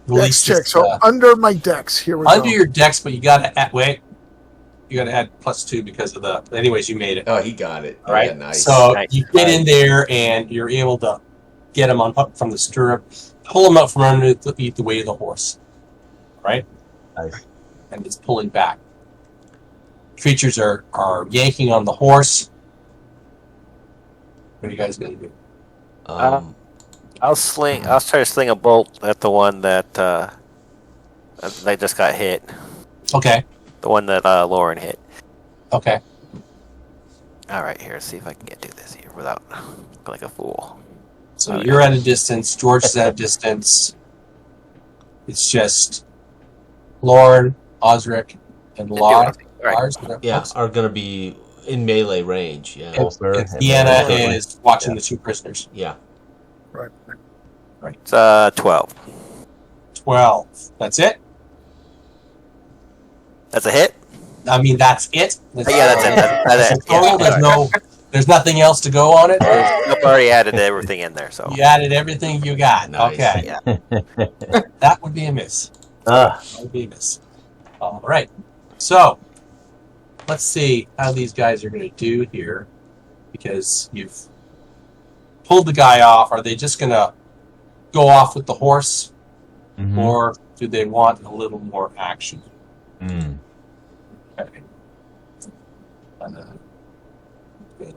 release check. this, So under my dex, here we under go. your dex, but you gotta add, wait. You gotta add +2 because of the. Anyways, you made it. Oh, he got it. All right. Yeah, nice. So Nice. you get in there and you're able to get him up from the stirrup, pull him up from underneath the weight of the horse. All right. Nice. And it's pulling back. Creatures are yanking on the horse. What are you guys gonna do? I'll try to sling a bolt at the one that they just got hit. Okay. The one that Lauren hit. Okay. All right, here. See if I can do this here without looking like a fool. So you're at a distance. George is at a distance. It's just Lauren, Osric, and Lars. Right. Lars, whatever Yeah, folks. are going to be in melee range. Yeah. And, Sir, and and Deanna then- is watching the two prisoners. Yeah. Right. It's 12. 12. That's it? That's a hit. I mean, that's it? That's Yeah, that's it. That's it. total? There's nothing else to go on it? I've already added everything in there, so You added everything you got. Nice. Okay. yeah. That would be a miss. Ah, That would be a miss. All right. So, let's see how these guys are going to do here. Because you've pulled the guy off. Are they just going to go off with the horse? mhm. Or do they want a little more action? Mm. Okay. Good.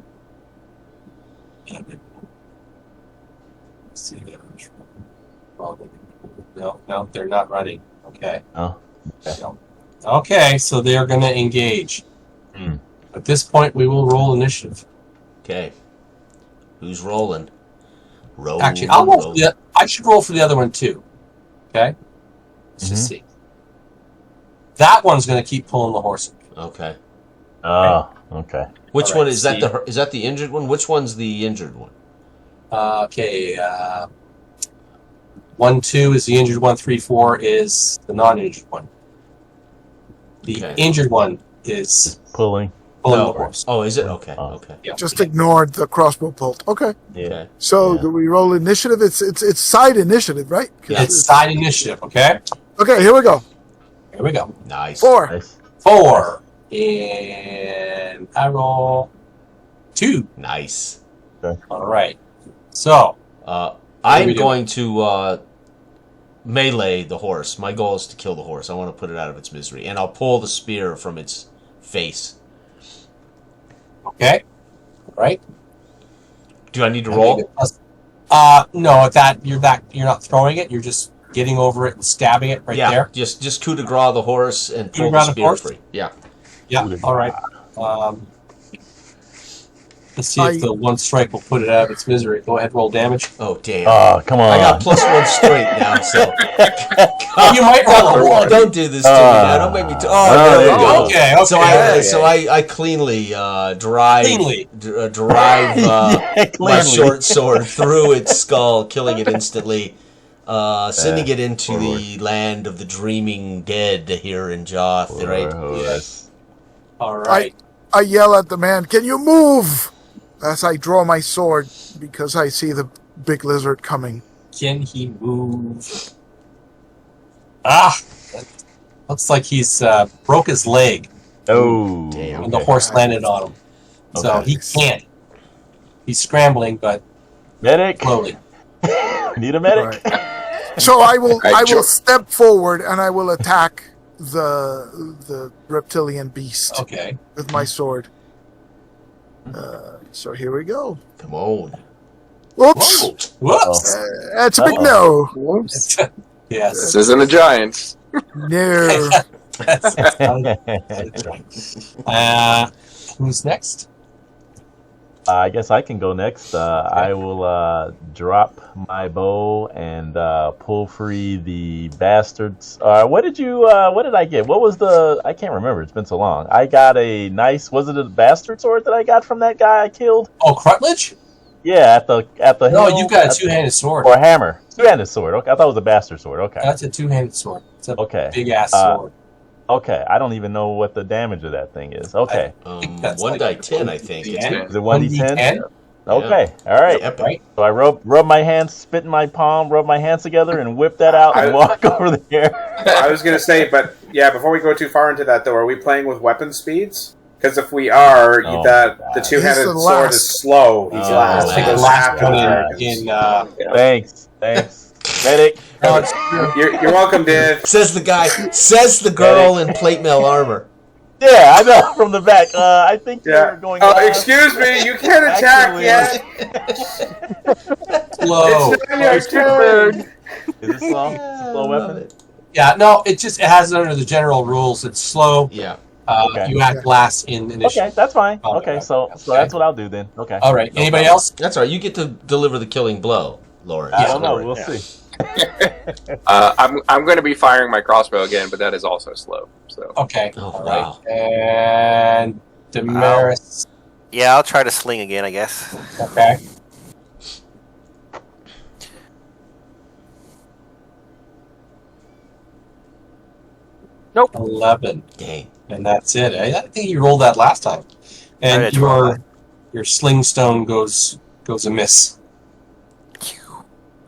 Let's see there. No, they're not running. Okay. Oh, No. Okay, so they are going to engage. Hmm. At this point, we will roll initiative. Okay. Who's rolling? Roll. Actually, I should roll for the other one too. Okay. Let's just see. That one's going to keep pulling the horse. Okay. Oh, okay. Which All right, one is that? see. Is that the injured one? Which one's the injured one? Okay. 1, 2 is the injured one. 3, 4 is the non-injured one. The Okay. injured one is Pulling. pulling Oh. the horse. Oh, is it? Okay. Oh. Okay. Yeah. Just ignored the crossbow bolt. Okay. Yeah. Okay. So Yeah. do we roll initiative? It's side initiative, right? 'Cause It's side initiative. Okay. Okay, here we go. Here we go. Nice. 4. Nice. 4 and I roll 2. Nice. All right. So I'm we do? going to melee the horse. My goal is to kill the horse. I want to put it out of its misery, and I'll pull the spear from its face. okay. All right. Do I need to roll? No, you're not throwing it. You're just getting over it and stabbing it right there. Just coup de grace the horse and pull de the grace the spear horse? free. Yeah. Yeah. All right. Let's see if the one strike will put it out of its misery. Go ahead, roll damage. Oh damn! Oh, come on! I got +1 straight now, so You might roll a one. Don't do this to me now. Don't make me. There we go. Okay. So I cleanly drive my short sword through its skull, killing it instantly, sending it into the land of the dreaming dead here in Joth. Right? Yes. All right. I yell at the man, "Can you move?" As I draw my sword because I see the big lizard coming. Can he move? Ah! Looks like he's broke his leg Oh, damn. when the horse landed on him. So Okay. he can't. He's scrambling, but medic. slowly. Need a medic. Right. So I will step forward and I will attack the reptilian beast Okay. with my sword. So here we go. Come on. Whoops! Whoops! That's a big no. Whoops. Yes. This isn't a giant. No. That's right. Who's next? I guess I can go next. I will drop my bow and pull free the bastards. What did I get? What was the? I can't remember. It's been so long. I got a nice. Was it a bastard sword that I got from that guy I killed? Oh, Crutledge? Yeah, at the No, hill, you've got a two-handed sword. or hammer. Two-handed sword. Okay, I thought it was a bastard sword. Okay. That's a two-handed sword. It's a Okay. big-ass sword. Okay, I don't even know what the damage of that thing is. Okay, That's 1d10, I think. It's D10. is it 1d10? 1d10? Okay, all right. Yep. Right? So I rub my hands, spit in my palm, rub my hands together, and whip that out and walk over there. I was going to say, but yeah, before we go too far into that, though, are we playing with weapon speeds? Because if we are, Oh, the two-handed He's the sword last. is slow. He's Oh, last. Let's He take the goes last after one the in dragons. Thanks. Medic. No, it's true. You're welcome, Div. Says the girl in plate mail armor. Yeah, I know, from the back. I think Yeah. you're going Oh, last. excuse me. You can't attack Actually, yet. Slow. It's not your turn. Is it slow? It's a slow weapon? Yeah, no, it has it under the general rules. It's slow. Yeah. Okay. You act last in initiative. Okay, that's fine. Oh, Okay, okay. so that's what I'll do then. Okay. All right. No Anybody problem. else? That's all right. You get to deliver the killing blow, Lauren. I don't know. Lauren. We'll see. I'm going to be firing my crossbow again, but that is also slow. So Okay. Oh, All wow. right. And Damaris. Yeah, I'll try to sling again, I guess. Okay. Nope. 11. Dang. And that's it. I think you rolled that last time. I And did roll your sling stone goes amiss.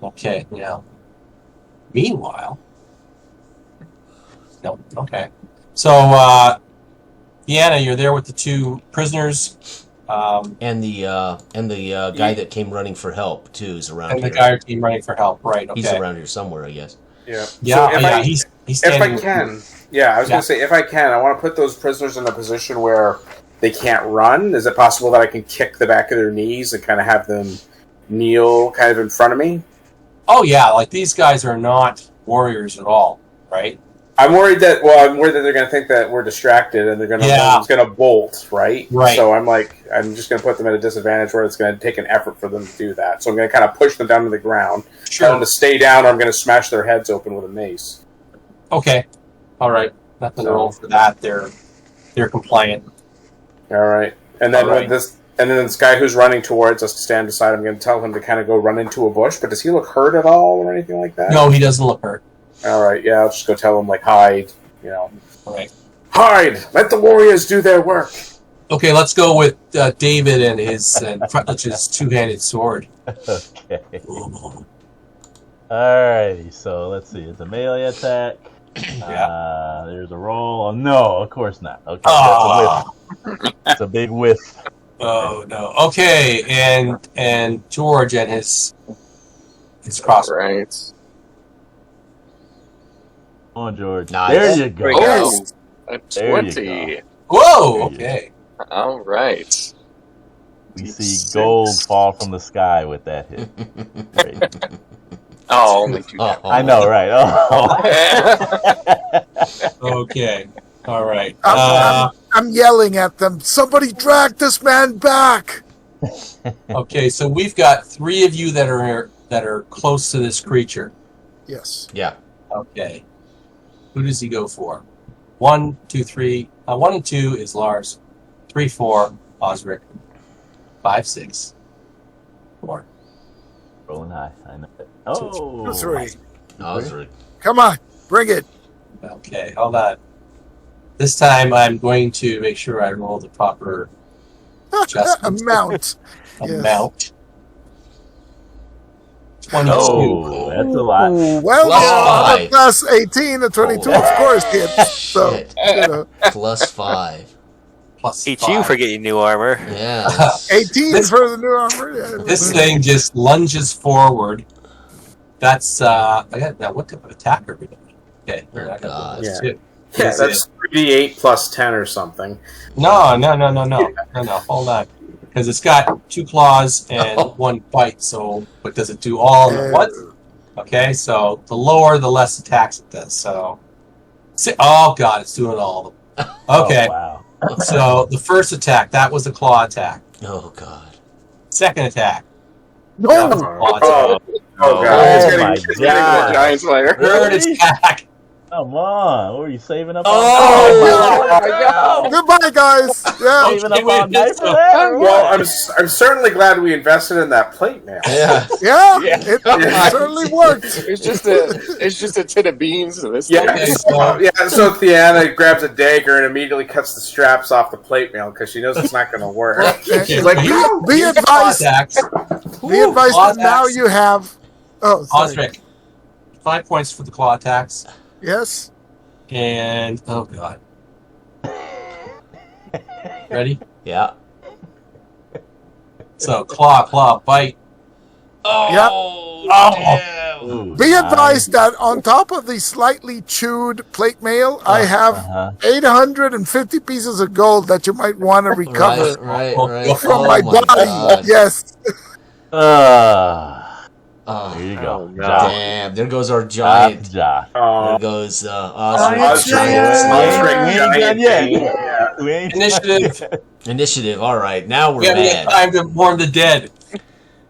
Okay, now. Meanwhile. No, okay. So, Deanna, you're there with the two prisoners. And the guy that came running for help too is around And here. the guy team running for help. Right, okay. He's around here somewhere, I guess. Yeah. Yeah, So yeah, he's if standing. I can, yeah, I was Yeah. going to say, if I can, I want to put those prisoners in a position where they can't run. Is it possible that I can kick the back of their knees and kind of have them kneel kind of in front of me? Oh, yeah, like these guys are not warriors at all, right? I'm worried that they're going to think that we're distracted and they're going to Yeah. one's going to bolt, right? Right. So I'm just going to put them at a disadvantage where it's going to take an effort for them to do that. So I'm going to kind of push them down to the ground, tell them to stay down, or I'm going to smash their heads open with a mace. Okay. All right. Nothing to roll for that. They're compliant. All right, and then All right. this guy who's running towards us to stand beside, I'm going to tell him to kind of go run into a bush. But does he look hurt at all or anything like that? No, he doesn't look hurt. All right, yeah, I'll just go tell him hide, All right. hide. Let the warriors do their work. Okay, let's go with David and Crutledge's two-handed sword. Okay. Alrighty, so let's see. It's a melee attack. Yeah. There's a roll. Oh, no, of course not. Okay, Oh. that's a whiff. It's a big whiff. Oh no. Okay, and George and his crossbow. right. Come on, George. Nice. There you go. There we go. Nice. A There you 20. Whoa. There you Okay. All right. We see gold fall from the sky with that hit. Great. Oh, only 2. I know, right? Oh. Okay. All right. I'm yelling at them. Somebody drag this man back. Okay, so we've got 3 of you that are close to this creature. Yes. Yeah. Okay. Who does he go for? 1, 2, 3. 1 and 2 is Lars. 3, 4, Osric. 5, 6, 4. Rolling high. I know it. Oh, 3. Osric. Come on, bring it. Okay, hold on. This time I'm going to make sure I roll the proper adjustment Amount. amount. 22. Oh, that's a lot. Ooh, well, Plus yeah, 5. plus 18 and 22, of course, hits. So, Shit. you know, Plus 5. Plus Teach 5. you for getting new armor. Yeah. that's- 18 This- for the new armor. Yeah. This thing just lunges forward. That's I got now. What type of attack are we doing? Okay, I got God. this Yeah. too. Yeah, Is that's 3d8 plus 10 or something. No. Hold on, because it's got 2 claws and Oh. 1 bite. So, but does it do all at once? Okay, so the lower, the less attacks it does. So, oh god, it's doing all of them. Okay, Oh, wow. so the first attack, that was a claw attack. Oh, God. Second attack, No. that was a claw attack. Oh, God. Oh, It's getting, my it's getting God. more Giant Slayer. Third Really? attack. Come on. What were you saving up Oh, on? my God. Goodbye, guys. Yeah. Saving up Okay, on wait, knife so- for that? or Well, what? I'm certainly glad we invested in that plate mail. Yeah. Yeah. Yeah. It certainly worked. It's just a tin of beans. So this Yeah, Okay, so Theana grabs a dagger and immediately cuts the straps off the plate mail because she knows it's not going to work. She's like, no! Be Claw advised. attacks. Be advised Claw that now attacks. you have. Oh, sorry. Osric, 5 points for the claw attacks. Yes. And oh god. Ready? Yeah. So claw, bite. Oh, damn. Ooh, Be nice. advised that on top of the slightly chewed plate mail, I have Uh-huh. 850 pieces of gold that you might want to recover Right. from Oh, my body. God. Yes. Oh, There you go. no. Josh. damn. There goes our giant. Josh. There goes Osric. Osric. We ain't done yet. Yeah. We ain't Initiative. Initiative. All right. Now we're We haven't got mad. time to warn the dead.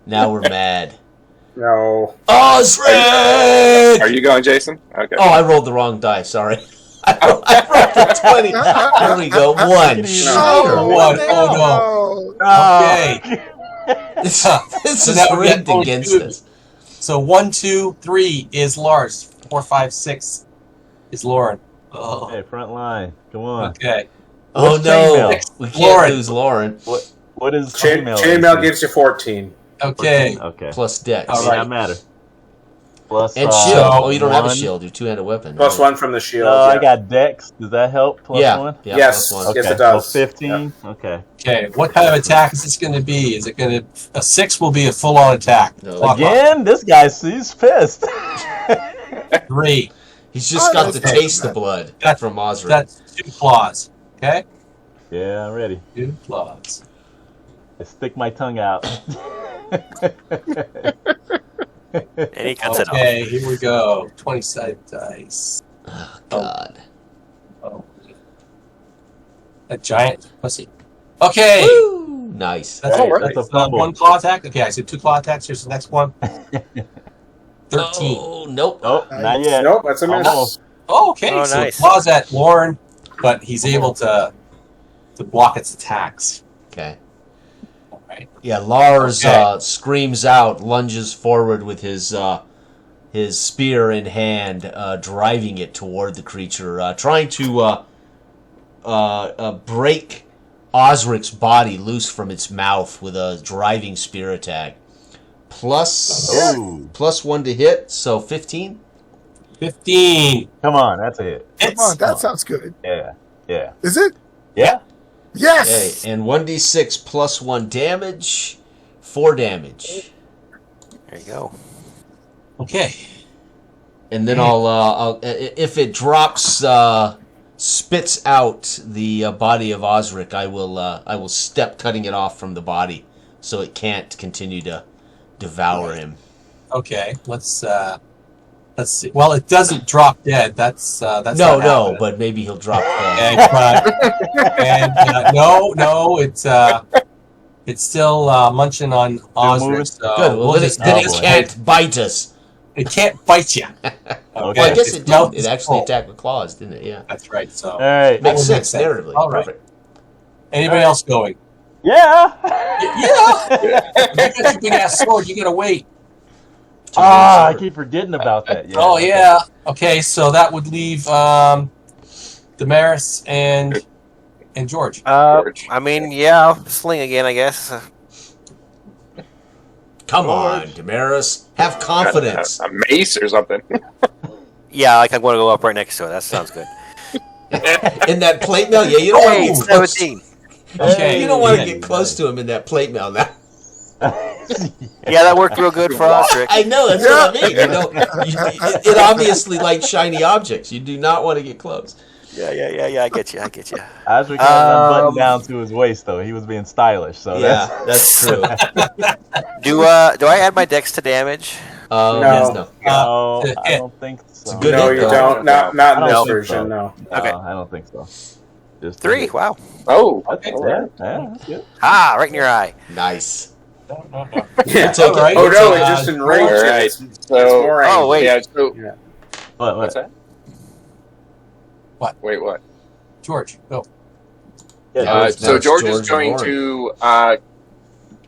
Now we're mad. No. Osric! Are you going, Jason? Okay. Oh, I rolled the wrong die. Sorry. I rolled the 20. There we go. 1. No. Sure. One. Oh Oh. Okay. This So is now we get rigged only against 2. us. So 1, 2, 3 is Lars. 4, 5, 6 is Lauren. Oh. Hey, front line. Come on. Okay. Oh, What's no. chainmail? We can't Lauren. lose Lauren. What is Chainmail gives you 14. Okay. Okay. Plus dex. All Does right. not matter. Plus And shield. So, Oh, you don't have a 1. shield. You're two-handed weapon. Plus right? 1 from the shield. No, yeah. I got Dex. Does that help? Plus Yeah. 1? Yeah, Yes. plus 1. Yes, Okay. it does. So 15. Okay. Okay. What kind of attack is this going to be? Is it going to a 6 will be a full-on attack? No. Claw, claw. Again, this guy's he's pissed. 3. He's just got to okay. taste the blood That's- from Osric. That's 2 claws. Okay. Yeah, I'm ready. 2 claws. I stick my tongue out. And he cuts it off. Okay. Here we go. 20-sided dice. Oh, God. Oh. A giant pussy. Okay. Woo! Nice. That's Hey, all right. that's a So fumble. 1 claw attack. Okay, I said 2 claw attacks. Here's the next one. 13. Oh, nope. Oh, not yet. Nope, that's a miss. Almost. Oh, okay. Oh, so nice. claws at Lauren, but he's able to block its attacks. Okay. All right. Yeah, Lars Okay. screams out, lunges forward with his spear in hand, driving it toward the creature, trying to break Osric's body loose from its mouth with a driving spear attack. Plus Oh, +1 to hit, so 15. 15. come on, that's a hit. Come Hits. on, that sounds good. Yeah, yeah, Is it? yeah. Yes. Okay, and 1d6 +1 damage, 4 damage. There you go. Okay. And then I'll if it drops, spits out the body of Osric, I will step cutting it off from the body so it can't continue to devour him. Okay, let's see. Well, it doesn't drop dead. That's No, not no, happening. but maybe he'll drop. No, it's still munching on moving? Osric. So Good. Well, we'll then, just then it go with can't bite us. It can't bite you. Well, I guess it No, did. It actually attacked with claws, didn't it? Yeah. That's right. So All right. Makes would make sense sense. narratively. All right. Perfect. Anybody else going? Yeah. Yeah. You got your big ass sword. You gotta wait. I keep forgetting about that. Yeah. Oh yeah. Okay, so that would leave Damaris and George. George. I mean, yeah, I'll sling again, I guess. Come on, Damaris. Have confidence. A mace or something. Yeah, like I'm going to go up right next to it. That sounds good. In that plate mail? Yeah, you don't want to Hey, get close. 17. Okay. You don't want to yeah, get close to him in that plate mail now. Yeah, that worked real good for Osric. I know, that's what I mean. You know, it obviously likes shiny objects. You do not want to get close. Yeah, I get you. Osric had that button down to his waist, though. He was being stylish. So Yeah, that's true. Do I add my dex to damage? No. Yes, no. No, Yeah. I don't think so. Good No, hit, you though. don't. Not I in don't this think version. so. No. Okay. I don't think so. Just 3. Wow. Oh, Okay. Yeah, that's good. Ah, right in your eye. Nice. No. Take Yeah. it. All right. Oh no! It Uh, just enraged all you. right. It's So, more oh, angry. wait. yeah. So, Yeah. What? what's that? What? Wait, what? George, go. Yeah, Now So it's George is and going Lauren. to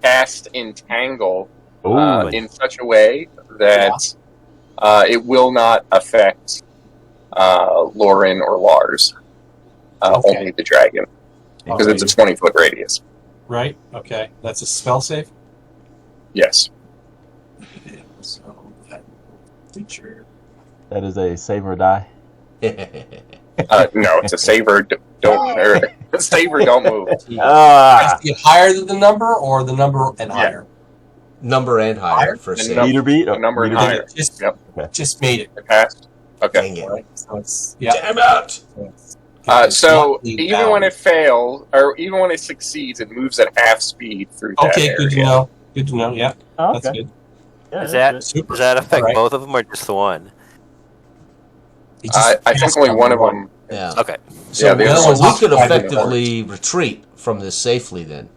cast Entangle Ooh, in such a way that it will not affect Lauren or Lars. Okay. Only the dragon, because Okay. it's a 20-foot radius. Right. Okay. That's a spell save. Yes. So that feature. that is a save or die. No, it's a saver. Saver don't move. Ah, Is it higher than the number, or the number and higher? Number and higher for The save. number. meter beat. The number and meter beat. higher. Just, Yep. just made it. It passed. Okay. Dang it. Right. So it's yeah. Damn it! So It's even when it fails, or even when it succeeds, it moves at half speed through that okay, area. good to know. Good to know. Yeah, Oh, that's okay. good. Yeah, Does that's that good. Super. does that affect All right. both of them or just the one? He just I think passed only on one of one. them. Yeah. Okay. So, Yeah, the other so one's we not could quite effectively retreat from this safely then,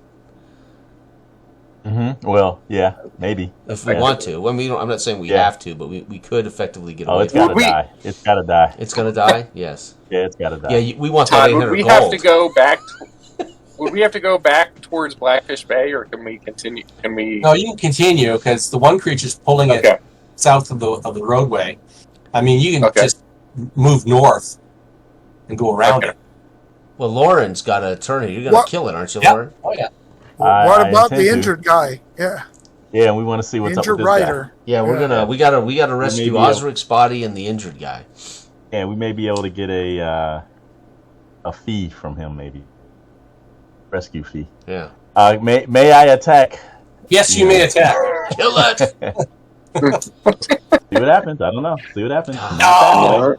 Well, yeah, maybe. if we Yeah. want to. I mean, I'm not saying we Yeah. have to, but we could effectively get Oh, away it's from gotta it. we- die. It's gotta die. It's going to die? Yes. Yeah, it's gotta die. Yeah, we want that Todd, 800 would we gold. have to go back? Would we have to go back towards Blackfish Bay, or can we continue? Can we? No, you can continue because the one creature's pulling Okay. it south of the roadway. I mean, you can Okay. just move north and go around Okay. it. Well, Lauren's got to turn it. You're going What? to kill it, aren't you, Yeah. Lauren? Oh yeah. What I about intend the to. injured guy? Yeah, Yeah, and we want to see what's injured up with this rider. Yeah, we're Yeah. gonna we gotta rescue Maybe, Osric's body and the injured guy. guy. Yeah, we may be able to get a fee from him, maybe rescue fee. Yeah. May I attack? Yes, you may attack. Kill it! See what happens. I don't know. See what happens. No.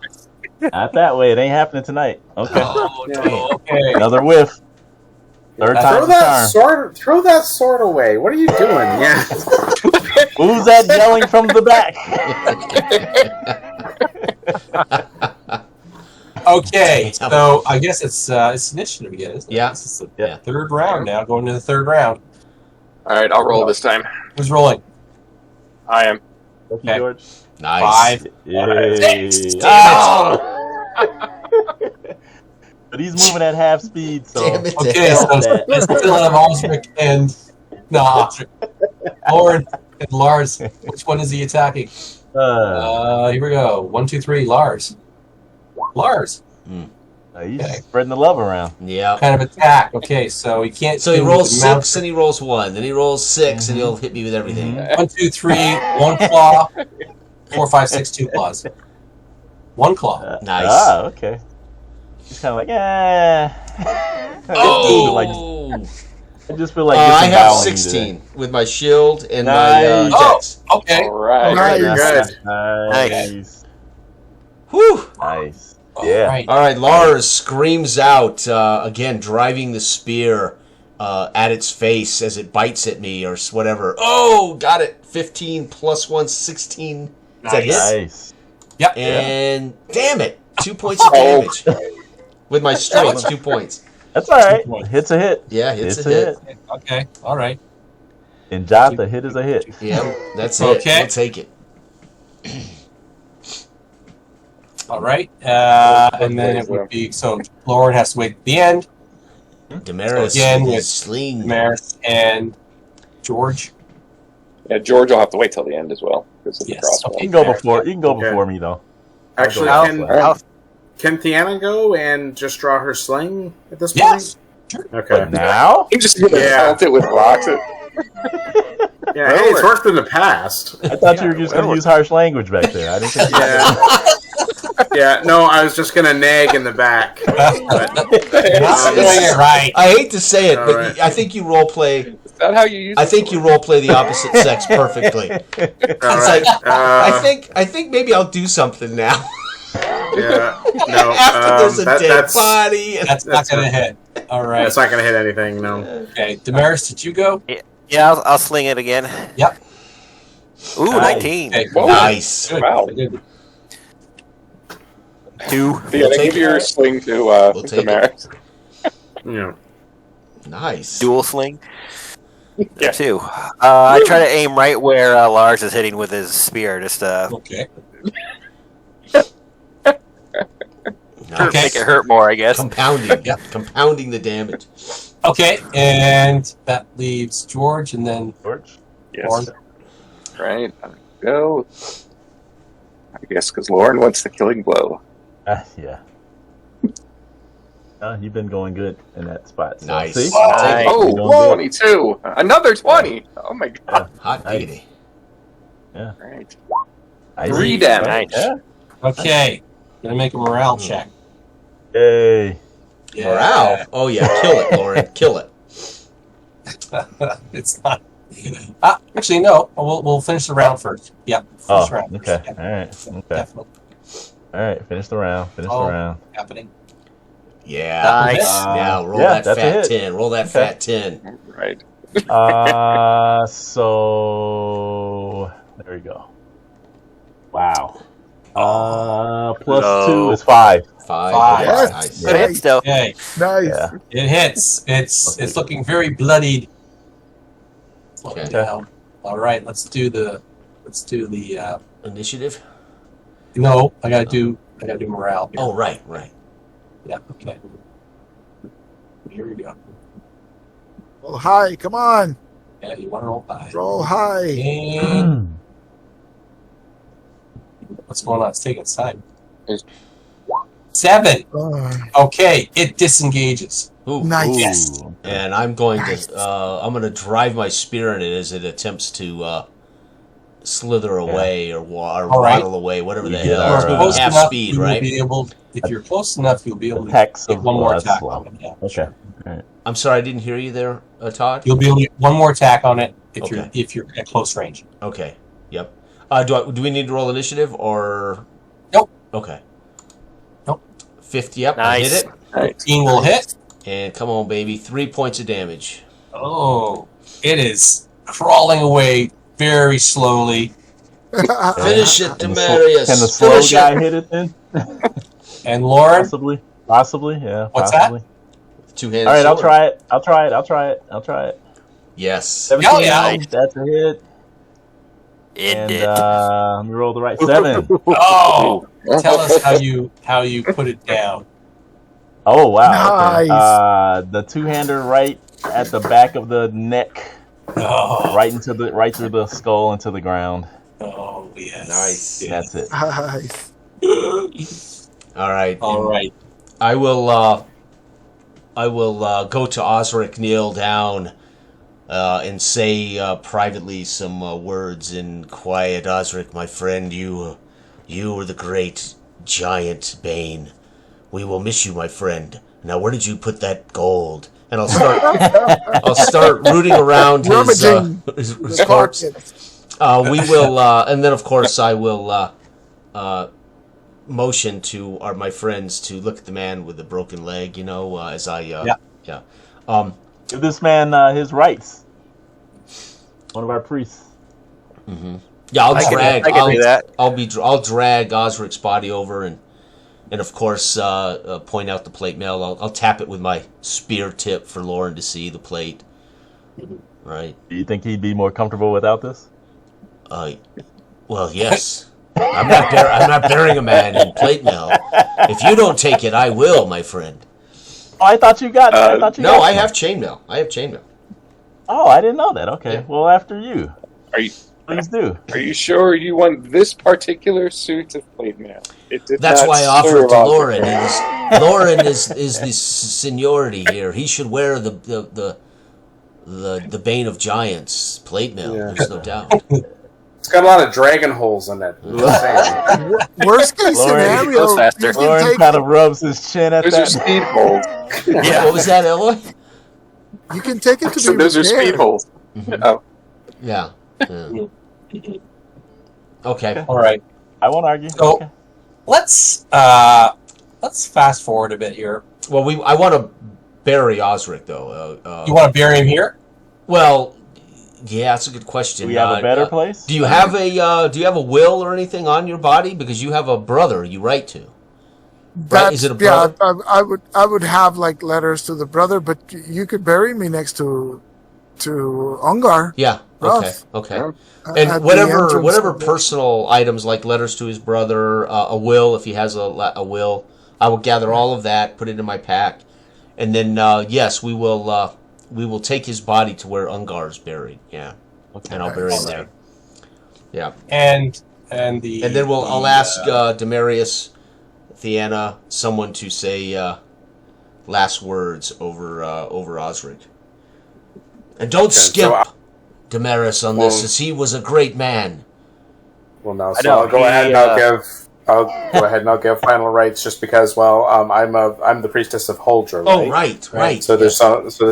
Not that way. It ain't happening tonight. Okay. Oh, no. Okay. Another whiff. Third Throw Throw time's the that charm. sword. Throw that sword away. What are you doing? Yeah. Who's that yelling from the back? Okay. So I guess it's initiative again, isn't it? Yeah. This is the Yeah. third round now. Going to the third round. All right, I'll roll this time. Who's rolling? I am. Okay, Okay. George. Nice. 5. Yay. Damn it. Oh! But he's moving at half speed, so Damn it. Okay, so I still have Osric and Osric. Lauren and Lars. Which one is he attacking? Here we go. 1, 2, 3. Lars. Lars. he's Okay. spreading the love around. Yeah. Kind of attack. Okay, so he can't. So he do rolls the mount- 6 and he rolls 1. Then he rolls 6 and he'll hit me with everything. 1, 2, 3. 1 claw. 4, 5, 6. 2 claws. 1 claw. Nice. Ah, okay. He's kind of like, eh. Oh! I just feel like I have disawoweling 16 with my shield and Nice. my dex. Okay. All right. Nice. You're good. Nice. Whew! Nice. All Yeah. right. All right, Lars screams out, again, driving the spear at its face as it bites at me or whatever. Oh, got it. 15 plus 1, 16. Is that hit? Nice. Yep. And damn it, 2 points of damage. With my strength, 2 points. That's all right. Hit's a hit. Yeah, it's a hit. Okay. All right. In Joth, a hit is a hit. Yeah, that's it. Okay. We'll take it. All right. And then it would be so Lauren has to wait at the end. Damaris Again with with his sling. Damaris and George. Yeah, George will have to wait till the end as well because of the Yes, crossbow. You can go before. You can go Okay. before me though. Actually, I'll- can Theana go and just draw her sling at this point? Yes. Sure. Okay. But now, He just gonna Yeah. pelt it with rocks. Yeah, hey, it's worked in the past. I thought you were just going to use harsh language back there. I didn't think. Yeah. Yeah, no, I was just gonna nag in the back. Not doing it right. I hate to say it, All but right. I think you role play. Is that how you use I think you role play the opposite sex perfectly. All It's right. like I think maybe I'll do something now. Yeah, no. After there's a dead that's body. That's not going to hit. All right. That's not gonna hit anything. No. Okay. Damaris, did you go? Yeah, I'll sling it again. Yep. Ooh, Nice. 19. Okay. Whoa. Nice. Good. Wow. Good. 2. Yeah, take give your it. sling to We'll take Damaris. Yeah. Nice. Dual sling. Yeah. 2. I try to aim right where Lars is hitting with his spear, just to Okay. Nice. Okay. make it hurt more, I guess. Compounding. Yep. Compounding the damage. Okay. And that leaves George and then George. Lauren. Yes. Right. Go. I guess because Lauren wants the killing blow. Yeah. You've been going good in that spot. So, Nice. See? Nice. Oh, You're doing good. 22. Another 20. Oh my god. Hot diggity. Right. Nice. 3 damage. Nice. Yeah. Okay. Gonna make a morale check. Yay. Yeah. Morale. Oh yeah, kill it, Lauren. Kill it. It's not. Actually, no. We'll finish the round first. Yeah. Finish Oh, the round okay. first. All right. Okay. Definitely All right. Finish the round. Finish Oh. the round. happening. Yeah. Nice. Now roll Yeah, that that's a fat hit. 10. Roll that Okay. fat 10. Right. So there we go. Wow. Plus No. 2 is 5. 5. Five. Yes. Yes. Nice. Good hit still. Okay. Nice. Yeah. It hits. It's looking very bloodied. Slow it Okay. down. All right. Let's do the. Initiative. No, I gotta do morale. Here. Oh right. Yeah. Okay. Here we go. Roll high. Come on. Yeah, you want to roll high. Roll high. And what's going on? It's taking its time. 7. Okay, it disengages. Ooh. Nice. Yes. And I'm going Nice. to I'm going to drive my spear in it as it attempts to slither away or All right. waddle away, whatever the You get hell. our, It's moving Close half enough, speed, you will right? be able. If you're close enough, you'll be able to Attacks get of one more less attack slow. on it. Yeah. Okay. I'm sorry, I didn't hear you there, Todd. You'll be able to get one more attack on it Okay. if you're at close range. Okay. Yep. Do we need to roll initiative or? Nope. Okay. Nope. 50 up. I Nice. hit it. 15 will hit. And come on, baby. 3 points of damage. Oh, it is crawling away very slowly. Finish it, Can the Demarius. slow Finish guy it. hit it then? And Lauren, Possibly. Yeah. What's possibly. Two-handed All right. sword. I'll try it. Yes. 17. Oh, yeah. That's a hit. It And did. let me roll the right 7. oh, tell us how you put it down. Oh wow! Okay. Nice. The two-hander right at the back of the neck, Oh, right through the skull into the ground. oh yes. Nice. Yes. That's it. Nice. All right. All right. I will go to Osric, kneel down, and say privately some words in quiet. Osric, my friend, you were the great giant Bane. We will miss you, my friend. Now, where did you put that gold? And I'll start rooting around Rummaging his corpse. We will, and then of course I will motion to my friends to look at the man with the broken leg. As I Give this man his rights. One of our priests. Mm-hmm. Yeah, I can do that. I'll drag Osric's body over and of course point out the plate mail. I'll tap it with my spear tip for Lauren to see the plate. Right. Do you think he'd be more comfortable without this? Well, yes. I'm not burying a man in plate mail. If you don't take it, I will, my friend. Oh, I thought you got. I have chainmail. Oh, I didn't know that. Okay, Yeah. well, after you. Please do. Are you sure you want this particular suit of plate mail? That's why I offer it to Lauren. Lauren is the seniority here. He should wear the Bane of Giants plate mail. Yeah. There's no doubt. It's got a lot of dragon holes in it. Just saying. Worst case Lauren, scenario, goes faster. you can Lauren take, kind of rubs his chin at Those are that. speed holes. What was that, Eloy? you can take it to So be those are speed repaired. holes. Mhm. Oh. Yeah. Okay. All right. I won't argue. So- Okay. Let's fast forward a bit here. Well, I want to bury Osric though. You want to bury him here? Well, yeah, that's a good question. Do we have a better place? Do you have a will or anything on your body? Because you have a brother you write to. Right? Is it a brother? Yeah, I would have like letters to the brother, but you could bury me next to Ungar. Yeah. Rough. Okay. Yeah. And At the whatever entrance. personal items like letters to his brother, a will if he has a will, I will gather all of that, put it in my pack, and then yes, we will take his body to where Ungar is buried. Yeah, and I'll bury him there. Yeah, And and then I'll ask Demarius, Theana, someone to say last words over Osric, and don't skip Damaris on this, as he was a great man. Well, no. I So know, I'll go ahead and I'll give final rights just because. Well, I'm the priestess of Huldra. Oh, Right? right. So there's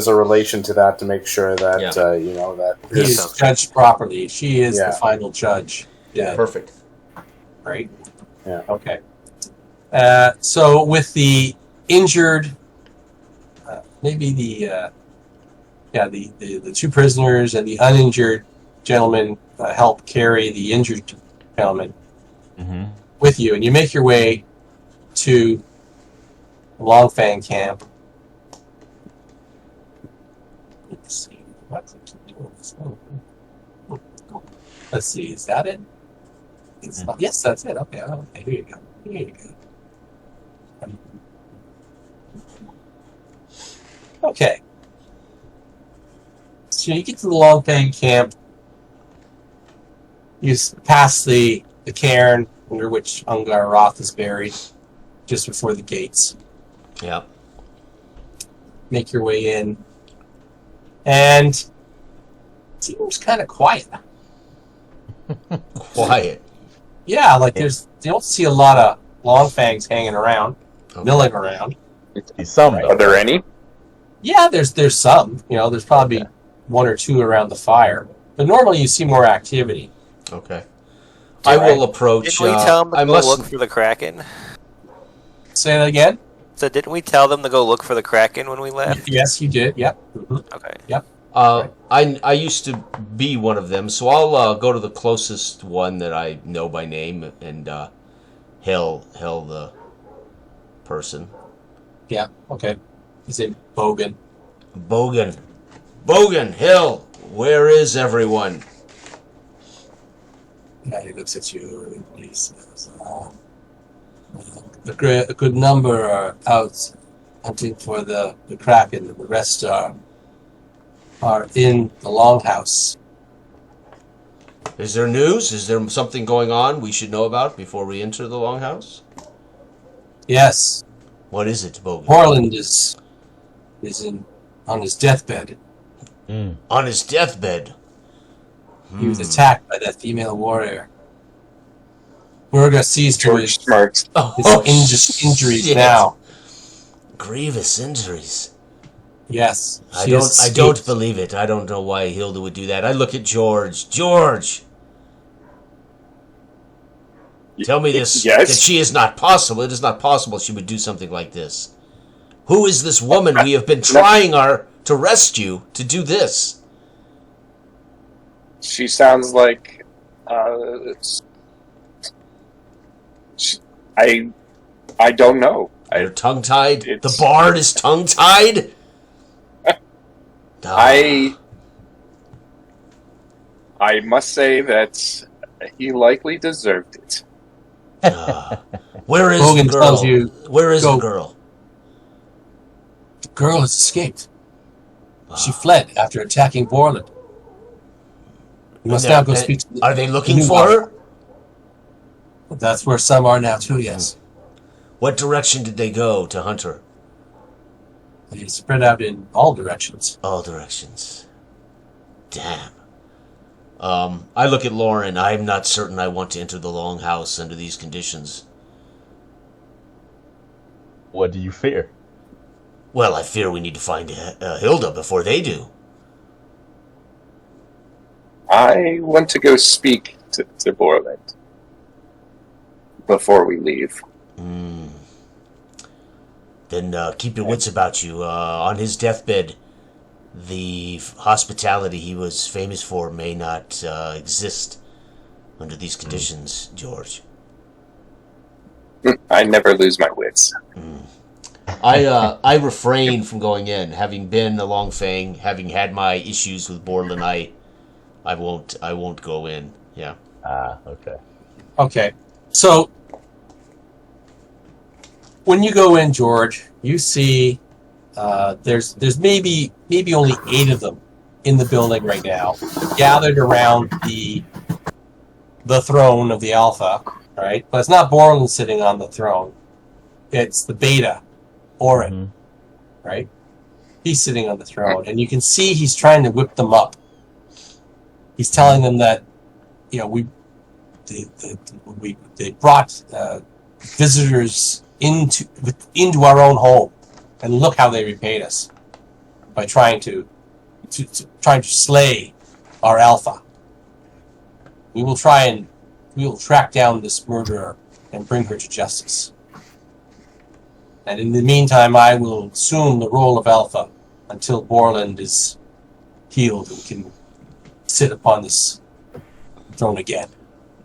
a relation to that to make sure that Yeah. that he is judged properly. She is Yeah. the final judge. Yeah. Perfect. Right. Yeah. Okay. So with the injured, maybe the two prisoners and the uninjured gentleman help carry the injured gentleman Mm-hmm. with you, and you make your way to Longfang camp. Let's see. Let's see. Is that it? It's not, yes, that's it. Okay. Okay. Here you go. Here you go. Okay. So you get to the Longfang camp. You pass the cairn under which Ungar Roth is buried, just before the gates. Yeah. Make your way in, and it seems kind of quiet. Quiet. Yeah, like you don't see a lot of Longfangs hanging around, milling around. Some Are though. there any? Yeah, there's some. There's probably one or two around the fire, but normally you see more activity. Okay. I will approach. Didn't we tell them to I go must. look for the Kraken? Say that again. So didn't we tell them to go look for the Kraken when we left? Yes, you did. Yep. Mhm. Okay. I used to be one of them, so I'll go to the closest one that I know by name and hail the person. Yeah. Okay. His name Bogan. Bogan, Hill, where is everyone? Yeah, he looks at you and he says, a good number are out hunting for the Kraken, and the rest are in the Longhouse. Is there news? Is there something going on we should know about before we enter the Longhouse? Yes, What is it, Bogan? Portland is on his deathbed. On his deathbed. He was attacked by that female warrior. Murga sees to George his smirks. injuries shit. now. Grievous injuries. Yes, I she has don't escaped. believe it. I don't know why Hilda would do that. I look at George. George! Tell me this. Yes? That she is not possible. It is not possible she would do something like this. Who is this woman we have been trying our to rest you to do this? She sounds like I don't know. You're tongue-tied? The bard is tongue-tied? I must say that he likely deserved it. Where is Hogan the girl? tells you, Where is go. the girl? The girl has escaped. She fled after attacking Borland. You must now go speak to the, Are they looking new for her? That's where some are now too, yes. What direction did they go to hunt her? They spread out in all directions. All directions. Damn. I look at Lauren. I am not certain I want to enter the Longhouse under these conditions. What do you fear? Well, I fear we need to find Hilda before they do. I want to go speak to Borland before we leave. Then keep your wits about you. On his deathbed, the hospitality he was famous for may not exist under these conditions, George. I never lose my wits. I refrain from going in, having been a Long Fang, having had my issues with Borland. I won't go in. Yeah. Okay. Okay. So when you go in, George, you see there's maybe only 8 of them in the building right now, gathered around the throne of the Alpha, right? But it's not Borland sitting on the throne. It's the Beta, Orin, right? He's sitting on the throne, and you can see he's trying to whip them up. He's telling them that, you know, they brought visitors into our own home, and look how they repaid us by trying to slay our Alpha. We will track down this murderer and bring her to justice. And in the meantime, I will assume the role of Alpha until Borland is healed and can sit upon this throne again.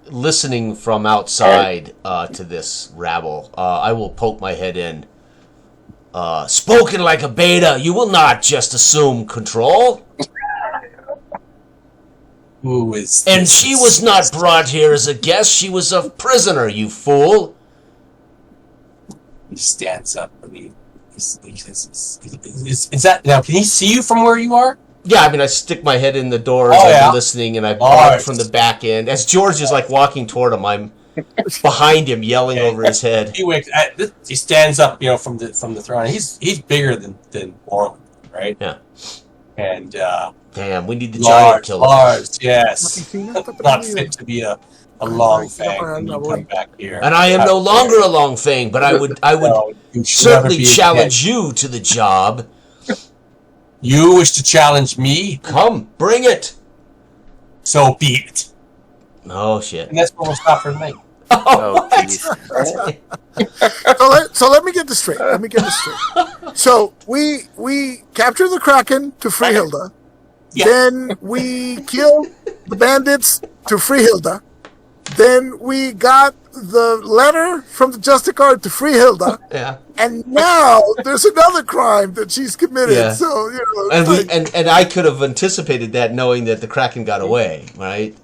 Listening from outside to this rabble, I will poke my head in. Spoken like a Beta, you will not just assume control. Who is And this? she was not brought here as a guest, she was a prisoner, you fool. He stands up. I mean, is that now? Can he see you from where you are? Yeah, I mean, I stick my head in the door as Oh, I've yeah. been listening, and I bark from the back end. As George is, like, walking toward him, I'm behind him, yelling over his head. He stands up, you know, from the throne. He's bigger than Borland, right? Yeah. And Damn, we need the giant killer. Lars, yes, not fit to be a long fang when you come back here. And I am no longer a Long Fang, but I would No, you should certainly never be challenge again. you to the job. You wish to challenge me? Come, bring it. So be it. Oh, shit. And that's where we'll stop for tonight. Oh, jeez. So let me get this straight. So we capture the Kraken to free Hilda. Yeah. Then we kill the bandits to free Hilda. Then we got the letter from the Justicard to free Hilda. Yeah. And now there's another crime that she's committed. Yeah. So, you know. And it's and I could have anticipated that, knowing that the Kraken got away, right?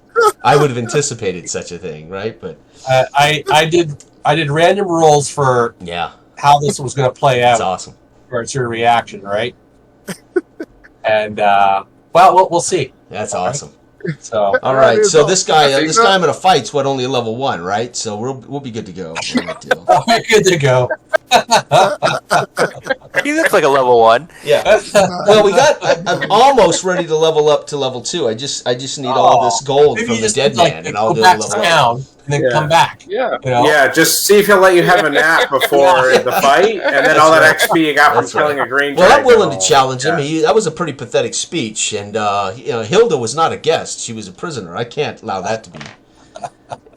I would have anticipated such a thing, right? But I did random rolls for yeah, how this was going to play that's out awesome. for your reaction, right? And well, we'll see. That's awesome. So All right, Alright, so this guy think I'm gonna fight's only level 1, right? So we'll be good to go. on that deal. we're good to go. He looks like a level 1. Yeah. Well, I'm almost ready to level up to level 2. I just need all this gold Maybe from you the just dead like, man, and I'll go do back level to up. town and then Yeah. come back. Yeah. You know? Yeah, just see if he'll let you have a nap before the fight, and then all that XP you got from That's right. killing a green Well, I'm dragon. willing to challenge him. Yeah. That was a pretty pathetic speech, and Hilda was not a guest; she was a prisoner. I can't allow that to be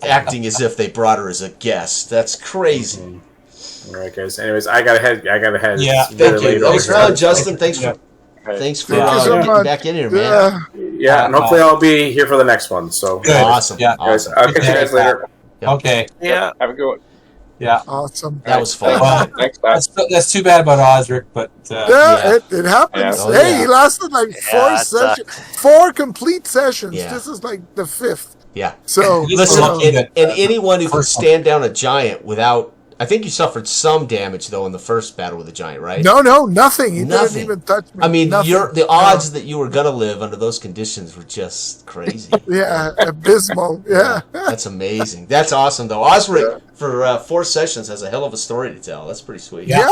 acting as if they brought her as a guest. That's crazy. All right, guys. Anyways, I gotta head. Yeah. It's really Thank you. late Thanks, over here. Justin. Thanks Yeah. for Thanks for Thank you so getting much. back in here, man. Yeah. And hopefully I'll be here for the next one. So, Good. Awesome. Yeah. guys, Awesome. I'll catch you guys later. Yep. Okay. Yeah. Have a good one. Yeah. Awesome. That was fun. Well, Thanks, Pat. that's too bad about Osric, but Yeah. It happens. Oh, hey, yeah. he lasted like Yeah, it sucked. 4 complete sessions. Yeah. This is like the 5th. Yeah. So Listen, Looking and at, anyone who can first stand down a giant without... I think you suffered some damage, though, in the first battle with the giant, right? no, nothing. He Nothing. didn't even touch me. I mean, Nothing. the odds that you were going to live under those conditions were just crazy. Yeah, abysmal. Yeah. That's amazing. That's awesome, though. Osric, for 4 sessions, has a hell of a story to tell. That's pretty sweet. Yeah,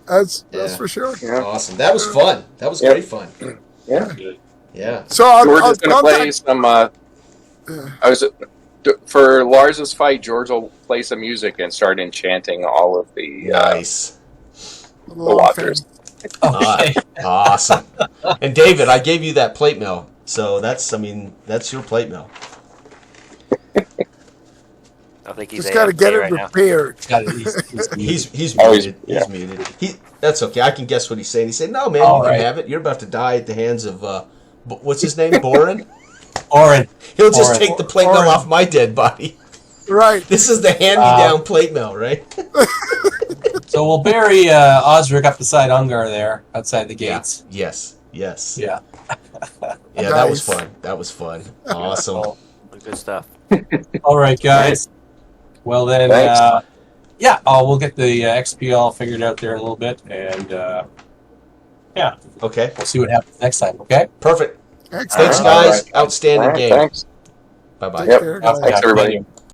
that's Yeah. for sure. Yeah. Awesome. That was fun. That was great fun. Yeah. Yeah. So George I'll is going to play contact. some. For Lars's fight, George will play some music and start enchanting all of the Nice. the watchers. okay. Awesome. And David, I gave you that plate mail. So that's your plate mail. I think he's Just got to AFK get it right now. prepared. Got it. He's He's Oh, muted. yeah. He's muted. That's okay. I can guess what he's saying. He said, "No, man, All you can right. have it. You're about to die at the hands of what's his name, Boren. Oren. He'll just Oren. take the plate mail Oren. off my dead body. Right. This is the hand-me-down plate mail, right? So we'll bury Osric up beside Ungar there, outside the gates. Yes. Yes. Yeah. Yeah, that was Nice. fun. That was fun. Awesome. Good stuff. All right, guys. Well then, Thanks. yeah, we'll get the XP all figured out there in a little bit, and yeah, Okay. we'll see what happens next time. Okay. Perfect. Excellent. Thanks, All guys. right. Outstanding All right, game. thanks. Bye-bye. Take care, guys. Thanks, everybody.